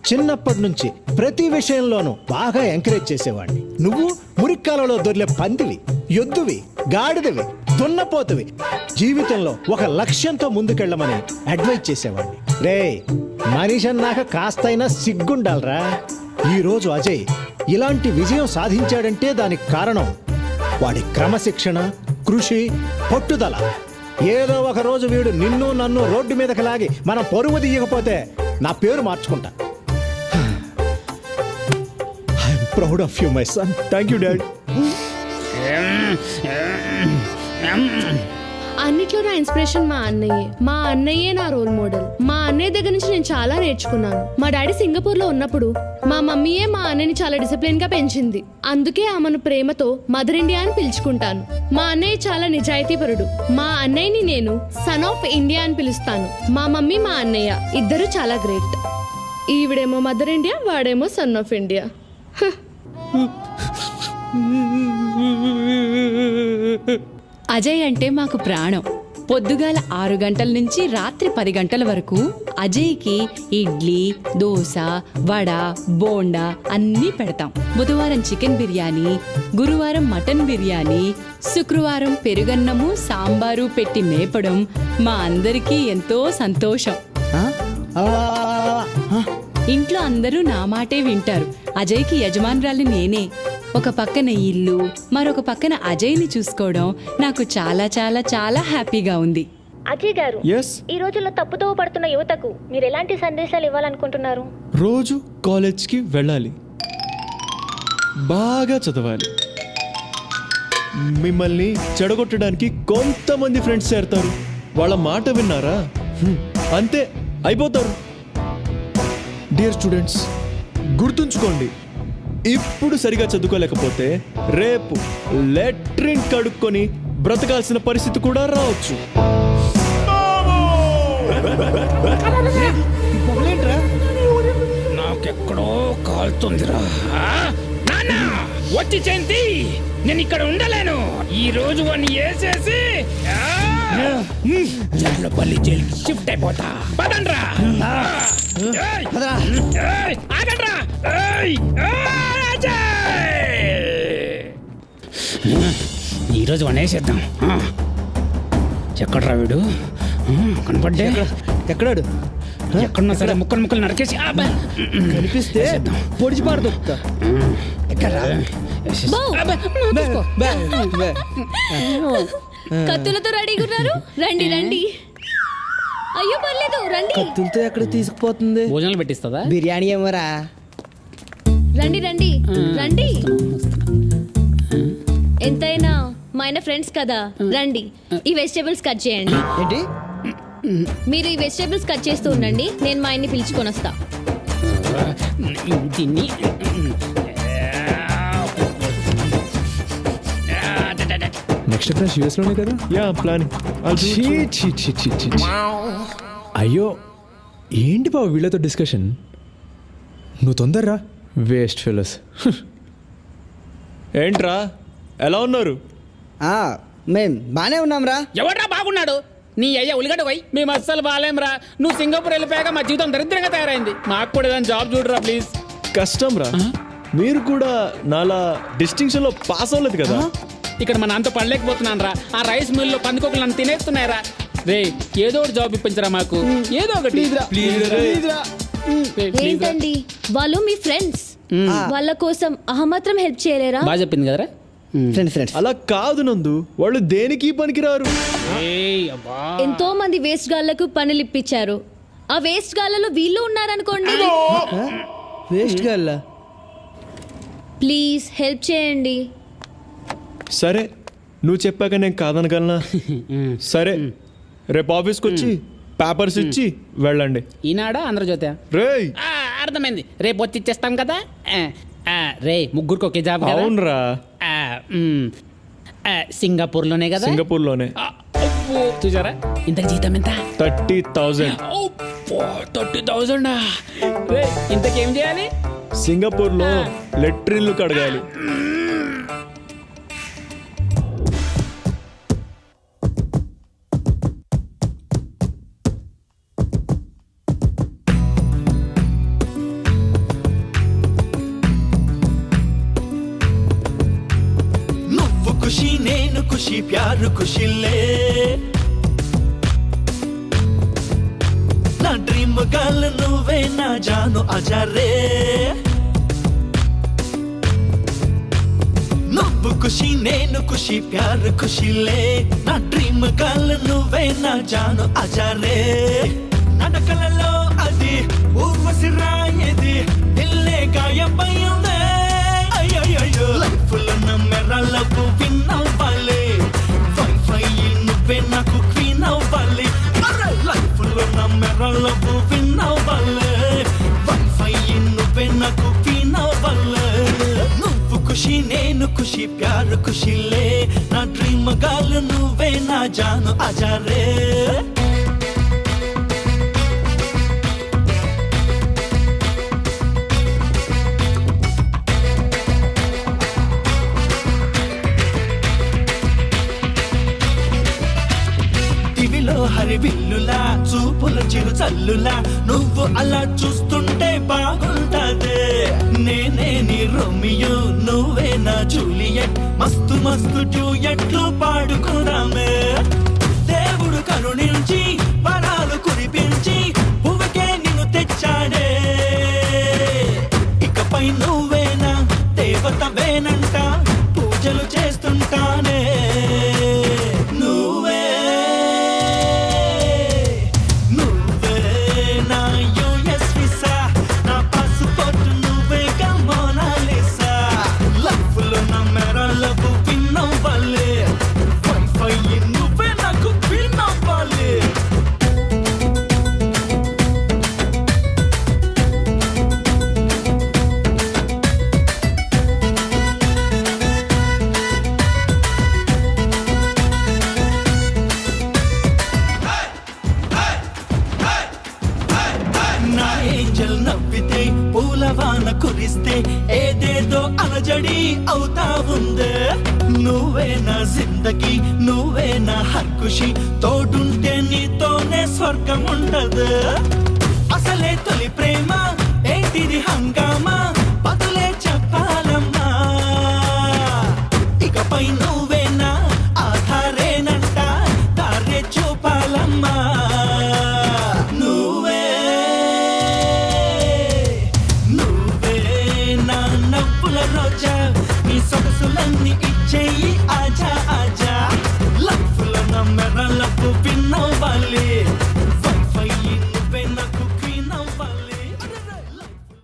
చిన్నప్పటి నుంచి ప్రతి విషయంలోనూ బాగా ఎంకరేజ్ చేసేవాడిని. నువ్వు మురిక్కాలలో దొర్లే పందివి, ఎద్దువి, గాడిదవి, దున్నపోతువి. జీవితంలో ఒక లక్ష్యంతో ముందుకెళ్ళమని అడ్వైజ్ చేసేవాడిని. రే మనిషి అన్నాక కాస్తైనా సిగ్గుండాలరా. ఈరోజు అజయ్ ఇలాంటి విజయం సాధించాడంటే దానికి కారణం వాడి క్రమశిక్షణ, కృషి, పట్టుదల. ఏదో ఒక రోజు వీడు నిన్ను నన్ను రోడ్డు మీదకి లాగి మనం పరువు తీయకపోతే నా పేరు మార్చుకుంటా. I'm proud of you my son. Thank you dad. అన్నిట్లో నా ఇన్స్పిరేషన్ మా అన్నయ్యే. మా అన్నయ్యే నా రోల్ మోడల్. మా అన్నయ్య దగ్గర నుంచి నేను చాలా నేర్చుకున్నాను. మా డాడీ సింగపూర్ లో ఉన్నప్పుడు మా మమ్మీయే మా అన్నయ్యని చాలా డిసిప్లిన్ గా పెంచింది. అందుకే ఆమెను ప్రేమతో మదర్ ఇండియా అని పిలుచుకుంటాను. మా అన్నయ్య చాలా నిజాయితీపరుడు. మా అన్నయ్యని నేను సన్ ఆఫ్ ఇండియా అని పిలుస్తాను. మా మమ్మీ మా అన్నయ్య ఇద్దరు చాలా గ్రేట్. ఈవిడేమో మదర్ ఇండియా, వాడేమో సన్ ఆఫ్ ఇండియా. అజయ్ అంటే మాకు ప్రాణం. పొద్దుగాల 6 గంటల నుంచి రాత్రి 10 గంటల వరకు అజయ్కి ఇడ్లీ, దోశ, వడ, బోండా అన్నీ పెడతాం. బుధవారం చికెన్ బిర్యానీ, గురువారం మటన్ బిర్యానీ, శుక్రవారం పెరుగన్నము, సాంబారు పెట్టి మేపడం మా అందరికీ ఎంతో సంతోషం. ఇంట్లో అందరూ నా మాటే వింటారు. అజయ్కి యజమానురాలు నేనే. ఒక పక్కన ఇల్లు, మరొక పక్కన అజయ్ని చూసుకోవడం నాకు చాలా చాలా చాలా హ్యాపీగా ఉంది. అజయ్ గారు, Yes? ఈ రోజుల్లో తప్పుదోవ పడుతున్న యువతకు మీరు ఎలాంటి సందేశాలు ఇవ్వాలనుకుంటున్నారు? రోజు కాలేజ్కి వెళ్ళాలి, బాగా చదవాలి. మిమ్మల్ని చెడగొట్టడానికి కొంతమంది ఫ్రెండ్స్ చేరతారు. వాళ్ళ మాట విన్నారా అంతే అయిపోతారు. డియర్ స్టూడెంట్స్, గుర్తుంచుకోండి, ఇప్పుడు సరిగా చదువుకోలేకపోతే రేపు లెట్రిన్ కడుక్కొని బ్రతకాల్సిన పరిస్థితి కూడా రావచ్చు. నాకెక్కడో కాలుతుందిరా. నాన్న వచ్చి చెంతి, నేను ఇక్కడ ఉండలేను. ఈ రోజు వాడిని వేసేసి చల్లపల్లి జైలుకి షిఫ్ట్ అయిపోతా. పదండ్రా. ఆగండ్రా. ఈరోజు వాడిని వేసేద్దాం. ఎక్కడ్రా వీడు? కనపడ్డే. ఎక్కడాడు? ఎక్కడున్నా సరే ముక్కలు ముక్కలు నరికేసి కనిపిస్తే పొడిచి పారదు. కత్తులతో రెడీగా ఉన్నారు. రండి రండి. అయ్యో పర్లేదు రండి. కత్తులతో ఎక్కడ తీసుకుపోతుంది? భోజనాలు పెట్టిస్తుందా? బిర్యానీ ఏమోరా. రండి రండి రండి. ఎంతైనా మా ఆయన ఫ్రెండ్స్ కదా రండి ఈ వెజిటేబుల్స్ కట్ చేయండి. ఏంటి? మీరు ఈ వెజిటేబుల్స్ కట్ చేస్తూ ఉండండి, నేను మా ఆయన్ని పిలుచుకొని వస్తా. దీన్ని నెక్స్ట్ క్లాస్ యూఎస్ లోనే కదా? Yeah planning. అయ్యో ఏంటి బావ వీళ్ళతో డిస్కషన్? నువ్వు తొందరరా, వేస్ట్ ఫెలోస్. ఏంట్రా ఎలా ఉన్నారు? మేం బానే ఉన్నాంరా. ఎవడ్రా బాగున్నాడు? నీ అయ్యా ఉల్లిగడ్డ పోయి మేము అస్సలు బాగాలేంరా. నువ్వు సింగపూర్ వెళ్ళిపోయాక మా జీవితం దరిద్రంగా తయారైంది. మాకు కూడా ఏదైనా జాబ్ చూడరా ప్లీజ్. కష్టం రా, మీరు కూడా నాలా డిస్టింక్షన్ లో పాస్ అవ్వలేదు కదా. ఇక్కడ మా నాన్నతో పడలేకపోతున్నాను రా. ఆ రైస్ మిల్లో పందుకోకలు నన్ను తినేస్తున్నాయరా. రే ఏదో ఒకటి జాబ్ ఇప్పించరా మాకు, ఏదో ఒకటి. ఏంటండి వాళ్ళు మీ ఫ్రెండ్స్, వాళ్ళ కోసం అహమాత్రం హెల్ప్ చేయలేరా? బాగా చెప్పింది కదరా. అలా కాదు నందు, వాళ్ళు దేనికి పనికిరారు. ఎంతో మంది వేస్ట్ గాళ్లకు పనులు ఇప్పించారు. ఆ వేస్ట్ గాళ్లలో వీళ్ళు ఉన్నారనుకోండి. వేస్ట్ గాళ్ళ ప్లీజ్ హెల్ప్ చేయండి. సరే నువ్వు చెప్పాక నేను కాదనగలనా? సరే రేపు ఆఫీస్కి వచ్చి పేపర్స్ ఇచ్చి వెళ్ళండి. ఈనాడా ఆంధ్రజ్యోతి? రేయ్ అర్థమైంది, రేపు వచ్చి ఇచ్చేస్తాం కదా. రే ముగ్గురికి ఒకే జాబ్. అవునరా. సింగపూర్లోనే కదా? సింగపూర్లోనే. చూసారా ఇంతకు జీతం ఎంత? 30,000. 30,000. రే ఇంతకేం చేయాలి? సింగపూర్లో లెట్రిన్లు కడగాలి. ఖుషి నేను ఖుషి ప్యారు ఖుషిలే నా డ్రీమ్ గర్ల్ నువ్వే నా జాను అజారే నువ్వు ఖుషి నేను ఖుషి ప్యారు ఖుషిలే నా డ్రీమ్ గర్ల్ నువ్వే నా జాను అజారే నడకలలో అది ఊర్వశి రాయేది దిల్లే గాయమైందే అయ్యయ్యో లైఫ్ లో నమ్మెరలకు విన్ అవ్వాలి వైఫై నువ్వే నాకు క్వీన్ అవ్వాలి లైఫ్ లో నమ్మెరలకు విన్ అవ్వాలి వైఫై నువ్వే నాకు క్వీన్ అవ్వాలి నువ్వు ఖుషి నేను ఖుషి ప్యారు ఖుషిలే నా డ్రీమ్ గర్ల్ నువ్వే నా జాను అజారే హరివిల్లులా చూపుల చిరు చల్లులా నువ్వు అలా చూస్తుంటే బాగుంటదే నేనే నీ రోమియో నువ్వే నా జూలియట్ మస్తు మస్తు డ్యూయట్లు పాడుకున్నామే దేవుడు కరుణించి వరాలు కురిపించి పువ్వుకే నిన్ను తెచ్చాడే ఇకపై నువ్వేనా దేవతవేనంట పూజలు చేస్తుంటానే నువ్వే పూలవాన కురిస్తే ఏదేదో అలజడి అవుతా ఉందే నువ్వే నా జిందగీ నువ్వే నా హర్ ఖుషి తోడుంటే నీతోనే స్వర్గం ఉండదు అసలే తొలి ప్రేమ ఏంటిది హంగామా బదులే చెప్పాలమ్మా ఇకపై నువ్వేనా ఆధారేనంట దారే చూపాలమ్మా నీ సొగసులన్నీ ఇచ్చేయి ఆజా ఆజా లైఫ్ లో నమ్మెరలకు విన్ అవ్వాలి